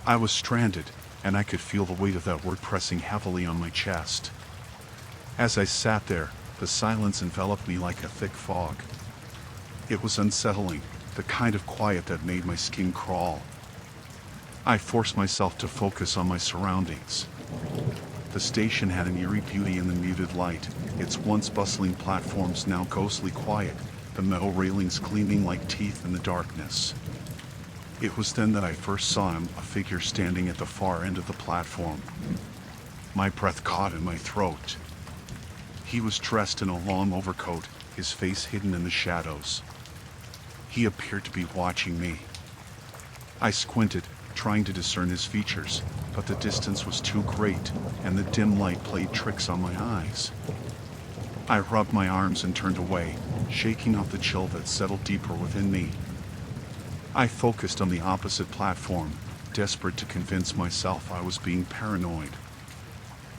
I was stranded, and I could feel the weight of that word pressing heavily on my chest. As I sat there, the silence enveloped me like a thick fog. It was unsettling, the kind of quiet that made my skin crawl. I forced myself to focus on my surroundings. The station had an eerie beauty in the muted light, its once bustling platforms now ghostly quiet, the metal railings gleaming like teeth in the darkness. It was then that I first saw him, a figure standing at the far end of the platform. My breath caught in my throat. He was dressed in a long overcoat, his face hidden in the shadows. He appeared to be watching me. I squinted, trying to discern his features, but the distance was too great, and the dim light played tricks on my eyes. I rubbed my arms and turned away, shaking off the chill that settled deeper within me. I focused on the opposite platform, desperate to convince myself I was being paranoid.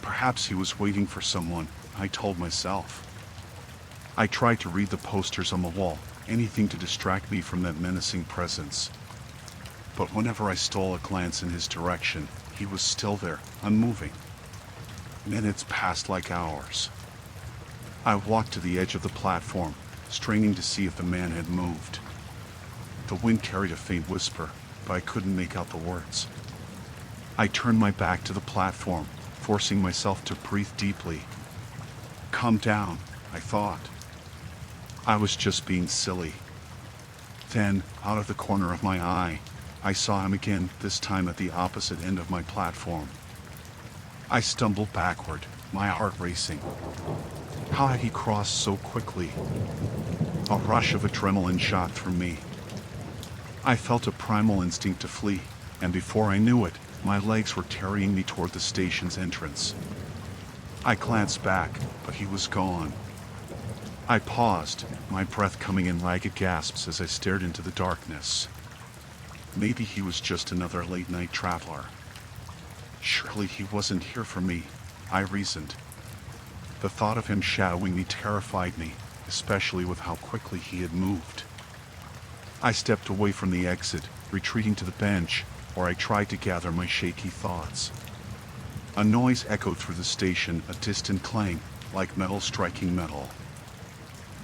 Perhaps he was waiting for someone, I told myself. I tried to read the posters on the wall, anything to distract me from that menacing presence. But whenever I stole a glance in his direction, he was still there, unmoving. Minutes passed like hours. I walked to the edge of the platform, straining to see if the man had moved. The wind carried a faint whisper, but I couldn't make out the words. I turned my back to the platform, forcing myself to breathe deeply. Calm down, I thought. I was just being silly. Then, out of the corner of my eye, I saw him again, this time at the opposite end of my platform. I stumbled backward, my heart racing. How had he crossed so quickly? A rush of adrenaline shot through me. I felt a primal instinct to flee, and before I knew it, my legs were carrying me toward the station's entrance. I glanced back, but he was gone. I paused, my breath coming in ragged gasps as I stared into the darkness. Maybe he was just another late-night traveler. Surely he wasn't here for me, I reasoned. The thought of him shadowing me terrified me, especially with how quickly he had moved. I stepped away from the exit, retreating to the bench, where I tried to gather my shaky thoughts. A noise echoed through the station, a distant clang, like metal striking metal.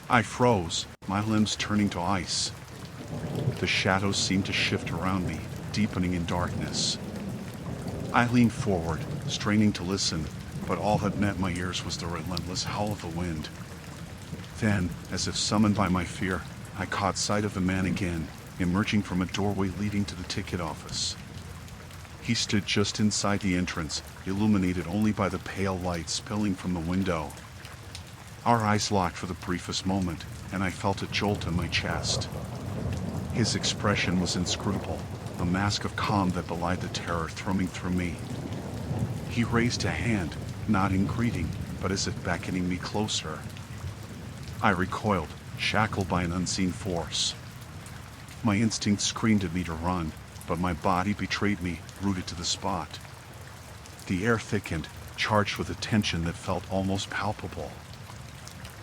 I froze, my limbs turning to ice. The shadows seemed to shift around me, deepening in darkness. I leaned forward, straining to listen, but all that met my ears was the relentless howl of the wind. Then, as if summoned by my fear, I caught sight of the man again, emerging from a doorway leading to the ticket office. He stood just inside the entrance, illuminated only by the pale light spilling from the window. Our eyes locked for the briefest moment, and I felt a jolt in my chest. His expression was inscrutable, a mask of calm that belied the terror thrumming through me. He raised a hand, not in greeting, but as if beckoning me closer. I recoiled, shackled by an unseen force. My instinct screamed at me to run, but my body betrayed me, rooted to the spot. The air thickened, charged with a tension that felt almost palpable.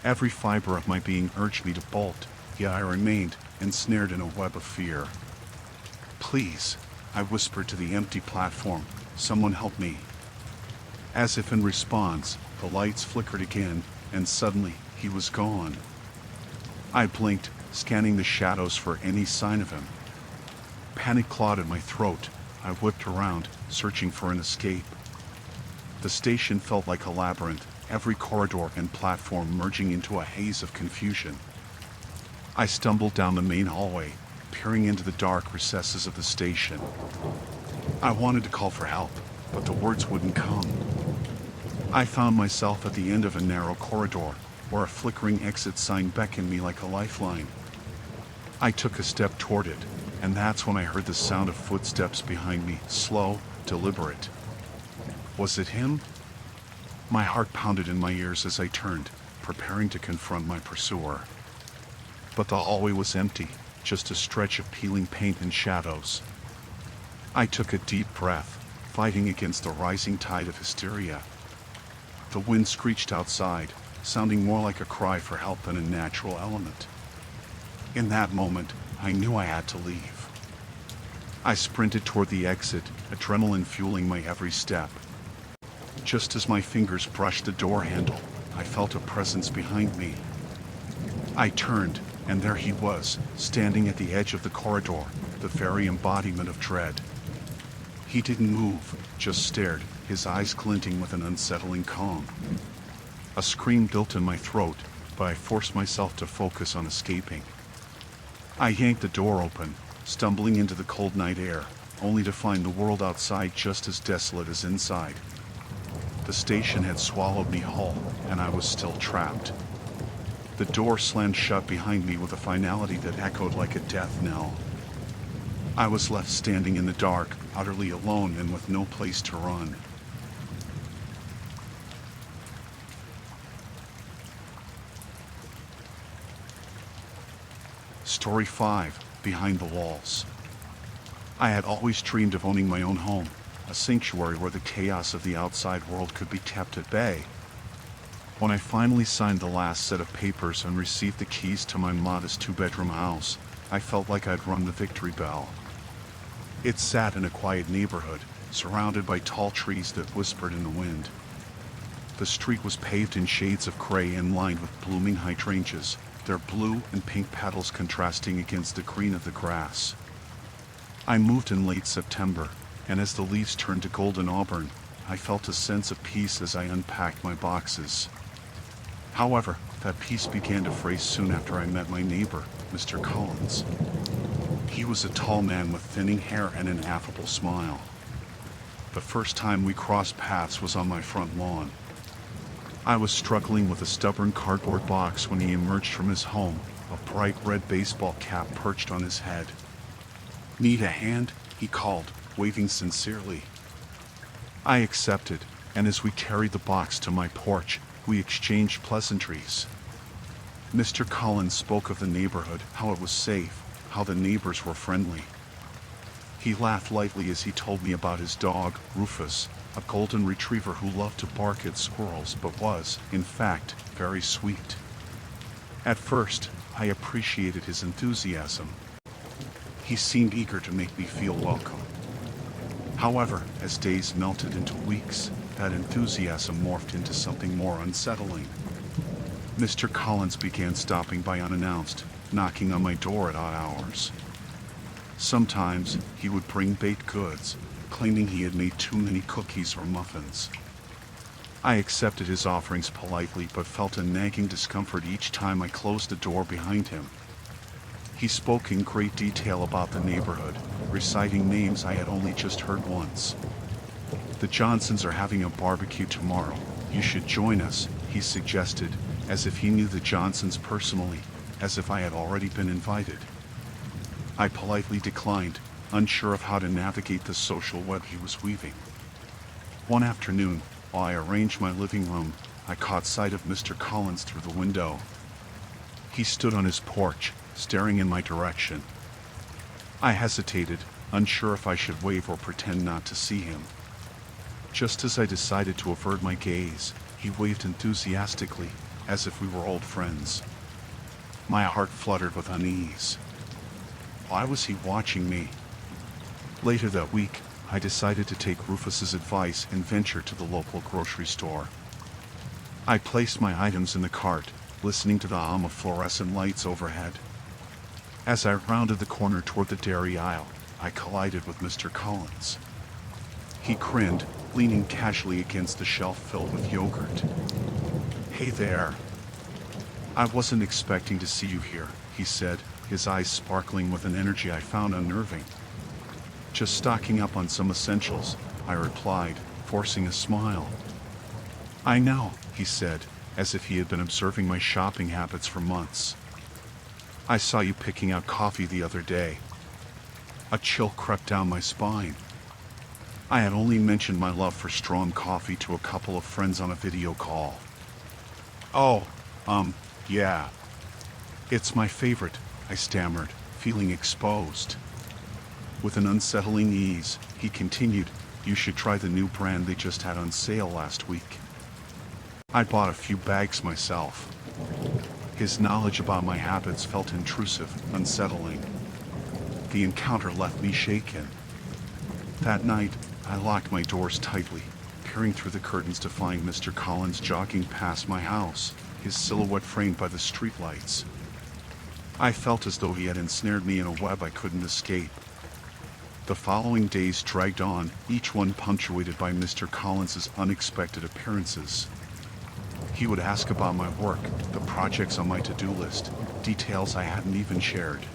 Every fiber of my being urged me to bolt, yet I remained, ensnared in a web of fear. "Please," I whispered to the empty platform, "someone help me." As if in response, the lights flickered again, and suddenly, he was gone. I blinked, scanning the shadows for any sign of him. Panic clawed at my throat. I whipped around, searching for an escape. The station felt like a labyrinth, every corridor and platform merging into a haze of confusion. I stumbled down the main hallway, peering into the dark recesses of the station. I wanted to call for help, but the words wouldn't come. I found myself at the end of a narrow corridor, where a flickering exit sign beckoned me like a lifeline. I took a step toward it, and that's when I heard the sound of footsteps behind me, slow, deliberate. Was it him? My heart pounded in my ears as I turned, preparing to confront my pursuer. But the hallway was empty, just a stretch of peeling paint and shadows. I took a deep breath, fighting against the rising tide of hysteria. The wind screeched outside, sounding more like a cry for help than a natural element. In that moment, I knew I had to leave. I sprinted toward the exit, adrenaline fueling my every step. Just as my fingers brushed the door handle, I felt a presence behind me. I turned, and there he was, standing at the edge of the corridor, the very embodiment of dread. He didn't move, just stared, his eyes glinting with an unsettling calm. A scream built in my throat, but I forced myself to focus on escaping. I yanked the door open, stumbling into the cold night air, only to find the world outside just as desolate as inside. The station had swallowed me whole, and I was still trapped. The door slammed shut behind me with a finality that echoed like a death knell. I was left standing in the dark, utterly alone and with no place to run. Story 5, Behind the Walls. I had always dreamed of owning my own home, a sanctuary where the chaos of the outside world could be kept at bay. When I finally signed the last set of papers and received the keys to my modest two-bedroom house, I felt like I'd rung the victory bell. It sat in a quiet neighborhood, surrounded by tall trees that whispered in the wind. The street was paved in shades of gray and lined with blooming hydrangeas, their blue and pink petals contrasting against the green of the grass. I moved in late September, and as the leaves turned to golden auburn, I felt a sense of peace as I unpacked my boxes. However, that peace began to fray soon after I met my neighbor, Mr. Collins. He was a tall man with thinning hair and an affable smile. The first time we crossed paths was on my front lawn. I was struggling with a stubborn cardboard box when he emerged from his home, a bright red baseball cap perched on his head. "Need a hand?" he called, waving sincerely. I accepted, and as we carried the box to my porch, we exchanged pleasantries. Mr. Collins spoke of the neighborhood, how it was safe, how the neighbors were friendly. He laughed lightly as he told me about his dog, Rufus, a golden retriever who loved to bark at squirrels but was, in fact, very sweet. At first, I appreciated his enthusiasm. He seemed eager to make me feel welcome. However, as days melted into weeks, that enthusiasm morphed into something more unsettling. Mr. Collins began stopping by unannounced, knocking on my door at odd hours. Sometimes, he would bring baked goods, claiming he had made too many cookies or muffins. I accepted his offerings politely but felt a nagging discomfort each time I closed the door behind him. He spoke in great detail about the neighborhood, reciting names I had only just heard once. "The Johnsons are having a barbecue tomorrow. You should join us," he suggested, as if he knew the Johnsons personally, as if I had already been invited. I politely declined, unsure of how to navigate the social web he was weaving. One afternoon, while I arranged my living room, I caught sight of Mr. Collins through the window. He stood on his porch, staring in my direction. I hesitated, unsure if I should wave or pretend not to see him. Just as I decided to avert my gaze, he waved enthusiastically, as if we were old friends. My heart fluttered with unease. Why was he watching me? Later that week, I decided to take Rufus's advice and venture to the local grocery store. I placed my items in the cart, listening to the hum of fluorescent lights overhead. As I rounded the corner toward the dairy aisle, I collided with Mr. Collins. He grinned, leaning casually against the shelf filled with yogurt. "Hey there. I wasn't expecting to see you here," he said, his eyes sparkling with an energy I found unnerving. "Just stocking up on some essentials," I replied, forcing a smile. "I know," he said, as if he had been observing my shopping habits for months. "I saw you picking out coffee the other day." A chill crept down my spine. I had only mentioned my love for strong coffee to a couple of friends on a video call. "Oh, yeah. It's my favorite," I stammered, feeling exposed. With an unsettling ease, he continued, "You should try the new brand they just had on sale last week." I bought a few bags myself. His knowledge about my habits felt intrusive, unsettling. The encounter left me shaken. That night, I locked my doors tightly, peering through the curtains to find Mr. Collins jogging past my house, his silhouette framed by the streetlights. I felt as though he had ensnared me in a web I couldn't escape. The following days dragged on, each one punctuated by Mr. Collins's unexpected appearances. He would ask about my work, the projects on my to-do list, details I hadn't even shared.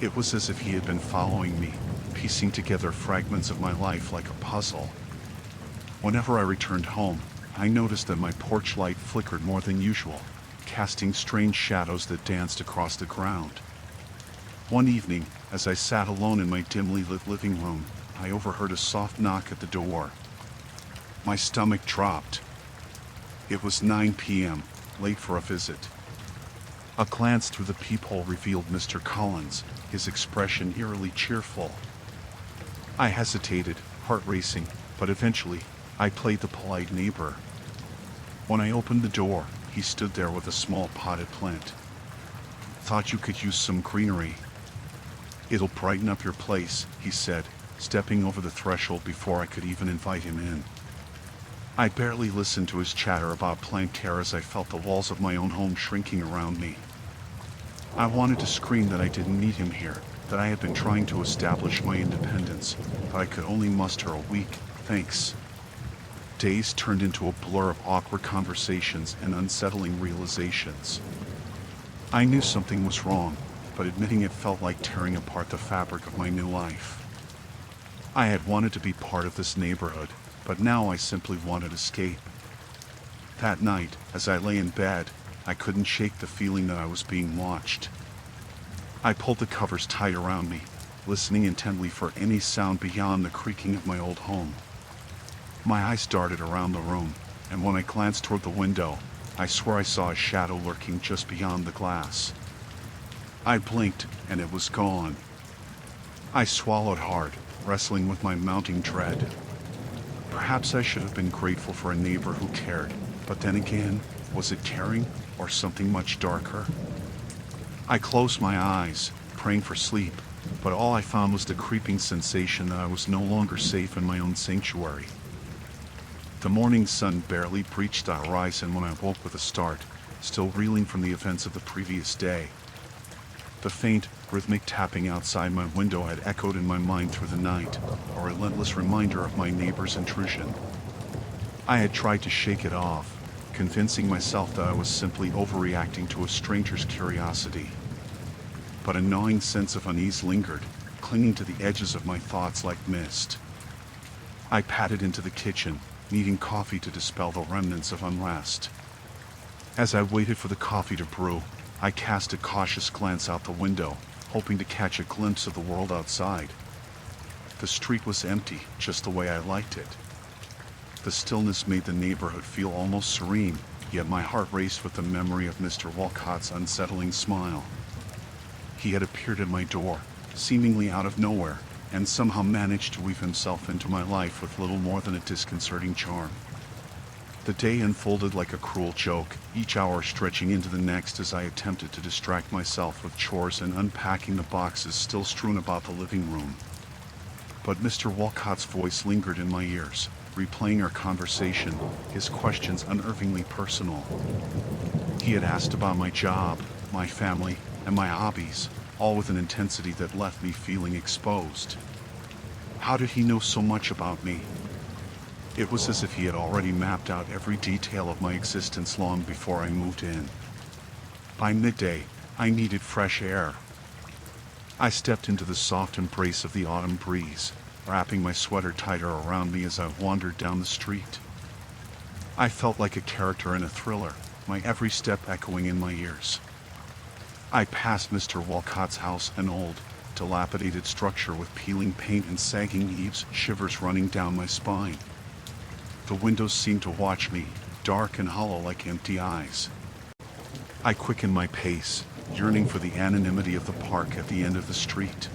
It was as if he had been following me, piecing together fragments of my life like a puzzle. Whenever I returned home, I noticed that my porch light flickered more than usual, casting strange shadows that danced across the ground. One evening, as I sat alone in my dimly lit living room, I overheard a soft knock at the door. My stomach dropped. It was 9 p.m., late for a visit. A glance through the peephole revealed Mr. Collins, his expression eerily cheerful. I hesitated, heart racing, but eventually, I played the polite neighbor. When I opened the door, he stood there with a small potted plant. "Thought you could use some greenery. It'll brighten up your place," he said, stepping over the threshold before I could even invite him in. I barely listened to his chatter about plant care as I felt the walls of my own home shrinking around me. I wanted to scream that I didn't need him here, that I had been trying to establish my independence, but I could only muster a weak "thanks." Days turned into a blur of awkward conversations and unsettling realizations. I knew something was wrong, but admitting it felt like tearing apart the fabric of my new life. I had wanted to be part of this neighborhood, but now I simply wanted escape. That night, as I lay in bed, I couldn't shake the feeling that I was being watched. I pulled the covers tight around me, listening intently for any sound beyond the creaking of my old home. My eyes darted around the room, and when I glanced toward the window, I swore I saw a shadow lurking just beyond the glass. I blinked, and it was gone. I swallowed hard, wrestling with my mounting dread. Perhaps I should have been grateful for a neighbor who cared, but then again, was it caring, or something much darker? I closed my eyes, praying for sleep, but all I found was the creeping sensation that I was no longer safe in my own sanctuary. The morning sun barely breached the horizon when I woke with a start, still reeling from the events of the previous day. The faint, rhythmic tapping outside my window had echoed in my mind through the night, a relentless reminder of my neighbor's intrusion. I had tried to shake it off, convincing myself that I was simply overreacting to a stranger's curiosity. But a gnawing sense of unease lingered, clinging to the edges of my thoughts like mist. I padded into the kitchen, needing coffee to dispel the remnants of unrest. As I waited for the coffee to brew, I cast a cautious glance out the window, hoping to catch a glimpse of the world outside. The street was empty, just the way I liked it. The stillness made the neighborhood feel almost serene, yet my heart raced with the memory of Mr. Walcott's unsettling smile. He had appeared at my door, seemingly out of nowhere, and somehow managed to weave himself into my life with little more than a disconcerting charm. The day unfolded like a cruel joke, each hour stretching into the next as I attempted to distract myself with chores and unpacking the boxes still strewn about the living room. But Mr. Walcott's voice lingered in my ears, replaying our conversation, his questions unnervingly personal. He had asked about my job, my family, and my hobbies, all with an intensity that left me feeling exposed. How did he know so much about me? It was as if he had already mapped out every detail of my existence long before I moved in. By midday, I needed fresh air. I stepped into the soft embrace of the autumn breeze, wrapping my sweater tighter around me as I wandered down the street. I felt like a character in a thriller, my every step echoing in my ears. I passed Mr. Walcott's house, an old, dilapidated structure with peeling paint and sagging eaves, shivers running down my spine. The windows seemed to watch me, dark and hollow like empty eyes. I quickened my pace, yearning for the anonymity of the park at the end of the street.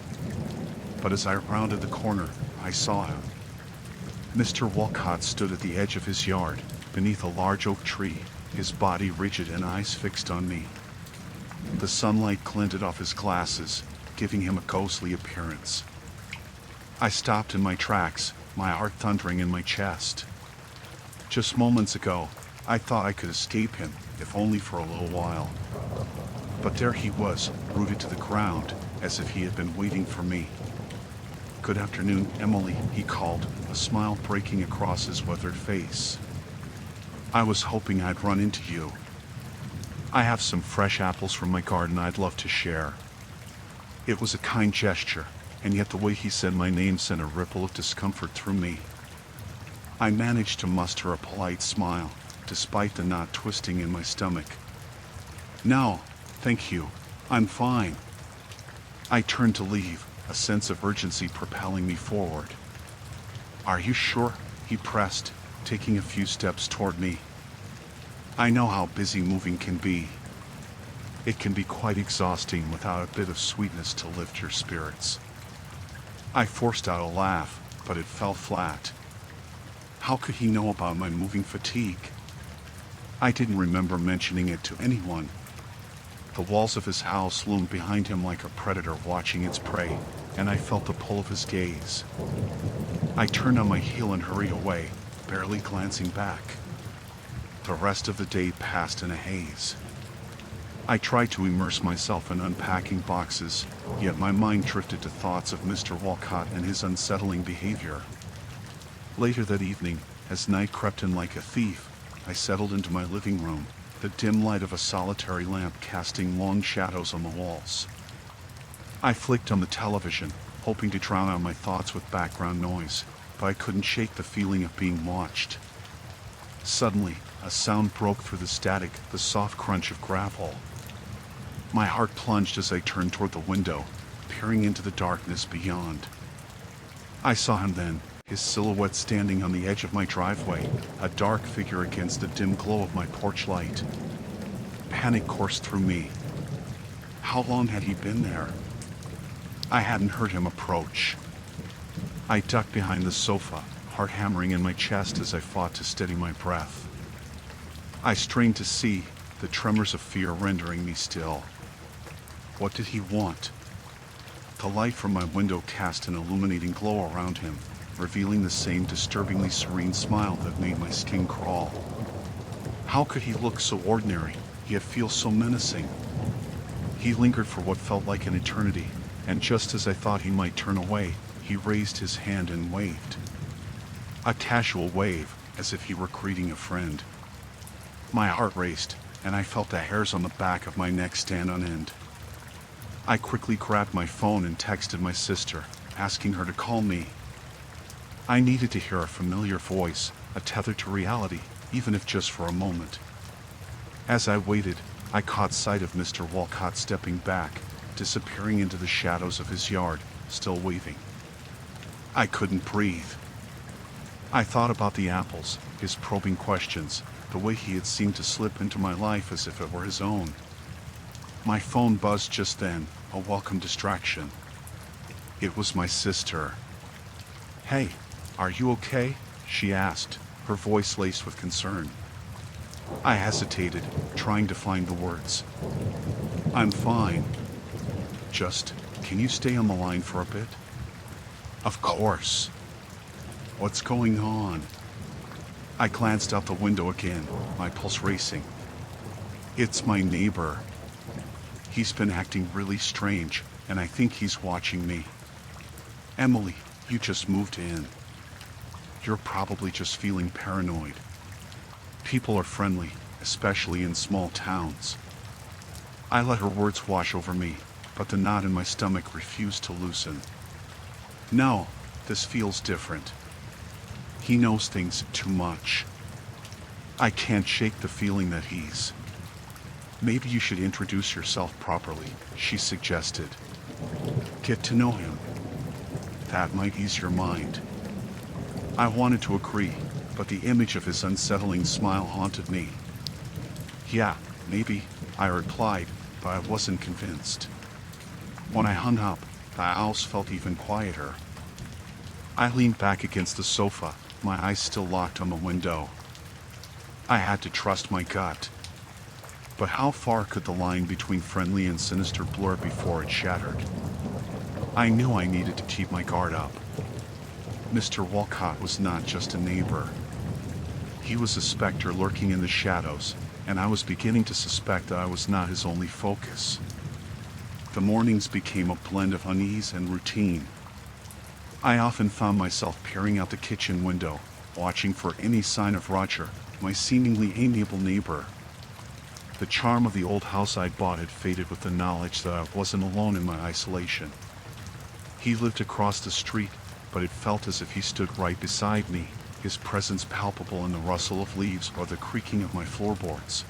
But as I rounded the corner, I saw him. Mr. Walcott stood at the edge of his yard, beneath a large oak tree, his body rigid and eyes fixed on me. The sunlight glinted off his glasses, giving him a ghostly appearance. I stopped in my tracks, my heart thundering in my chest. Just moments ago, I thought I could escape him, if only for a little while. But there he was, rooted to the ground, as if he had been waiting for me. "Good afternoon, Emily," he called, a smile breaking across his weathered face. "I was hoping I'd run into you. I have some fresh apples from my garden I'd love to share." It was a kind gesture, and yet the way he said my name sent a ripple of discomfort through me. I managed to muster a polite smile, despite the knot twisting in my stomach. "No, thank you. I'm fine." I turned to leave, a sense of urgency propelling me forward. "Are you sure?" he pressed, taking a few steps toward me. "I know how busy moving can be. It can be quite exhausting without a bit of sweetness to lift your spirits." I forced out a laugh, but it fell flat. How could he know about my moving fatigue? I didn't remember mentioning it to anyone. The walls of his house loomed behind him like a predator watching its prey, and I felt the pull of his gaze. I turned on my heel and hurried away, barely glancing back. The rest of the day passed in a haze. I tried to immerse myself in unpacking boxes, yet my mind drifted to thoughts of Mr. Walcott and his unsettling behavior. Later that evening, as night crept in like a thief, I settled into my living room, the dim light of a solitary lamp casting long shadows on the walls. I flicked on the television, hoping to drown out my thoughts with background noise, but I couldn't shake the feeling of being watched. Suddenly, a sound broke through the static, the soft crunch of gravel. My heart plunged as I turned toward the window, peering into the darkness beyond. I saw him then, his silhouette standing on the edge of my driveway, a dark figure against the dim glow of my porch light. Panic coursed through me. How long had he been there? I hadn't heard him approach. I ducked behind the sofa, heart hammering in my chest as I fought to steady my breath. I strained to see, the tremors of fear rendering me still. What did he want? The light from my window cast an illuminating glow around him, revealing the same disturbingly serene smile that made my skin crawl. How could he look so ordinary, yet feel so menacing? He lingered for what felt like an eternity, and just as I thought he might turn away, he raised his hand and waved. A casual wave, as if he were greeting a friend. My heart raced, and I felt the hairs on the back of my neck stand on end. I quickly grabbed my phone and texted my sister, asking her to call me. I needed to hear a familiar voice, a tether to reality, even if just for a moment. As I waited, I caught sight of Mr. Walcott stepping back, disappearing into the shadows of his yard, still waving. I couldn't breathe. I thought about the apples, his probing questions, the way he had seemed to slip into my life as if it were his own. My phone buzzed just then, a welcome distraction. It was my sister. "Hey, are you okay?" she asked, her voice laced with concern. I hesitated, trying to find the words. "I'm fine. Just, can you stay on the line for a bit?" "Of course." "What's going on?" I glanced out the window again, my pulse racing. "It's my neighbor. He's been acting really strange, and I think he's watching me." "Emily, you just moved in. You're probably just feeling paranoid. People are friendly, especially in small towns." I let her words wash over me, but the knot in my stomach refused to loosen. "No, this feels different. He knows things too much. I can't shake the feeling that he's..." "Maybe you should introduce yourself properly," she suggested. "Get to know him. That might ease your mind." I wanted to agree, but the image of his unsettling smile haunted me. "Yeah, maybe," I replied, but I wasn't convinced. When I hung up, the house felt even quieter. I leaned back against the sofa, my eyes still locked on the window. I had to trust my gut. But how far could the line between friendly and sinister blur before it shattered? I knew I needed to keep my guard up. Mr. Walcott was not just a neighbor. He was a specter lurking in the shadows, and I was beginning to suspect that I was not his only focus. The mornings became a blend of unease and routine. I often found myself peering out the kitchen window, watching for any sign of Roger, my seemingly amiable neighbor. The charm of the old house I'd bought had faded with the knowledge that I wasn't alone in my isolation. He lived across the street, but it felt as if he stood right beside me, his presence palpable in the rustle of leaves or the creaking of my floorboards.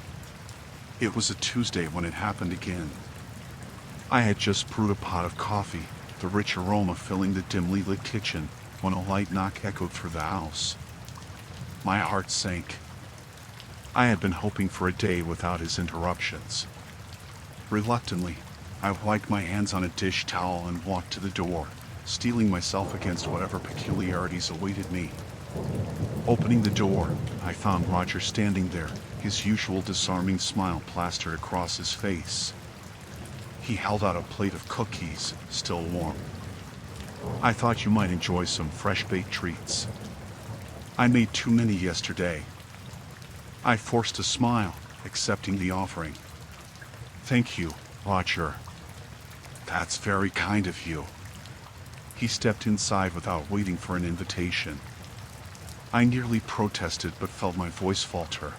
It was a Tuesday when it happened again. I had just brewed a pot of coffee, the rich aroma filling the dimly lit kitchen, when a light knock echoed through the house. My heart sank. I had been hoping for a day without his interruptions. Reluctantly, I wiped my hands on a dish towel and walked to the door, steeling myself against whatever peculiarities awaited me. Opening the door, I found Roger standing there, his usual disarming smile plastered across his face. He held out a plate of cookies, still warm. "I thought you might enjoy some fresh-baked treats. I made too many yesterday." I forced a smile, accepting the offering. "Thank you, Roger. That's very kind of you." He stepped inside without waiting for an invitation. I nearly protested but felt my voice falter.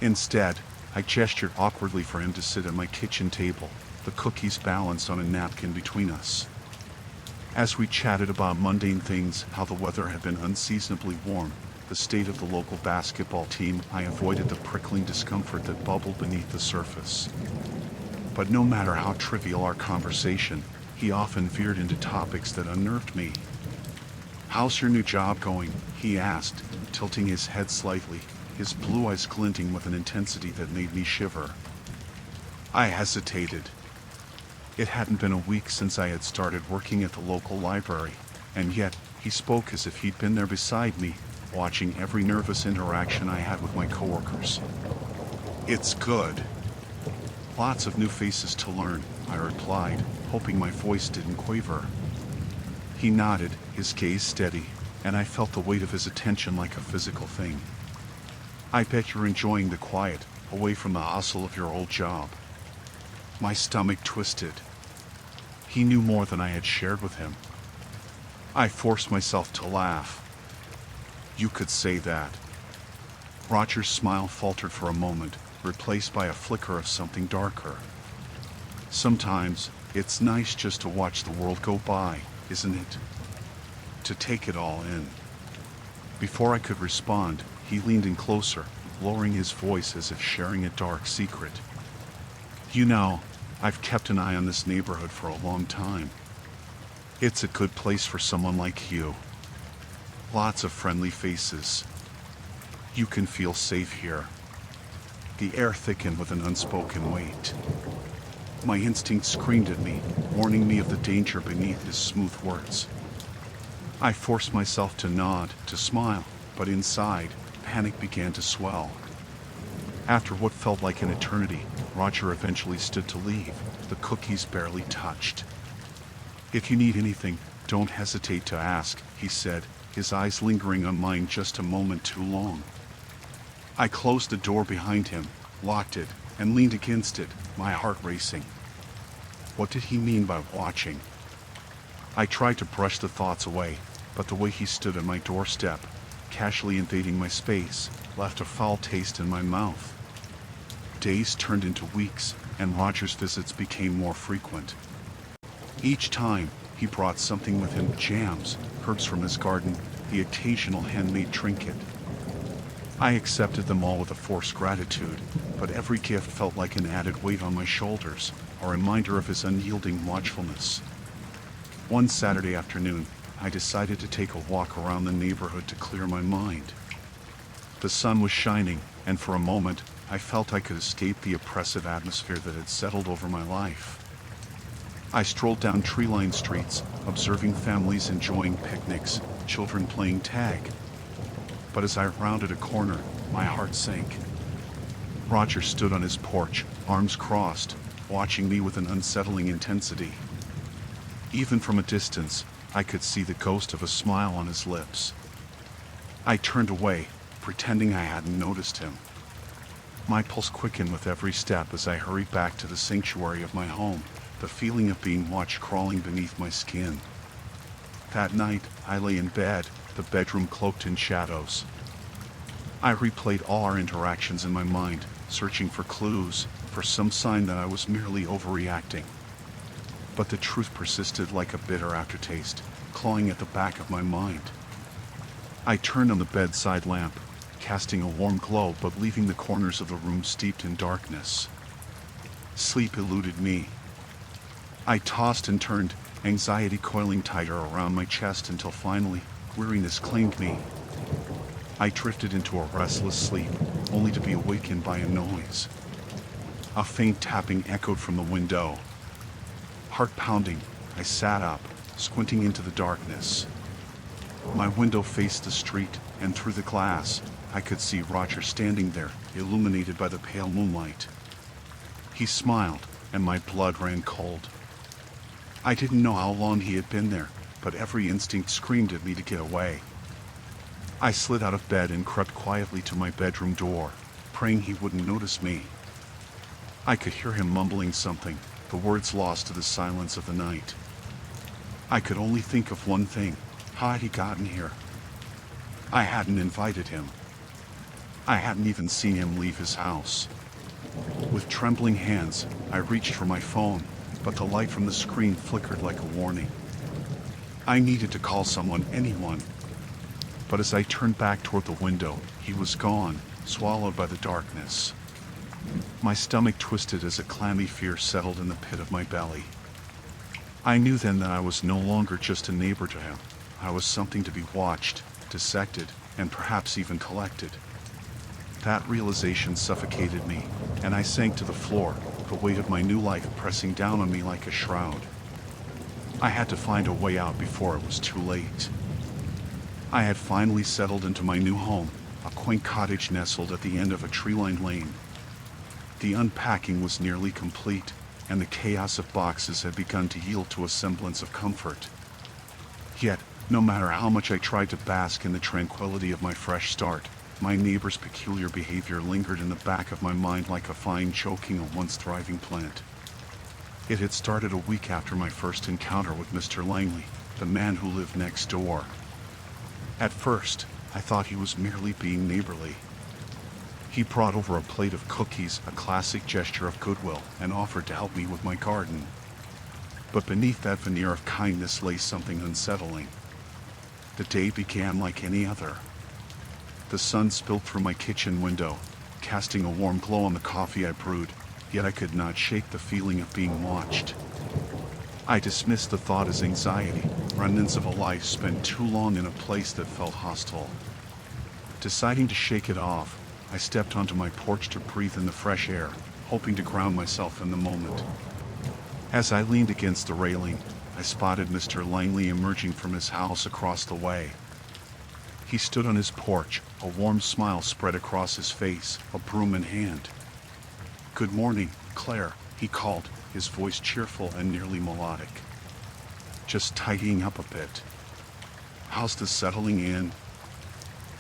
Instead, I gestured awkwardly for him to sit at my kitchen table, the cookies balanced on a napkin between us. As we chatted about mundane things, how the weather had been unseasonably warm, the state of the local basketball team, I avoided the prickling discomfort that bubbled beneath the surface. But no matter how trivial our conversation, he often veered into topics that unnerved me. "How's your new job going?" he asked, tilting his head slightly, his blue eyes glinting with an intensity that made me shiver. I hesitated. It hadn't been a week since I had started working at the local library, and yet he spoke as if he'd been there beside me, watching every nervous interaction I had with my coworkers. "It's good. Lots of new faces to learn," I replied, hoping my voice didn't quaver. He nodded, his gaze steady, and I felt the weight of his attention like a physical thing. "I bet you're enjoying the quiet, away from the hustle of your old job." My stomach twisted. He knew more than I had shared with him. I forced myself to laugh. "You could say that." Roger's smile faltered for a moment, replaced by a flicker of something darker. "Sometimes, it's nice just to watch the world go by, isn't it? To take it all in." Before I could respond, he leaned in closer, lowering his voice as if sharing a dark secret. "You know, I've kept an eye on this neighborhood for a long time. It's a good place for someone like you. Lots of friendly faces. You can feel safe here." The air thickened with an unspoken weight. My instinct screamed at me, warning me of the danger beneath his smooth words. I forced myself to nod, to smile, but inside, panic began to swell. After what felt like an eternity, Roger eventually stood to leave, the cookies barely touched. "If you need anything, don't hesitate to ask," he said, his eyes lingering on mine just a moment too long. I closed the door behind him, locked it, and leaned against it, my heart racing. What did he mean by watching? I tried to brush the thoughts away, but the way he stood at my doorstep, casually invading my space, left a foul taste in my mouth. Days turned into weeks, and Roger's visits became more frequent. Each time, he brought something with him: jams, herbs from his garden, the occasional handmade trinket. I accepted them all with a forced gratitude, but every gift felt like an added weight on my shoulders, a reminder of his unyielding watchfulness. One Saturday afternoon, I decided to take a walk around the neighborhood to clear my mind. The sun was shining, and for a moment, I felt I could escape the oppressive atmosphere that had settled over my life. I strolled down tree-lined streets, observing families enjoying picnics, children playing tag. But as I rounded a corner, my heart sank. Roger stood on his porch, arms crossed, watching me with an unsettling intensity. Even from a distance, I could see the ghost of a smile on his lips. I turned away, pretending I hadn't noticed him. My pulse quickened with every step as I hurried back to the sanctuary of my home, the feeling of being watched crawling beneath my skin. That night, I lay in bed, the bedroom cloaked in shadows. I replayed all our interactions in my mind, searching for clues, for some sign that I was merely overreacting. But the truth persisted like a bitter aftertaste, clawing at the back of my mind. I turned on the bedside lamp, casting a warm glow but leaving the corners of the room steeped in darkness. Sleep eluded me. I tossed and turned, anxiety coiling tighter around my chest until finally, weariness claimed me. I drifted into a restless sleep, only to be awakened by a noise. A faint tapping echoed from the window. Heart pounding, I sat up, squinting into the darkness. My window faced the street, and through the glass, I could see Roger standing there, illuminated by the pale moonlight. He smiled, and my blood ran cold. I didn't know how long he had been there, but every instinct screamed at me to get away. I slid out of bed and crept quietly to my bedroom door, praying he wouldn't notice me. I could hear him mumbling something, the words lost to the silence of the night. I could only think of one thing: how had he gotten here? I hadn't invited him. I hadn't even seen him leave his house. With trembling hands, I reached for my phone, but the light from the screen flickered like a warning. I needed to call someone, anyone. But as I turned back toward the window, he was gone, swallowed by the darkness. My stomach twisted as a clammy fear settled in the pit of my belly. I knew then that I was no longer just a neighbor to him. I was something to be watched, dissected, and perhaps even collected. That realization suffocated me, and I sank to the floor, the weight of my new life pressing down on me like a shroud. I had to find a way out before it was too late. I had finally settled into my new home, a quaint cottage nestled at the end of a tree-lined lane. The unpacking was nearly complete, and the chaos of boxes had begun to yield to a semblance of comfort. Yet, no matter how much I tried to bask in the tranquility of my fresh start, my neighbor's peculiar behavior lingered in the back of my mind like a vine choking a once thriving plant. It had started a week after my first encounter with Mr. Langley, the man who lived next door. At first, I thought he was merely being neighborly. He brought over a plate of cookies, a classic gesture of goodwill, and offered to help me with my garden. But beneath that veneer of kindness lay something unsettling. The day began like any other. The sun spilled through my kitchen window, casting a warm glow on the coffee I brewed, yet I could not shake the feeling of being watched. I dismissed the thought as anxiety, remnants of a life spent too long in a place that felt hostile. Deciding to shake it off, I stepped onto my porch to breathe in the fresh air, hoping to ground myself in the moment. As I leaned against the railing, I spotted Mr. Langley emerging from his house across the way. He stood on his porch, a warm smile spread across his face, a broom in hand. "Good morning, Claire," he called, his voice cheerful and nearly melodic. "Just tidying up a bit. How's the settling in?"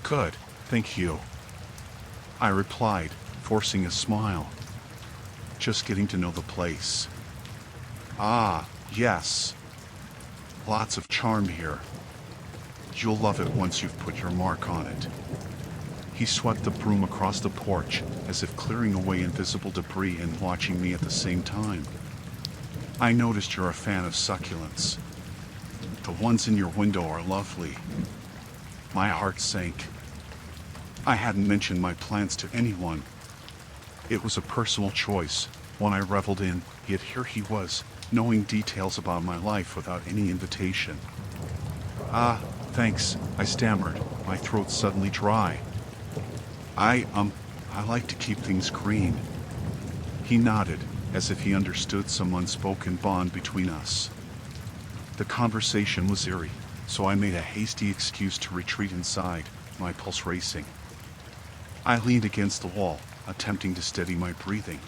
"Good, thank you," I replied, forcing a smile. "Just getting to know the place." "Ah, yes. Lots of charm here. You'll love it once you've put your mark on it." He swept the broom across the porch, as if clearing away invisible debris and watching me at the same time. "I noticed you're a fan of succulents. The ones in your window are lovely." My heart sank. I hadn't mentioned my plans to anyone. It was a personal choice, one I reveled in, yet here he was, knowing details about my life without any invitation. "Ah, thanks," I stammered, my throat suddenly dry. I like to keep things green." He nodded, as if he understood some unspoken bond between us. The conversation was eerie, so I made a hasty excuse to retreat inside, my pulse racing. I leaned against the wall, attempting to steady my breathing.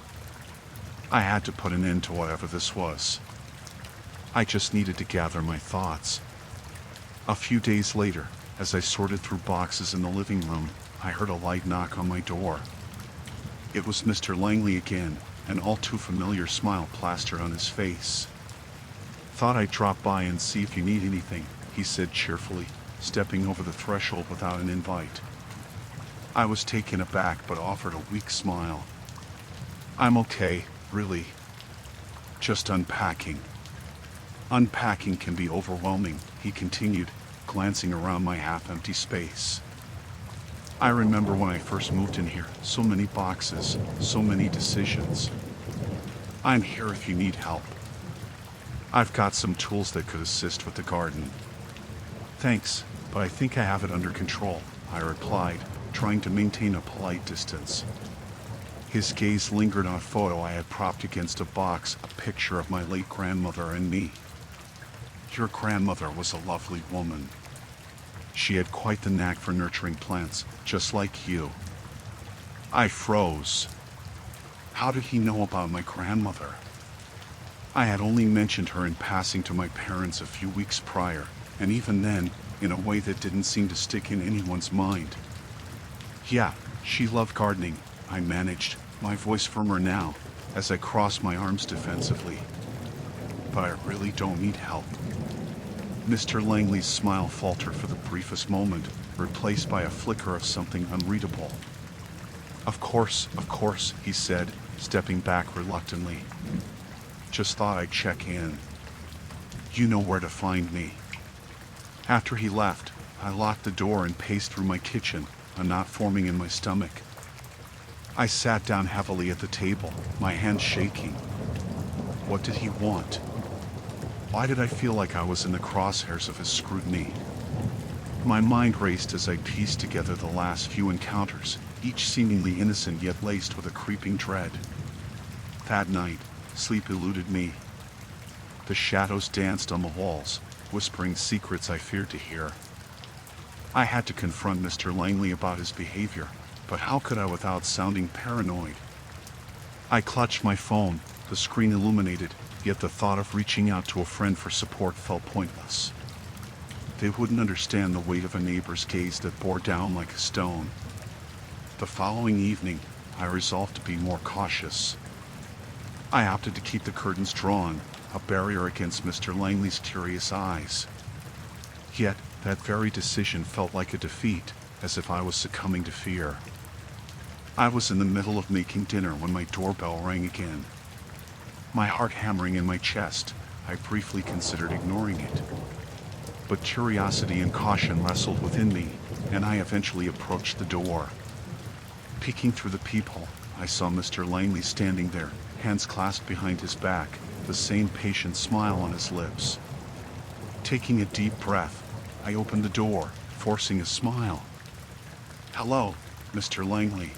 I had to put an end to whatever this was. I just needed to gather my thoughts. A few days later, as I sorted through boxes in the living room, I heard a light knock on my door. It was Mr. Langley again, an all too familiar smile plastered on his face. "Thought I'd drop by and see if you need anything," he said cheerfully, stepping over the threshold without an invite. I was taken aback but offered a weak smile. "I'm okay, really. Just unpacking." "Unpacking can be overwhelming," he continued, glancing around my half-empty space. "I remember when I first moved in here, so many boxes, so many decisions. I'm here if you need help. I've got some tools that could assist with the garden." "Thanks, but I think I have it under control," I replied, trying to maintain a polite distance. His gaze lingered on a photo I had propped against a box, a picture of my late grandmother and me. "Your grandmother was a lovely woman. She had quite the knack for nurturing plants, just like you." I froze. How did he know about my grandmother? I had only mentioned her in passing to my parents a few weeks prior, and even then, in a way that didn't seem to stick in anyone's mind. "Yeah, she loved gardening," I managed, my voice firmer now, as I crossed my arms defensively. "But I really don't need help." Mr. Langley's smile faltered for the briefest moment, replaced by a flicker of something unreadable. Of course," he said, stepping back reluctantly. "Just thought I'd check in. You know where to find me." After he left, I locked the door and paced through my kitchen, a knot forming in my stomach. I sat down heavily at the table, my hands shaking. What did he want? Why did I feel like I was in the crosshairs of his scrutiny? My mind raced as I pieced together the last few encounters, each seemingly innocent yet laced with a creeping dread. That night, sleep eluded me. The shadows danced on the walls, whispering secrets I feared to hear. I had to confront Mr. Langley about his behavior, but how could I without sounding paranoid? I clutched my phone, the screen illuminated, yet the thought of reaching out to a friend for support felt pointless. They wouldn't understand the weight of a neighbor's gaze that bore down like a stone. The following evening, I resolved to be more cautious. I opted to keep the curtains drawn, a barrier against Mr. Langley's curious eyes. Yet, that very decision felt like a defeat, as if I was succumbing to fear. I was in the middle of making dinner when my doorbell rang again. My heart hammering in my chest, I briefly considered ignoring it. but curiosity and caution wrestled within me, and I eventually approached the door. Peeking through the peephole, I saw Mr. Langley standing there, hands clasped behind his back, the same patient smile on his lips. Taking a deep breath, I opened the door, forcing a smile. "Hello, Mr. Langley."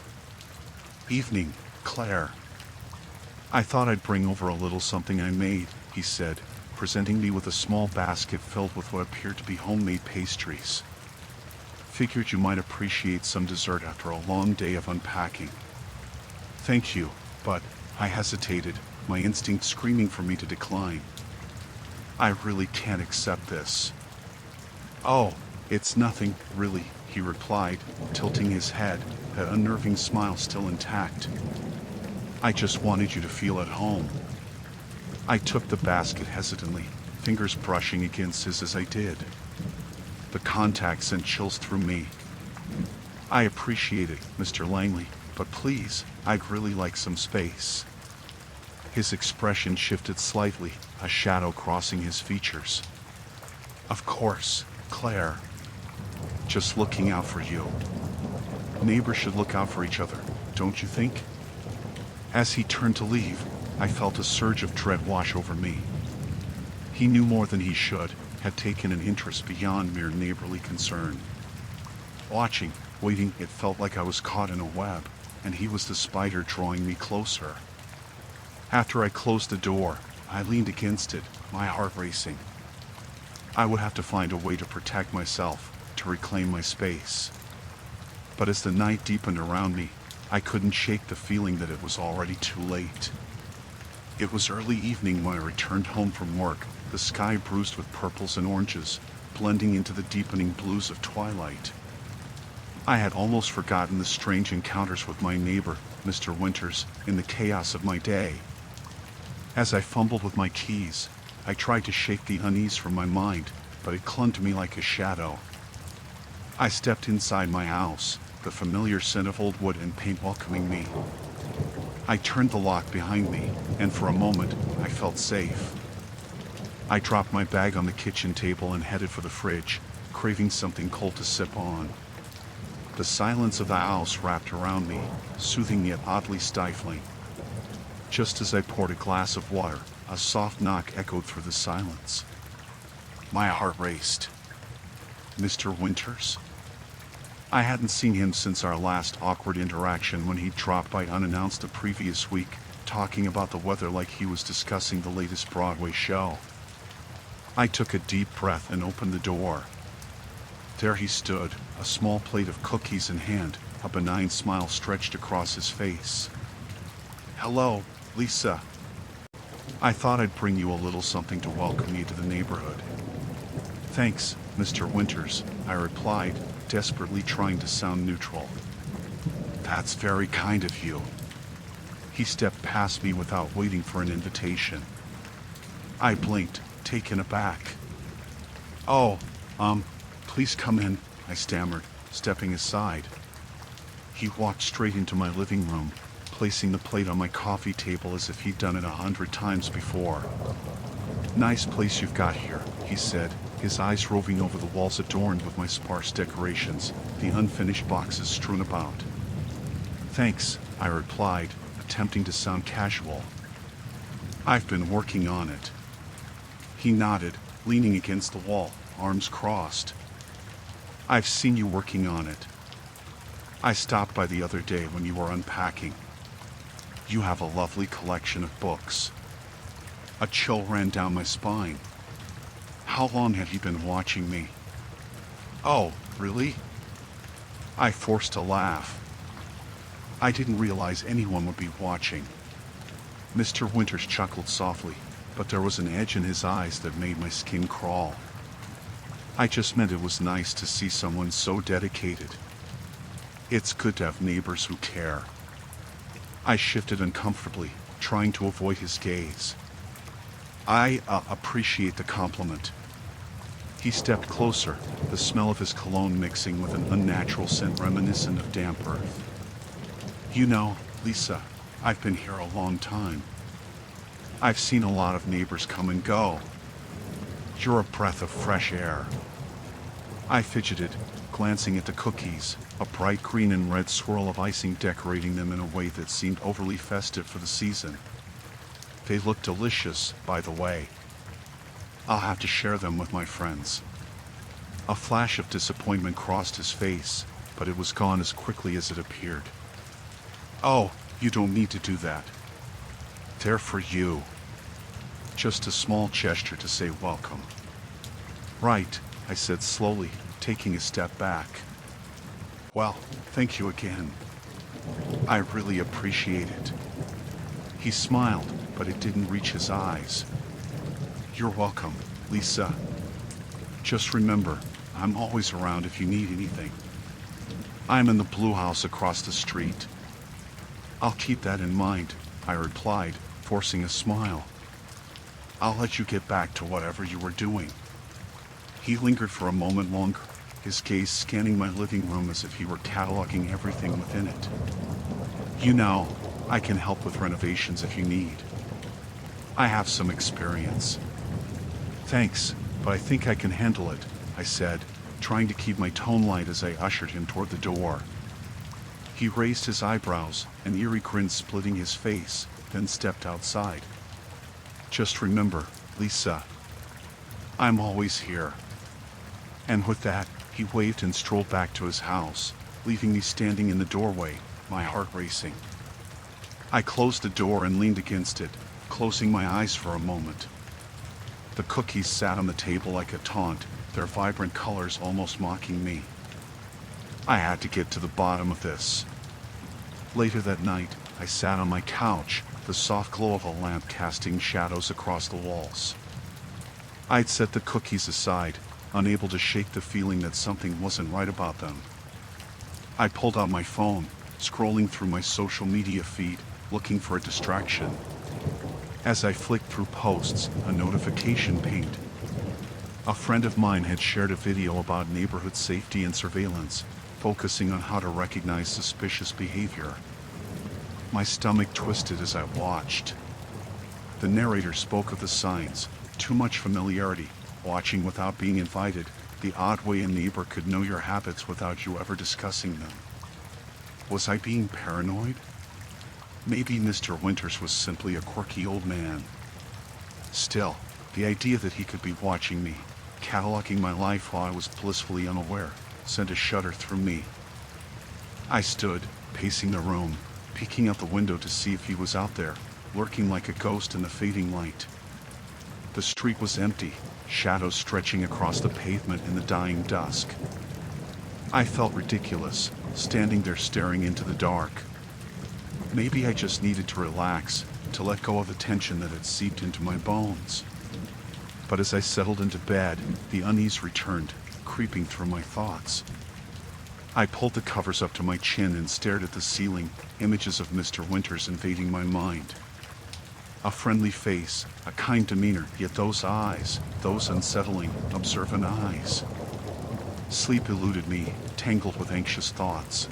"Evening, Claire." "I thought I'd bring over a little something I made," he said, presenting me with a small basket filled with what appeared to be homemade pastries. "Figured you might appreciate some dessert after a long day of unpacking." "Thank you, but," I hesitated, my instinct screaming for me to decline. "I really can't accept this." "Oh, it's nothing, really," he replied, tilting his head, that unnerving smile still intact. "I just wanted you to feel at home." I took the basket hesitantly, fingers brushing against his as I did. The contact sent chills through me. "I appreciate it, Mr. Langley, but please, I'd really like some space." His expression shifted slightly, a shadow crossing his features. "Of course, Claire. Just looking out for you. Neighbors should look out for each other, don't you think?" As he turned to leave, I felt a surge of dread wash over me. He knew more than he should, had taken an interest beyond mere neighborly concern. Watching, waiting, it felt like I was caught in a web, and he was the spider drawing me closer. After I closed the door, I leaned against it, my heart racing. I would have to find a way to protect myself, to reclaim my space. But as the night deepened around me, I couldn't shake the feeling that it was already too late. It was early evening when I returned home from work, the sky bruised with purples and oranges, blending into the deepening blues of twilight. I had almost forgotten the strange encounters with my neighbor, Mr. Winters, in the chaos of my day. As I fumbled with my keys, I tried to shake the unease from my mind, but it clung to me like a shadow. I stepped inside my house, the familiar scent of old wood and paint welcoming me. I turned the lock behind me, and for a moment, I felt safe. I dropped my bag on the kitchen table and headed for the fridge, craving something cold to sip on. The silence of the house wrapped around me, soothing yet oddly stifling. Just as I poured a glass of water, a soft knock echoed through the silence. My heart raced. Mr. Winters? I hadn't seen him since our last awkward interaction when he dropped by unannounced the previous week, talking about the weather like he was discussing the latest Broadway show. I took a deep breath and opened the door. There he stood, a small plate of cookies in hand, a benign smile stretched across his face. "Hello, Lisa. I thought I'd bring you a little something to welcome you to the neighborhood." "Thanks, Mr. Winters," I replied, desperately trying to sound neutral. "That's very kind of you." He stepped past me without waiting for an invitation. I blinked, taken aback. "Oh, please come in," I stammered, stepping aside. He walked straight into my living room, placing the plate on my coffee table as if he'd done it 100 times before. "Nice place you've got here," he said, his eyes roving over the walls adorned with my sparse decorations, the unfinished boxes strewn about. "Thanks," I replied, attempting to sound casual. "I've been working on it." He nodded, leaning against the wall, arms crossed. "I've seen you working on it. I stopped by the other day when you were unpacking. You have a lovely collection of books." A chill ran down my spine. How long had he been watching me? "Oh, really?" I forced a laugh. I didn't realize anyone would be watching. Mr. Winters chuckled softly, but there was an edge in his eyes that made my skin crawl. "I just meant it was nice to see someone so dedicated. It's good to have neighbors who care." I shifted uncomfortably, trying to avoid his gaze. "I appreciate the compliment." He stepped closer, the smell of his cologne mixing with an unnatural scent reminiscent of damp earth. "You know, Lisa, I've been here a long time. I've seen a lot of neighbors come and go. You're a breath of fresh air. I fidgeted, glancing at the cookies, a bright green and red swirl of icing decorating them in a way that seemed overly festive for the season. They looked delicious, by the way. I'll have to share them with my friends. A flash of disappointment crossed his face, but it was gone as quickly as it appeared. Oh, you don't need to do that. They're for you. Just a small gesture to say welcome. Right, I said slowly, taking a step back. Well, thank you again. I really appreciate it. He smiled, but it didn't reach his eyes. You're welcome, Lisa. Just remember, I'm always around if you need anything. I'm in the blue house across the street. I'll keep that in mind, I replied, forcing a smile. I'll let you get back to whatever you were doing. He lingered for a moment longer, his gaze scanning my living room as if he were cataloging everything within it. You know, I can help with renovations if you need. I have some experience. Thanks, but I think I can handle it, I said, trying to keep my tone light as I ushered him toward the door. He raised his eyebrows, an eerie grin splitting his face, then stepped outside. Just remember, Lisa, I'm always here. And with that, he waved and strolled back to his house, leaving me standing in the doorway, my heart racing. I closed the door and leaned against it, closing my eyes for a moment. The cookies sat on the table like a taunt, their vibrant colors almost mocking me. I had to get to the bottom of this. Later that night, I sat on my couch, the soft glow of a lamp casting shadows across the walls. I'd set the cookies aside, unable to shake the feeling that something wasn't right about them. I pulled out my phone, scrolling through my social media feed, looking for a distraction. As I flicked through posts, a notification pinged. A friend of mine had shared a video about neighborhood safety and surveillance, focusing on how to recognize suspicious behavior. My stomach twisted as I watched. The narrator spoke of the signs, too much familiarity, watching without being invited, the odd way a neighbor could know your habits without you ever discussing them. Was I being paranoid? Maybe Mr. Winters was simply a quirky old man. Still, the idea that he could be watching me, cataloging my life while I was blissfully unaware, sent a shudder through me. I stood, pacing the room, peeking out the window to see if he was out there, lurking like a ghost in the fading light. The street was empty, shadows stretching across the pavement in the dying dusk. I felt ridiculous, standing there staring into the dark. Maybe I just needed to relax, to let go of the tension that had seeped into my bones. But as I settled into bed, the unease returned, creeping through my thoughts. I pulled the covers up to my chin and stared at the ceiling, images of Mr. Winters invading my mind. A friendly face, a kind demeanor, yet those eyes, those unsettling, observant eyes. Sleep eluded me, tangled with anxious thoughts.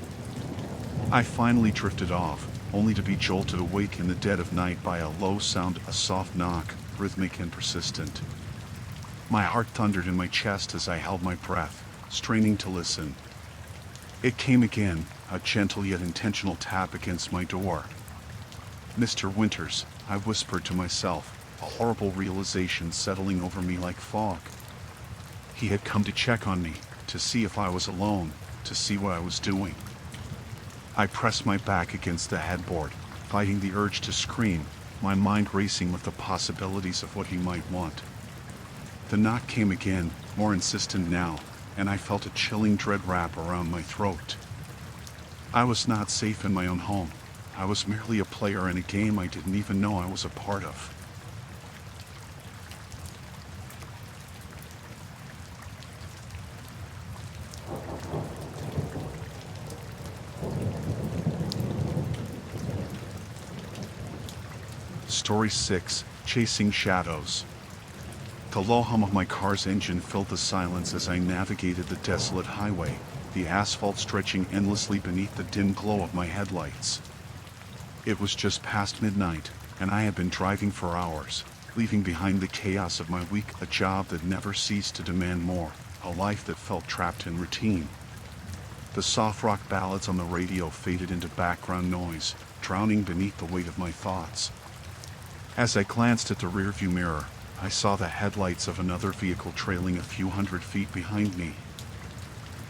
I finally drifted off, only to be jolted awake in the dead of night by a low sound, a soft knock, rhythmic and persistent. My heart thundered in my chest as I held my breath, straining to listen. It came again, a gentle yet intentional tap against my door. Mr. Winters, I whispered to myself, a horrible realization settling over me like fog. He had come to check on me, to see if I was alone, to see what I was doing. I pressed my back against the headboard, fighting the urge to scream, my mind racing with the possibilities of what he might want. The knock came again, more insistent now, and I felt a chilling dread wrap around my throat. I was not safe in my own home. I was merely a player in a game I didn't even know I was a part of. Story 6, Chasing Shadows. The low hum of my car's engine filled the silence as I navigated the desolate highway, the asphalt stretching endlessly beneath the dim glow of my headlights. It was just past midnight, and I had been driving for hours, leaving behind the chaos of my week, a job that never ceased to demand more, a life that felt trapped in routine. The soft rock ballads on the radio faded into background noise, drowning beneath the weight of my thoughts. As I glanced at the rearview mirror, I saw the headlights of another vehicle trailing a few hundred feet behind me.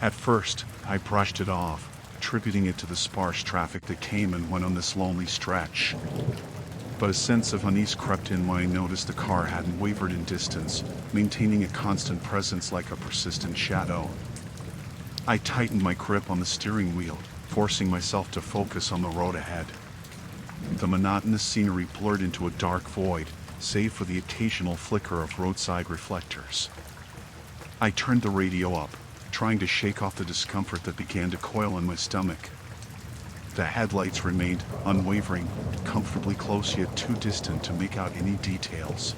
At first, I brushed it off, attributing it to the sparse traffic that came and went on this lonely stretch. But a sense of unease crept in when I noticed the car hadn't wavered in distance, maintaining a constant presence like a persistent shadow. I tightened my grip on the steering wheel, forcing myself to focus on the road ahead. The monotonous scenery blurred into a dark void, save for the occasional flicker of roadside reflectors. I turned the radio up, trying to shake off the discomfort that began to coil in my stomach. The headlights remained unwavering, comfortably close yet too distant to make out any details.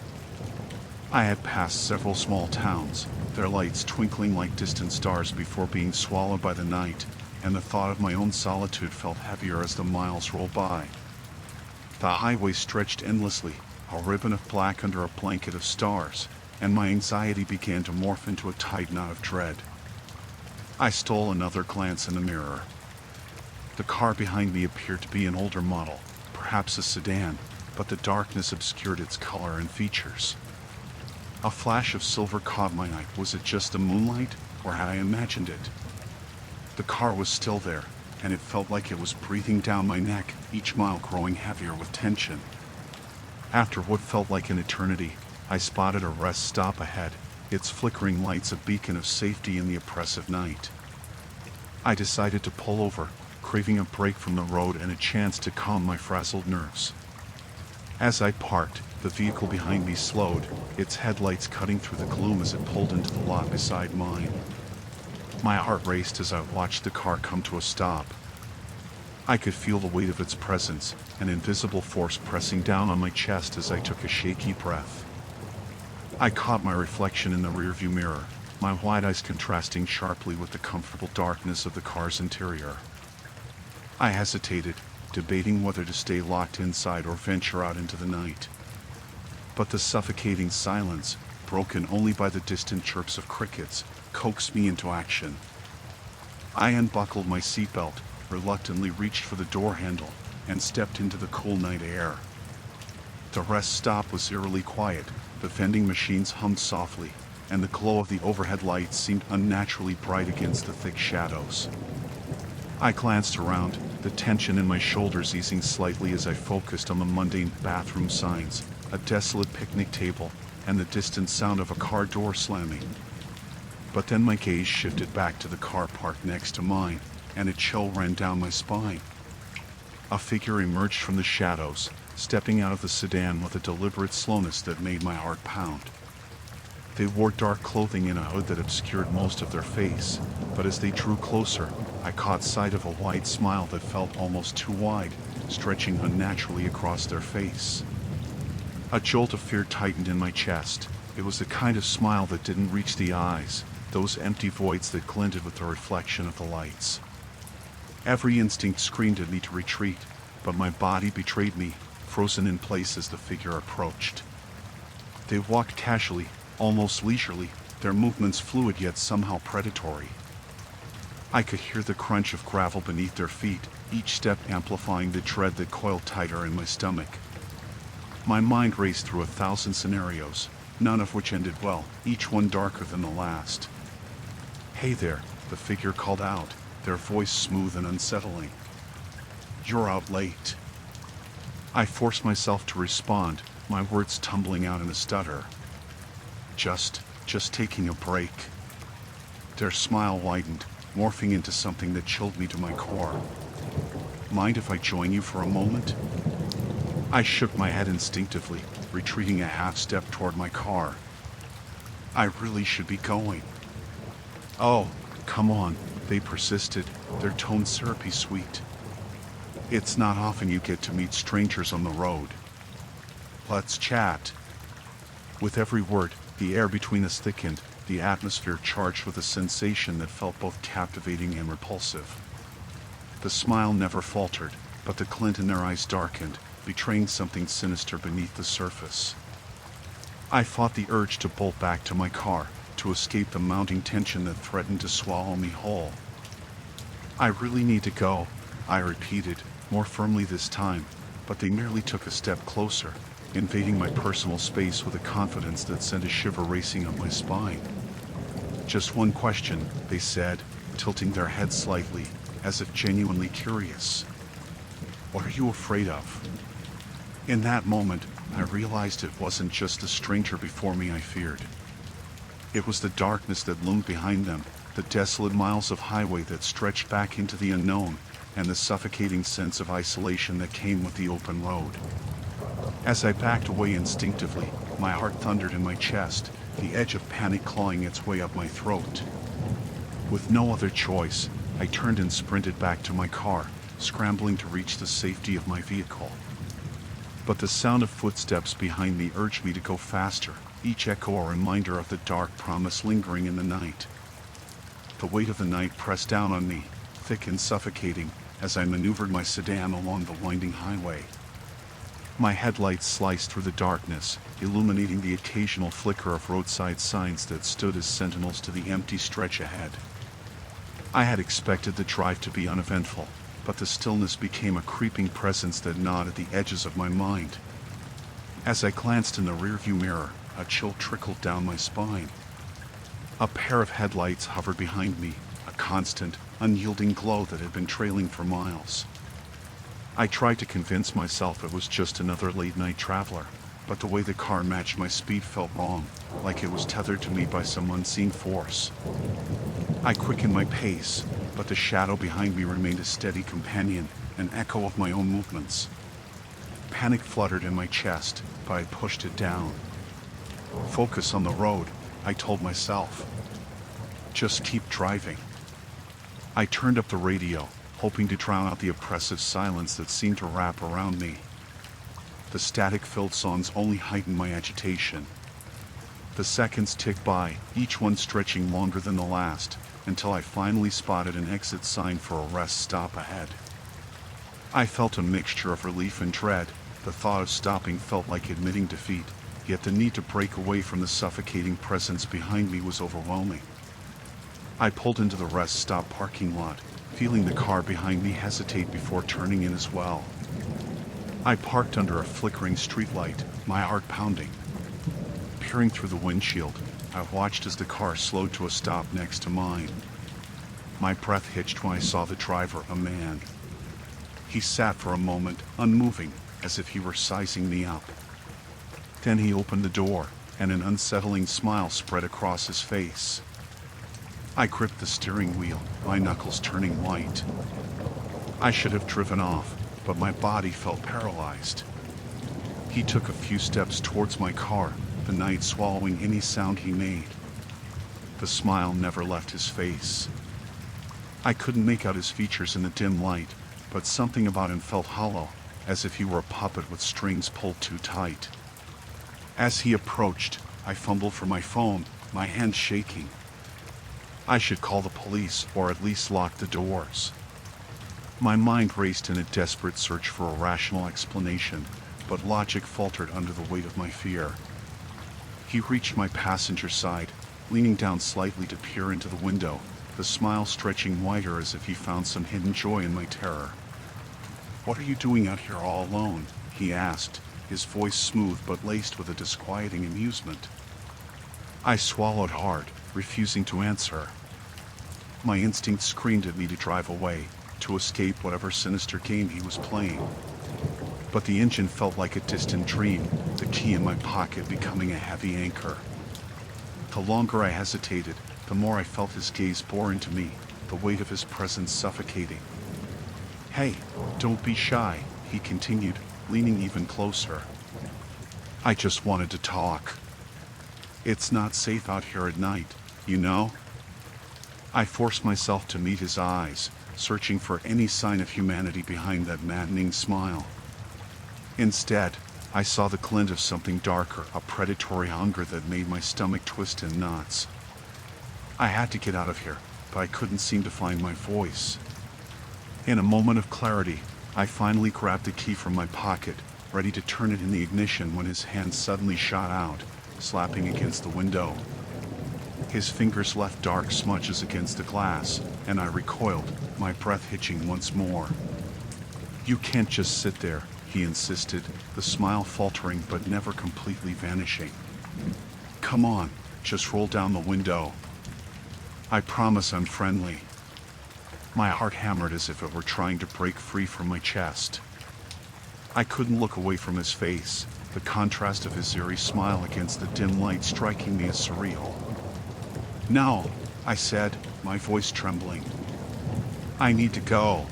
I had passed several small towns, their lights twinkling like distant stars before being swallowed by the night, and the thought of my own solitude felt heavier as the miles rolled by. The highway stretched endlessly, a ribbon of black under a blanket of stars, and my anxiety began to morph into a tight knot of dread. I stole another glance in the mirror. The car behind me appeared to be an older model, perhaps a sedan, but the darkness obscured its color and features. A flash of silver caught my eye. Was it just the moonlight, or had I imagined it? The car was still there, and it felt like it was breathing down my neck, each mile growing heavier with tension. After what felt like an eternity, I spotted a rest stop ahead, its flickering lights a beacon of safety in the oppressive night. I decided to pull over, craving a break from the road and a chance to calm my frazzled nerves. As I parked, the vehicle behind me slowed, its headlights cutting through the gloom as it pulled into the lot beside mine. My heart raced as I watched the car come to a stop. I could feel the weight of its presence, an invisible force pressing down on my chest as I took a shaky breath. I caught my reflection in the rearview mirror, my wide eyes contrasting sharply with the comfortable darkness of the car's interior. I hesitated, debating whether to stay locked inside or venture out into the night. But the suffocating silence, broken only by the distant chirps of crickets, coaxed me into action. I unbuckled my seatbelt, reluctantly reached for the door handle, and stepped into the cool night air. The rest stop was eerily quiet, the vending machines hummed softly, and the glow of the overhead lights seemed unnaturally bright against the thick shadows. I glanced around, the tension in my shoulders easing slightly as I focused on the mundane bathroom signs, a desolate picnic table, and the distant sound of a car door slamming. But then my gaze shifted back to the car parked next to mine, and a chill ran down my spine. A figure emerged from the shadows, stepping out of the sedan with a deliberate slowness that made my heart pound. They wore dark clothing and a hood that obscured most of their face, but as they drew closer, I caught sight of a wide smile that felt almost too wide, stretching unnaturally across their face. A jolt of fear tightened in my chest. It was the kind of smile that didn't reach the eyes, those empty voids that glinted with the reflection of the lights. Every instinct screamed at me to retreat, but my body betrayed me, frozen in place as the figure approached. They walked casually, almost leisurely, their movements fluid yet somehow predatory. I could hear the crunch of gravel beneath their feet, each step amplifying the dread that coiled tighter in my stomach. My mind raced through 1,000 scenarios, none of which ended well, each one darker than the last. "Hey there," the figure called out, their voice smooth and unsettling. "You're out late." I forced myself to respond, my words tumbling out in a stutter. Just taking a break." Their smile widened, morphing into something that chilled me to my core. "Mind if I join you for a moment?" I shook my head instinctively, retreating a half step toward my car. "I really should be going." "Oh, come on," they persisted, their tone syrupy sweet. "It's not often you get to meet strangers on the road. Let's chat." With every word, the air between us thickened, the atmosphere charged with a sensation that felt both captivating and repulsive. The smile never faltered, but the glint in their eyes darkened, betraying something sinister beneath the surface. I fought the urge to bolt back to my car, to escape the mounting tension that threatened to swallow me whole. I really need to go, I repeated, more firmly this time, but they merely took a step closer, invading my personal space with a confidence that sent a shiver racing up my spine. Just one question, they said, tilting their heads slightly, as if genuinely curious. What are you afraid of? In that moment, I realized it wasn't just the stranger before me I feared. It was the darkness that loomed behind them, the desolate miles of highway that stretched back into the unknown, and the suffocating sense of isolation that came with the open road. As I backed away instinctively, my heart thundered in my chest, the edge of panic clawing its way up my throat. With no other choice, I turned and sprinted back to my car, scrambling to reach the safety of my vehicle. But the sound of footsteps behind me urged me to go faster, each echo a reminder of the dark promise lingering in the night. The weight of the night pressed down on me, thick and suffocating, as I maneuvered my sedan along the winding highway. My headlights sliced through the darkness, illuminating the occasional flicker of roadside signs that stood as sentinels to the empty stretch ahead. I had expected the drive to be uneventful, but the stillness became a creeping presence that gnawed at the edges of my mind. As I glanced in the rearview mirror, a chill trickled down my spine. A pair of headlights hovered behind me, a constant, unyielding glow that had been trailing for miles. I tried to convince myself it was just another late-night traveler, but the way the car matched my speed felt wrong, like it was tethered to me by some unseen force. I quickened my pace, but the shadow behind me remained a steady companion, an echo of my own movements. Panic fluttered in my chest, but I pushed it down. Focus on the road, I told myself. Just keep driving. I turned up the radio, hoping to drown out the oppressive silence that seemed to wrap around me. The static-filled songs only heightened my agitation. The seconds ticked by, each one stretching longer than the last, until I finally spotted an exit sign for a rest stop ahead. I felt a mixture of relief and dread. The thought of stopping felt like admitting defeat, yet the need to break away from the suffocating presence behind me was overwhelming. I pulled into the rest stop parking lot, feeling the car behind me hesitate before turning in as well. I parked under a flickering streetlight, my heart pounding. Peering through the windshield, I watched as the car slowed to a stop next to mine. My breath hitched when I saw the driver, a man. He sat for a moment, unmoving, as if he were sizing me up. Then he opened the door, and an unsettling smile spread across his face. I gripped the steering wheel, my knuckles turning white. I should have driven off, but my body felt paralyzed. He took a few steps towards my car, the night swallowing any sound he made. The smile never left his face. I couldn't make out his features in the dim light, but something about him felt hollow, as if he were a puppet with strings pulled too tight. As he approached, I fumbled for my phone, my hands shaking. I should call the police, or at least lock the doors. My mind raced in a desperate search for a rational explanation, but logic faltered under the weight of my fear. He reached my passenger side, leaning down slightly to peer into the window, the smile stretching wider as if he found some hidden joy in my terror. "What are you doing out here all alone?" he asked, his voice smooth but laced with a disquieting amusement. I swallowed hard, refusing to answer. My instinct screamed at me to drive away, to escape whatever sinister game he was playing. But the engine felt like a distant dream, the key in my pocket becoming a heavy anchor. The longer I hesitated, the more I felt his gaze bore into me, the weight of his presence suffocating. "Hey, don't be shy," he continued, leaning even closer. "I just wanted to talk. It's not safe out here at night, you know?" I forced myself to meet his eyes, searching for any sign of humanity behind that maddening smile. Instead, I saw the glint of something darker, a predatory hunger that made my stomach twist in knots. I had to get out of here, but I couldn't seem to find my voice. In a moment of clarity, I finally grabbed the key from my pocket, ready to turn it in the ignition when his hand suddenly shot out, slapping against the window. His fingers left dark smudges against the glass, and I recoiled, my breath hitching once more. "You can't just sit there," he insisted, the smile faltering but never completely vanishing. "Come on, just roll down the window. I promise I'm friendly." My heart hammered as if it were trying to break free from my chest. I couldn't look away from his face, the contrast of his eerie smile against the dim light striking me as surreal. "No," I said, my voice trembling. "I need to go."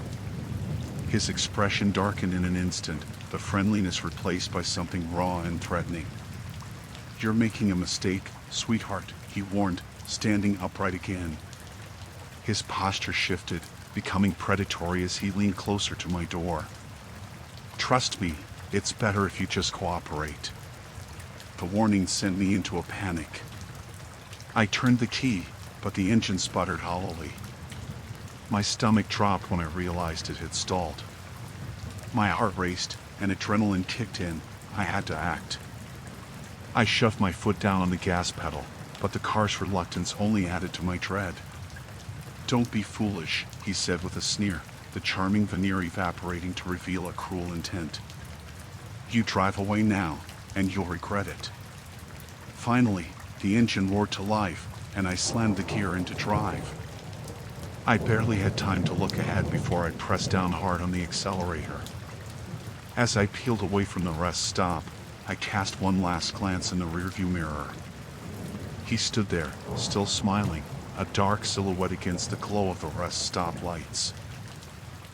His expression darkened in an instant, the friendliness replaced by something raw and threatening. "You're making a mistake, sweetheart," he warned, standing upright again. His posture shifted, becoming predatory as he leaned closer to my door. "Trust me, it's better if you just cooperate." The warning sent me into a panic. I turned the key, but the engine sputtered hollowly. My stomach dropped when I realized it had stalled. My heart raced, and adrenaline kicked in. I had to act. I shoved my foot down on the gas pedal, but the car's reluctance only added to my dread. "Don't be foolish," he said with a sneer, the charming veneer evaporating to reveal a cruel intent. "You drive away now, and you'll regret it." Finally, the engine roared to life, and I slammed the gear into drive. I barely had time to look ahead before I pressed down hard on the accelerator. As I peeled away from the rest stop, I cast one last glance in the rearview mirror. He stood there, still smiling, a dark silhouette against the glow of the rest stop lights.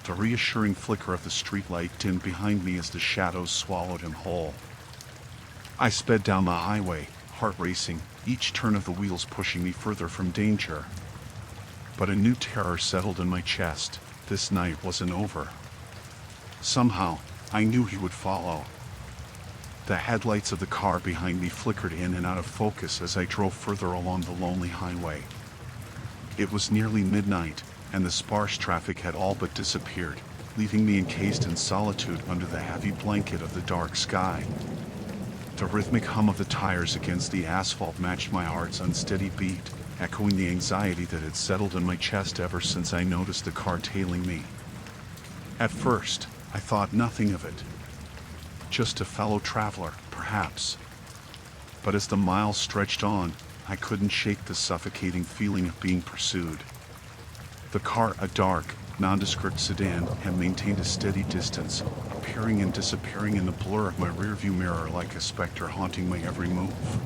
The reassuring flicker of the streetlight dimmed behind me as the shadows swallowed him whole. I sped down the highway, heart racing, each turn of the wheels pushing me further from danger. But a new terror settled in my chest. This night wasn't over. Somehow, I knew he would follow. The headlights of the car behind me flickered in and out of focus as I drove further along the lonely highway. It was nearly midnight, and the sparse traffic had all but disappeared, leaving me encased in solitude under the heavy blanket of the dark sky. The rhythmic hum of the tires against the asphalt matched my heart's unsteady beat, echoing the anxiety that had settled in my chest ever since I noticed the car tailing me. At first, I thought nothing of it. Just a fellow traveler, perhaps. But as the miles stretched on, I couldn't shake the suffocating feeling of being pursued. The car, a dark, nondescript sedan, had maintained a steady distance, appearing and disappearing in the blur of my rearview mirror like a specter haunting my every move.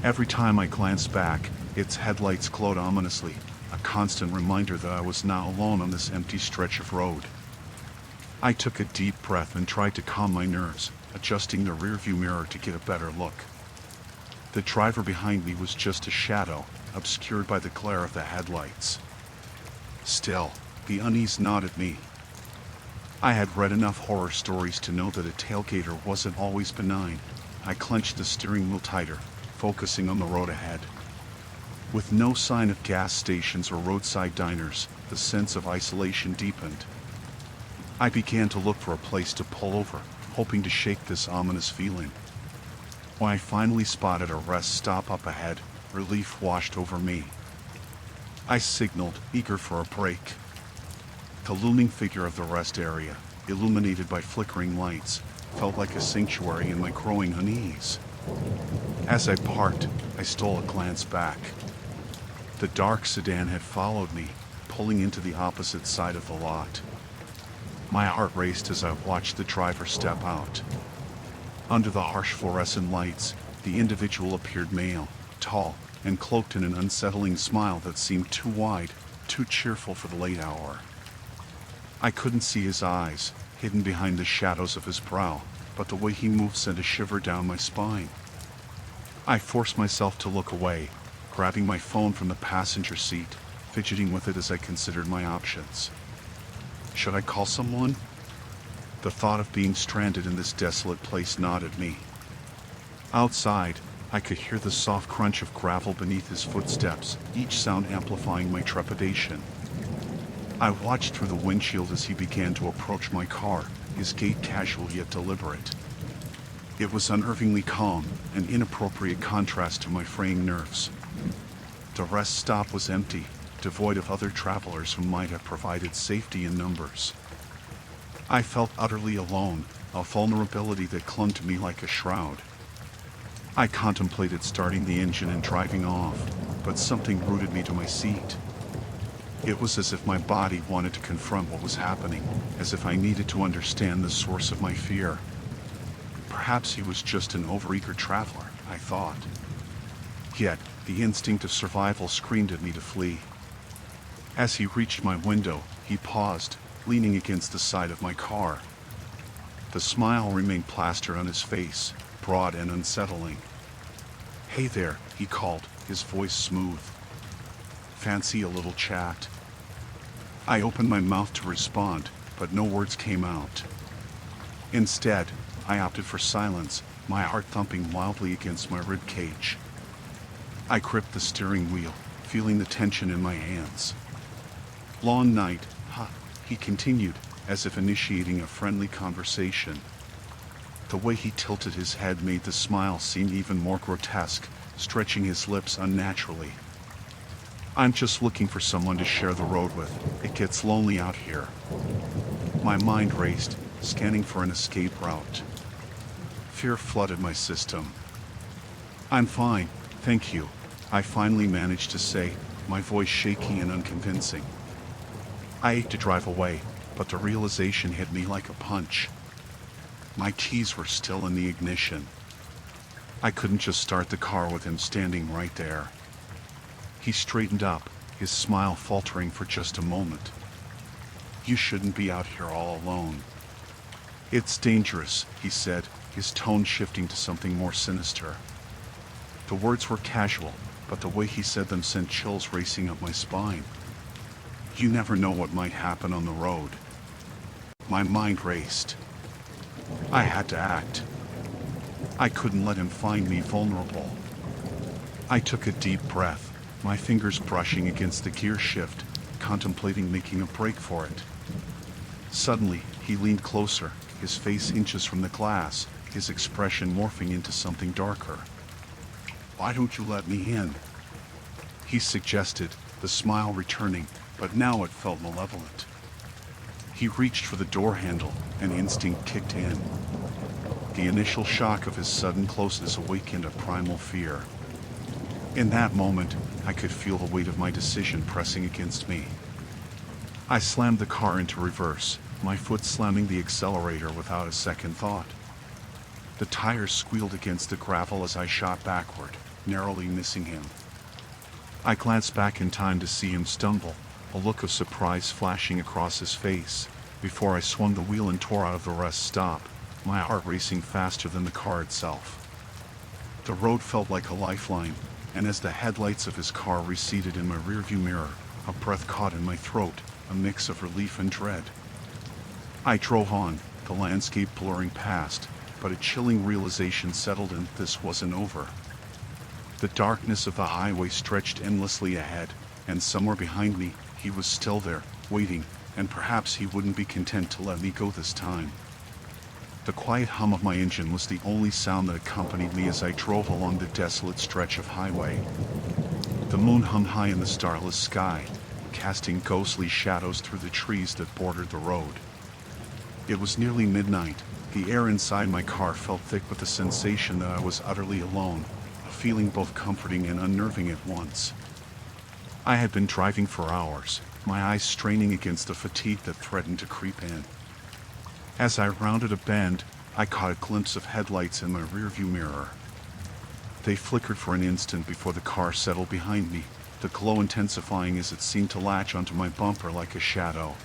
Every time I glanced back, its headlights glowed ominously, a constant reminder that I was not alone on this empty stretch of road. I took a deep breath and tried to calm my nerves, adjusting the rearview mirror to get a better look. The driver behind me was just a shadow, obscured by the glare of the headlights. Still, the unease gnawed at me. I had read enough horror stories to know that a tailgater wasn't always benign. I clenched the steering wheel tighter, focusing on the road ahead. With no sign of gas stations or roadside diners, the sense of isolation deepened. I began to look for a place to pull over, hoping to shake this ominous feeling. When I finally spotted a rest stop up ahead, relief washed over me. I signaled, eager for a break. The looming figure of the rest area, illuminated by flickering lights, felt like a sanctuary in my growing unease. As I parked, I stole a glance back. The dark sedan had followed me, pulling into the opposite side of the lot. My heart raced as I watched the driver step out. Under the harsh fluorescent lights, the individual appeared male, tall, and cloaked in an unsettling smile that seemed too wide, too cheerful for the late hour. I couldn't see his eyes, hidden behind the shadows of his brow, but the way he moved sent a shiver down my spine. I forced myself to look away, grabbing my phone from the passenger seat, fidgeting with it as I considered my options. Should I call someone? The thought of being stranded in this desolate place gnawed at me. Outside, I could hear the soft crunch of gravel beneath his footsteps, each sound amplifying my trepidation. I watched through the windshield as he began to approach my car, his gait casual yet deliberate. It was unnervingly calm, an inappropriate contrast to my fraying nerves. The rest stop was empty, devoid of other travelers who might have provided safety in numbers. I felt utterly alone, a vulnerability that clung to me like a shroud. I contemplated starting the engine and driving off, but something rooted me to my seat. It was as if my body wanted to confront what was happening, as if I needed to understand the source of my fear. Perhaps he was just an overeager traveler, I thought. Yet, the instinct of survival screamed at me to flee. As he reached my window, he paused, leaning against the side of my car. The smile remained plastered on his face, broad and unsettling. "Hey there," he called, his voice smooth. "Fancy a little chat?" I opened my mouth to respond, but no words came out. Instead, I opted for silence, my heart thumping wildly against my rib cage. I gripped the steering wheel, feeling the tension in my hands. "Long night, huh?" he continued, as if initiating a friendly conversation. The way he tilted his head made the smile seem even more grotesque, stretching his lips unnaturally. "I'm just looking for someone to share the road with. It gets lonely out here." My mind raced, scanning for an escape route. Fear flooded my system. "I'm fine, thank you," I finally managed to say, my voice shaky and unconvincing. I ate to drive away, but the realization hit me like a punch. My keys were still in the ignition. I couldn't just start the car with him standing right there. He straightened up, his smile faltering for just a moment. "You shouldn't be out here all alone." "It's dangerous," he said, his tone shifting to something more sinister. The words were casual, but the way he said them sent chills racing up my spine. "You never know what might happen on the road." My mind raced. I had to act. I couldn't let him find me vulnerable. I took a deep breath, my fingers brushing against the gear shift, contemplating making a break for it. Suddenly, he leaned closer, his face inches from the glass, his expression morphing into something darker. "Why don't you let me in?" he suggested, the smile returning, but now it felt malevolent. He reached for the door handle, and instinct kicked in. The initial shock of his sudden closeness awakened a primal fear. In that moment, I could feel the weight of my decision pressing against me. I slammed the car into reverse, my foot slamming the accelerator without a second thought. The tires squealed against the gravel as I shot backward, narrowly missing him. I glanced back in time to see him stumble, a look of surprise flashing across his face, before I swung the wheel and tore out of the rest stop, my heart racing faster than the car itself. The road felt like a lifeline, and as the headlights of his car receded in my rearview mirror, a breath caught in my throat, a mix of relief and dread. I drove on, the landscape blurring past, but a chilling realization settled in: this wasn't over. The darkness of the highway stretched endlessly ahead, and somewhere behind me, he was still there, waiting, and perhaps he wouldn't be content to let me go this time. The quiet hum of my engine was the only sound that accompanied me as I drove along the desolate stretch of highway. The moon hung high in the starless sky, casting ghostly shadows through the trees that bordered the road. It was nearly midnight. The air inside my car felt thick with the sensation that I was utterly alone, a feeling both comforting and unnerving at once. I had been driving for hours, my eyes straining against the fatigue that threatened to creep in. As I rounded a bend, I caught a glimpse of headlights in my rearview mirror. They flickered for an instant before the car settled behind me, the glow intensifying as it seemed to latch onto my bumper like a shadow.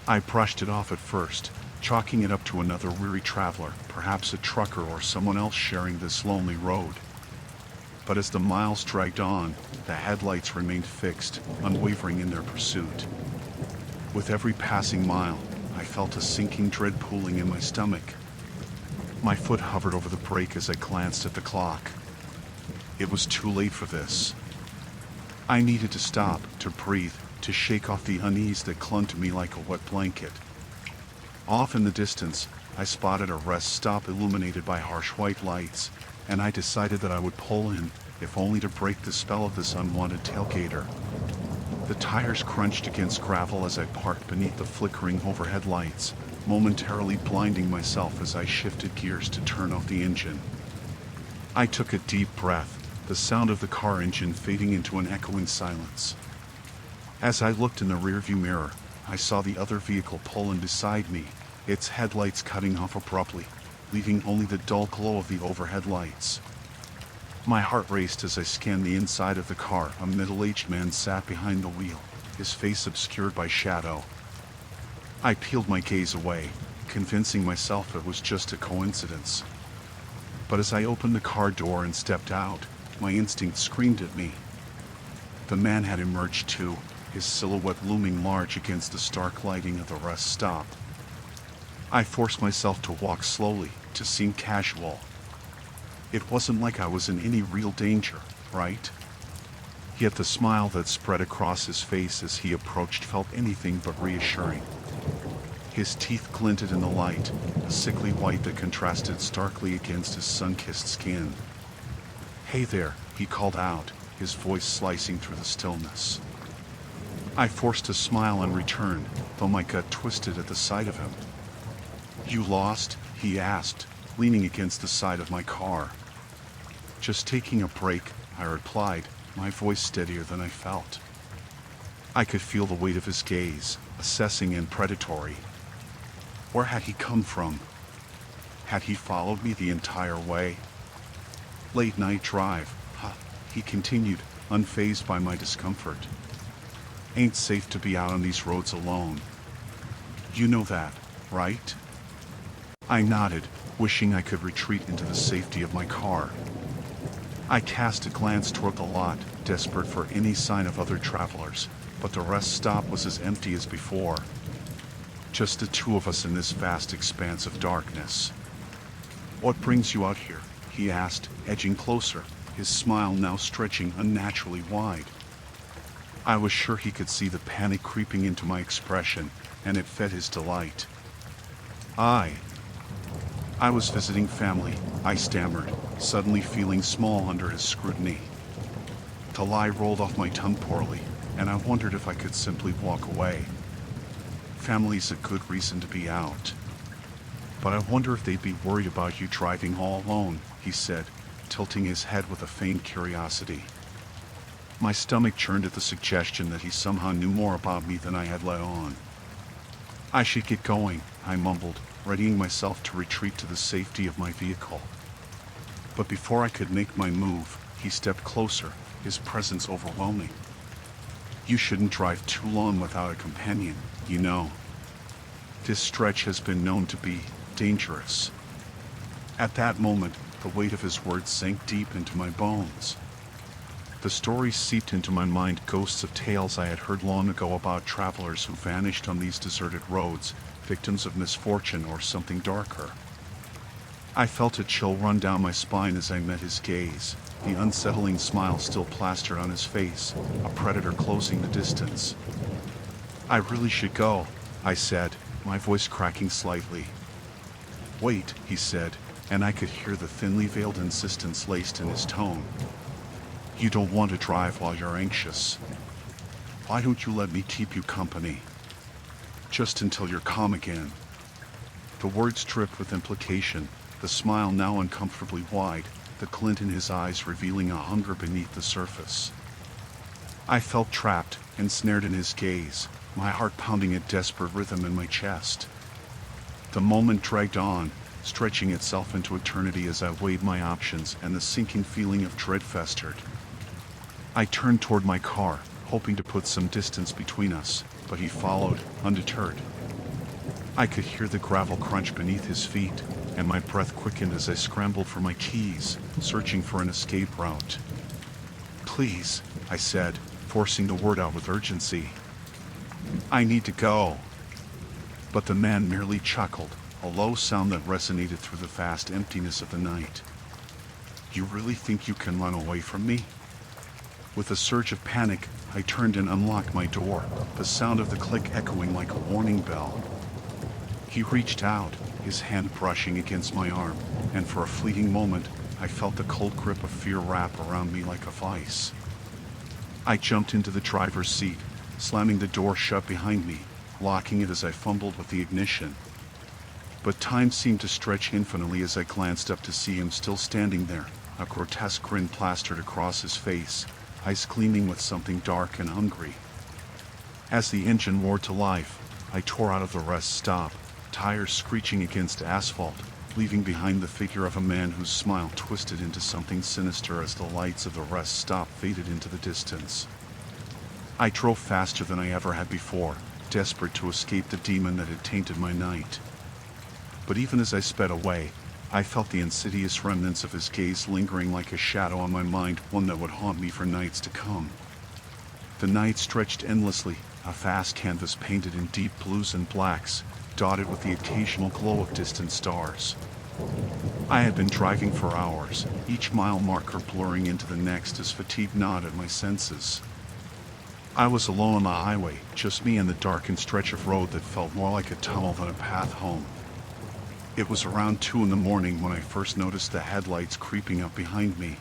I brushed it off at first, chalking it up to another weary traveler, perhaps a trucker or someone else sharing this lonely road. But as the miles dragged on, the headlights remained fixed, unwavering in their pursuit. With every passing mile, I felt a sinking dread pooling in my stomach. My foot hovered over the brake as I glanced at the clock. It was too late for this. I needed to stop, to breathe, to shake off the unease that clung to me like a wet blanket. Off in the distance, I spotted a rest stop illuminated by harsh white lights, and I decided that I would pull in, if only to break the spell of this unwanted tailgater. The tires crunched against gravel as I parked beneath the flickering overhead lights, momentarily blinding myself as I shifted gears to turn off the engine. I took a deep breath, the sound of the car engine fading into an echoing silence. As I looked in the rearview mirror, I saw the other vehicle pull in beside me, its headlights cutting off abruptly, leaving only the dull glow of the overhead lights. My heart raced as I scanned the inside of the car. A middle-aged man sat behind the wheel, his face obscured by shadow. I peeled my gaze away, convincing myself it was just a coincidence. But as I opened the car door and stepped out, my instinct screamed at me. The man had emerged too, his silhouette looming large against the stark lighting of the rest stop. I forced myself to walk slowly, to seem casual. It wasn't like I was in any real danger, right? Yet the smile that spread across his face as he approached felt anything but reassuring. His teeth glinted in the light, a sickly white that contrasted starkly against his sun-kissed skin. "Hey there," he called out, his voice slicing through the stillness. I forced a smile in return, though my gut twisted at the sight of him. "You lost?" he asked, leaning against the side of my car. "Just taking a break," I replied, my voice steadier than I felt. I could feel the weight of his gaze, assessing and predatory. Where had he come from? Had he followed me the entire way? "Late night drive, huh?" he continued, unfazed by my discomfort. "Ain't safe to be out on these roads alone. You know that, right?" I nodded, wishing I could retreat into the safety of my car. I cast a glance toward the lot, desperate for any sign of other travelers, but the rest stop was as empty as before. Just the two of us in this vast expanse of darkness. "What brings you out here?" he asked, edging closer, his smile now stretching unnaturally wide. I was sure he could see the panic creeping into my expression, and it fed his delight. I was visiting family," I stammered, suddenly feeling small under his scrutiny. The lie rolled off my tongue poorly, and I wondered if I could simply walk away. "Family's a good reason to be out. But I wonder if they'd be worried about you driving all alone," he said, tilting his head with a faint curiosity. My stomach churned at the suggestion that he somehow knew more about me than I had let on. "I should get going," I mumbled, readying myself to retreat to the safety of my vehicle. But before I could make my move, he stepped closer, his presence overwhelming. "You shouldn't drive too long without a companion, you know. This stretch has been known to be dangerous." At that moment, the weight of his words sank deep into my bones. The stories seeped into my mind, ghosts of tales I had heard long ago about travelers who vanished on these deserted roads, victims of misfortune or something darker. I felt a chill run down my spine as I met his gaze, the unsettling smile still plastered on his face, a predator closing the distance. "I really should go," I said, my voice cracking slightly. "Wait," he said, and I could hear the thinly veiled insistence laced in his tone. "You don't want to drive while you're anxious. Why don't you let me keep you company? Just until you're calm again." The words dripped with implication, the smile now uncomfortably wide, the glint in his eyes revealing a hunger beneath the surface. I felt trapped, ensnared in his gaze, my heart pounding a desperate rhythm in my chest. The moment dragged on, stretching itself into eternity as I weighed my options, and the sinking feeling of dread festered. I turned toward my car, hoping to put some distance between us, but he followed, undeterred. I could hear the gravel crunch beneath his feet, and my breath quickened as I scrambled for my keys, searching for an escape route. "Please," I said, forcing the word out with urgency. "I need to go." But the man merely chuckled, a low sound that resonated through the vast emptiness of the night. "You really think you can run away from me?" With a surge of panic, I turned and unlocked my door, the sound of the click echoing like a warning bell. He reached out, his hand brushing against my arm, and for a fleeting moment, I felt the cold grip of fear wrap around me like a vice. I jumped into the driver's seat, slamming the door shut behind me, locking it as I fumbled with the ignition. But time seemed to stretch infinitely as I glanced up to see him still standing there, a grotesque grin plastered across his face, eyes gleaming with something dark and hungry. As the engine roared to life, I tore out of the rest stop, tires screeching against asphalt, leaving behind the figure of a man whose smile twisted into something sinister as the lights of the rest stop faded into the distance. I drove faster than I ever had before, desperate to escape the demon that had tainted my night. But even as I sped away, I felt the insidious remnants of his gaze lingering like a shadow on my mind, one that would haunt me for nights to come. The night stretched endlessly, a vast canvas painted in deep blues and blacks, dotted with the occasional glow of distant stars. I had been driving for hours, each mile marker blurring into the next as fatigue gnawed at my senses. I was alone on the highway, just me and the darkened stretch of road that felt more like a tunnel than a path home. It was around 2 in the morning when I first noticed the headlights creeping up behind me.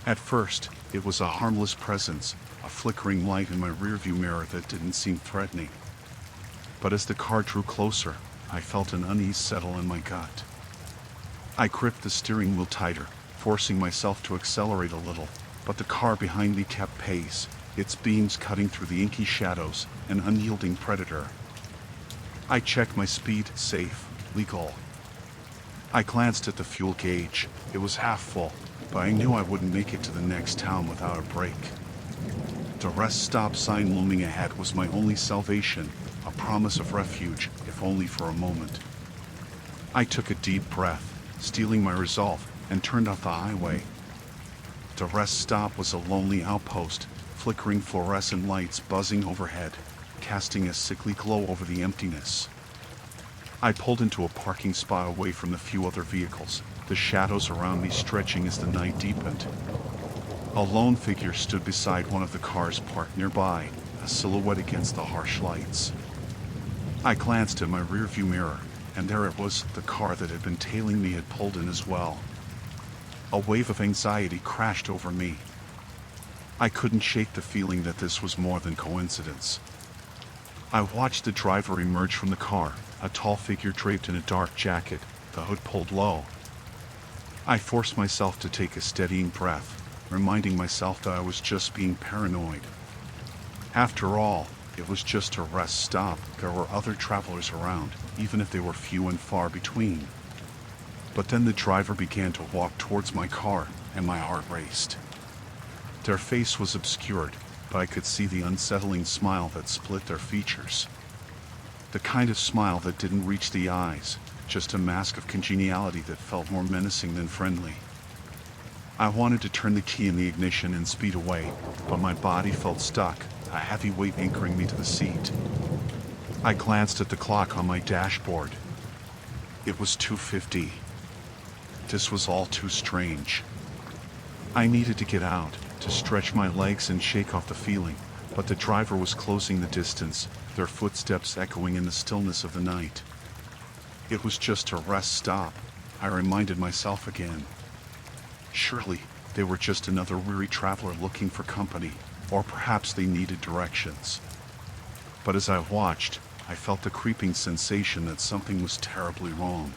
At first, it was a harmless presence, a flickering light in my rearview mirror that didn't seem threatening. But as the car drew closer, I felt an unease settle in my gut. I gripped the steering wheel tighter, forcing myself to accelerate a little, but the car behind me kept pace, its beams cutting through the inky shadows, an unyielding predator. I checked my speed, safe, legal. I glanced at the fuel gauge. It was half full, but I knew I wouldn't make it to the next town without a break. The rest stop sign looming ahead was my only salvation, a promise of refuge, if only for a moment. I took a deep breath, steeling my resolve, and turned off the highway. The rest stop was a lonely outpost, flickering fluorescent lights buzzing overhead, casting a sickly glow over the emptiness. I pulled into a parking spot away from the few other vehicles, the shadows around me stretching as the night deepened. A lone figure stood beside one of the cars parked nearby, a silhouette against the harsh lights. I glanced at my rearview mirror, and there it was, the car that had been tailing me had pulled in as well. A wave of anxiety crashed over me. I couldn't shake the feeling that this was more than coincidence. I watched the driver emerge from the car, a tall figure draped in a dark jacket, the hood pulled low. I forced myself to take a steadying breath, reminding myself that I was just being paranoid. After all, it was just a rest stop. There were other travelers around, even if they were few and far between. But then the driver began to walk towards my car, and my heart raced. Their face was obscured, but I could see the unsettling smile that split their features. The kind of smile that didn't reach the eyes, just a mask of congeniality that felt more menacing than friendly. I wanted to turn the key in the ignition and speed away, but my body felt stuck, a heavy weight anchoring me to the seat. I glanced at the clock on my dashboard. It was 2:50. This was all too strange. I needed to get out, to stretch my legs and shake off the feeling, but the driver was closing the distance, their footsteps echoing in the stillness of the night. It was just a rest stop, I reminded myself again. Surely, they were just another weary traveler looking for company, or perhaps they needed directions. But as I watched, I felt the creeping sensation that something was terribly wrong.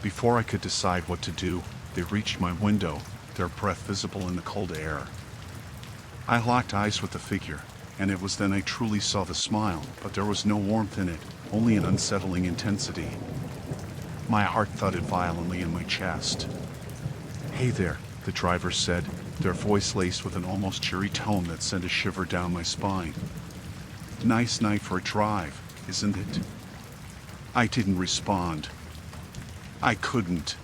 Before I could decide what to do, they reached my window, their breath visible in the cold air. I locked eyes with the figure, and it was then I truly saw the smile, but there was no warmth in it, only an unsettling intensity. My heart thudded violently in my chest. "Hey there," the driver said, their voice laced with an almost cheery tone that sent a shiver down my spine. "Nice night for a drive, isn't it?" I didn't respond. I couldn't.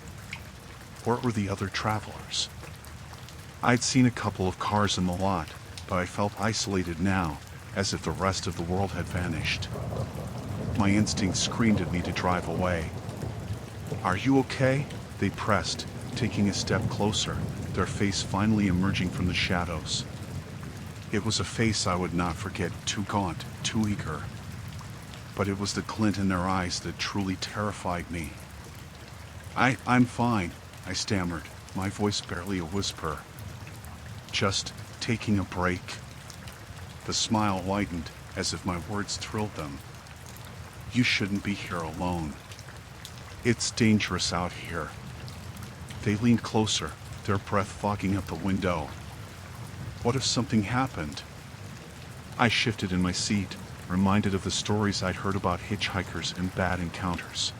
Where were the other travelers? I'd seen a couple of cars in the lot, but I felt isolated now, as if the rest of the world had vanished. My instinct screamed at me to drive away. "Are you okay?" They pressed, taking a step closer, their face finally emerging from the shadows. It was a face I would not forget, too gaunt, too eager. but it was the glint in their eyes that truly terrified me. I'm fine, I stammered, my voice barely a whisper. Just taking a break. The smile widened, as if my words thrilled them. You shouldn't be here alone. It's dangerous out here. They leaned closer, their breath fogging up the window. What if something happened? I shifted in my seat, reminded of the stories I'd heard about hitchhikers and bad encounters.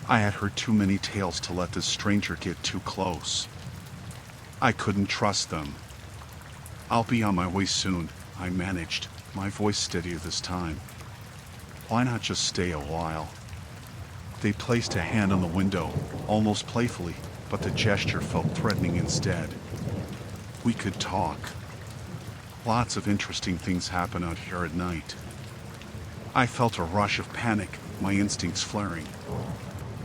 I had heard too many tales to let this stranger get too close. I couldn't trust them. I'll be on my way soon, I managed, my voice steadier this time. Why not just stay a while? They placed a hand on the window, almost playfully, but the gesture felt threatening instead. We could talk. Lots of interesting things happen out here at night. I felt a rush of panic, my instincts flaring.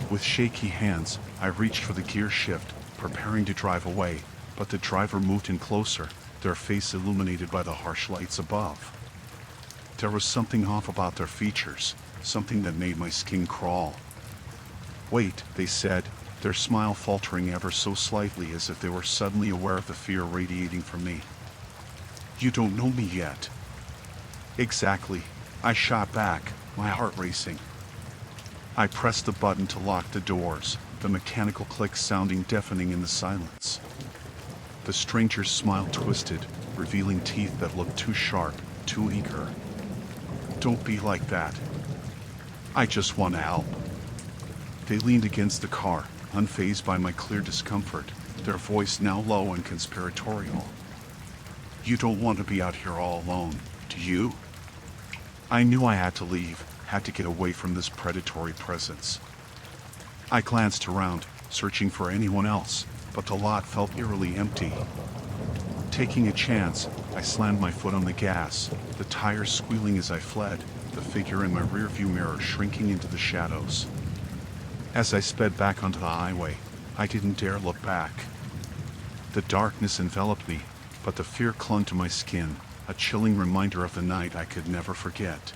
With shaky hands, I reached for the gear shift, preparing to drive away, but the driver moved in closer, their face illuminated by the harsh lights above. There was something off about their features, something that made my skin crawl. Wait, they said, their smile faltering ever so slightly as if they were suddenly aware of the fear radiating from me. You don't know me yet. Exactly, I shot back, my heart racing. I pressed the button to lock the doors, the mechanical click sounding deafening in the silence. The stranger's smile twisted, revealing teeth that looked too sharp, too eager. Don't be like that. I just want to help. They leaned against the car, unfazed by my clear discomfort, their voice now low and conspiratorial. You don't want to be out here all alone, do you? I knew I had to leave, had to get away from this predatory presence. I glanced around, searching for anyone else, but the lot felt eerily empty. Taking a chance, I slammed my foot on the gas, the tires squealing as I fled, the figure in my rearview mirror shrinking into the shadows. As I sped back onto the highway, I didn't dare look back. The darkness enveloped me, but the fear clung to my skin, a chilling reminder of the night I could never forget.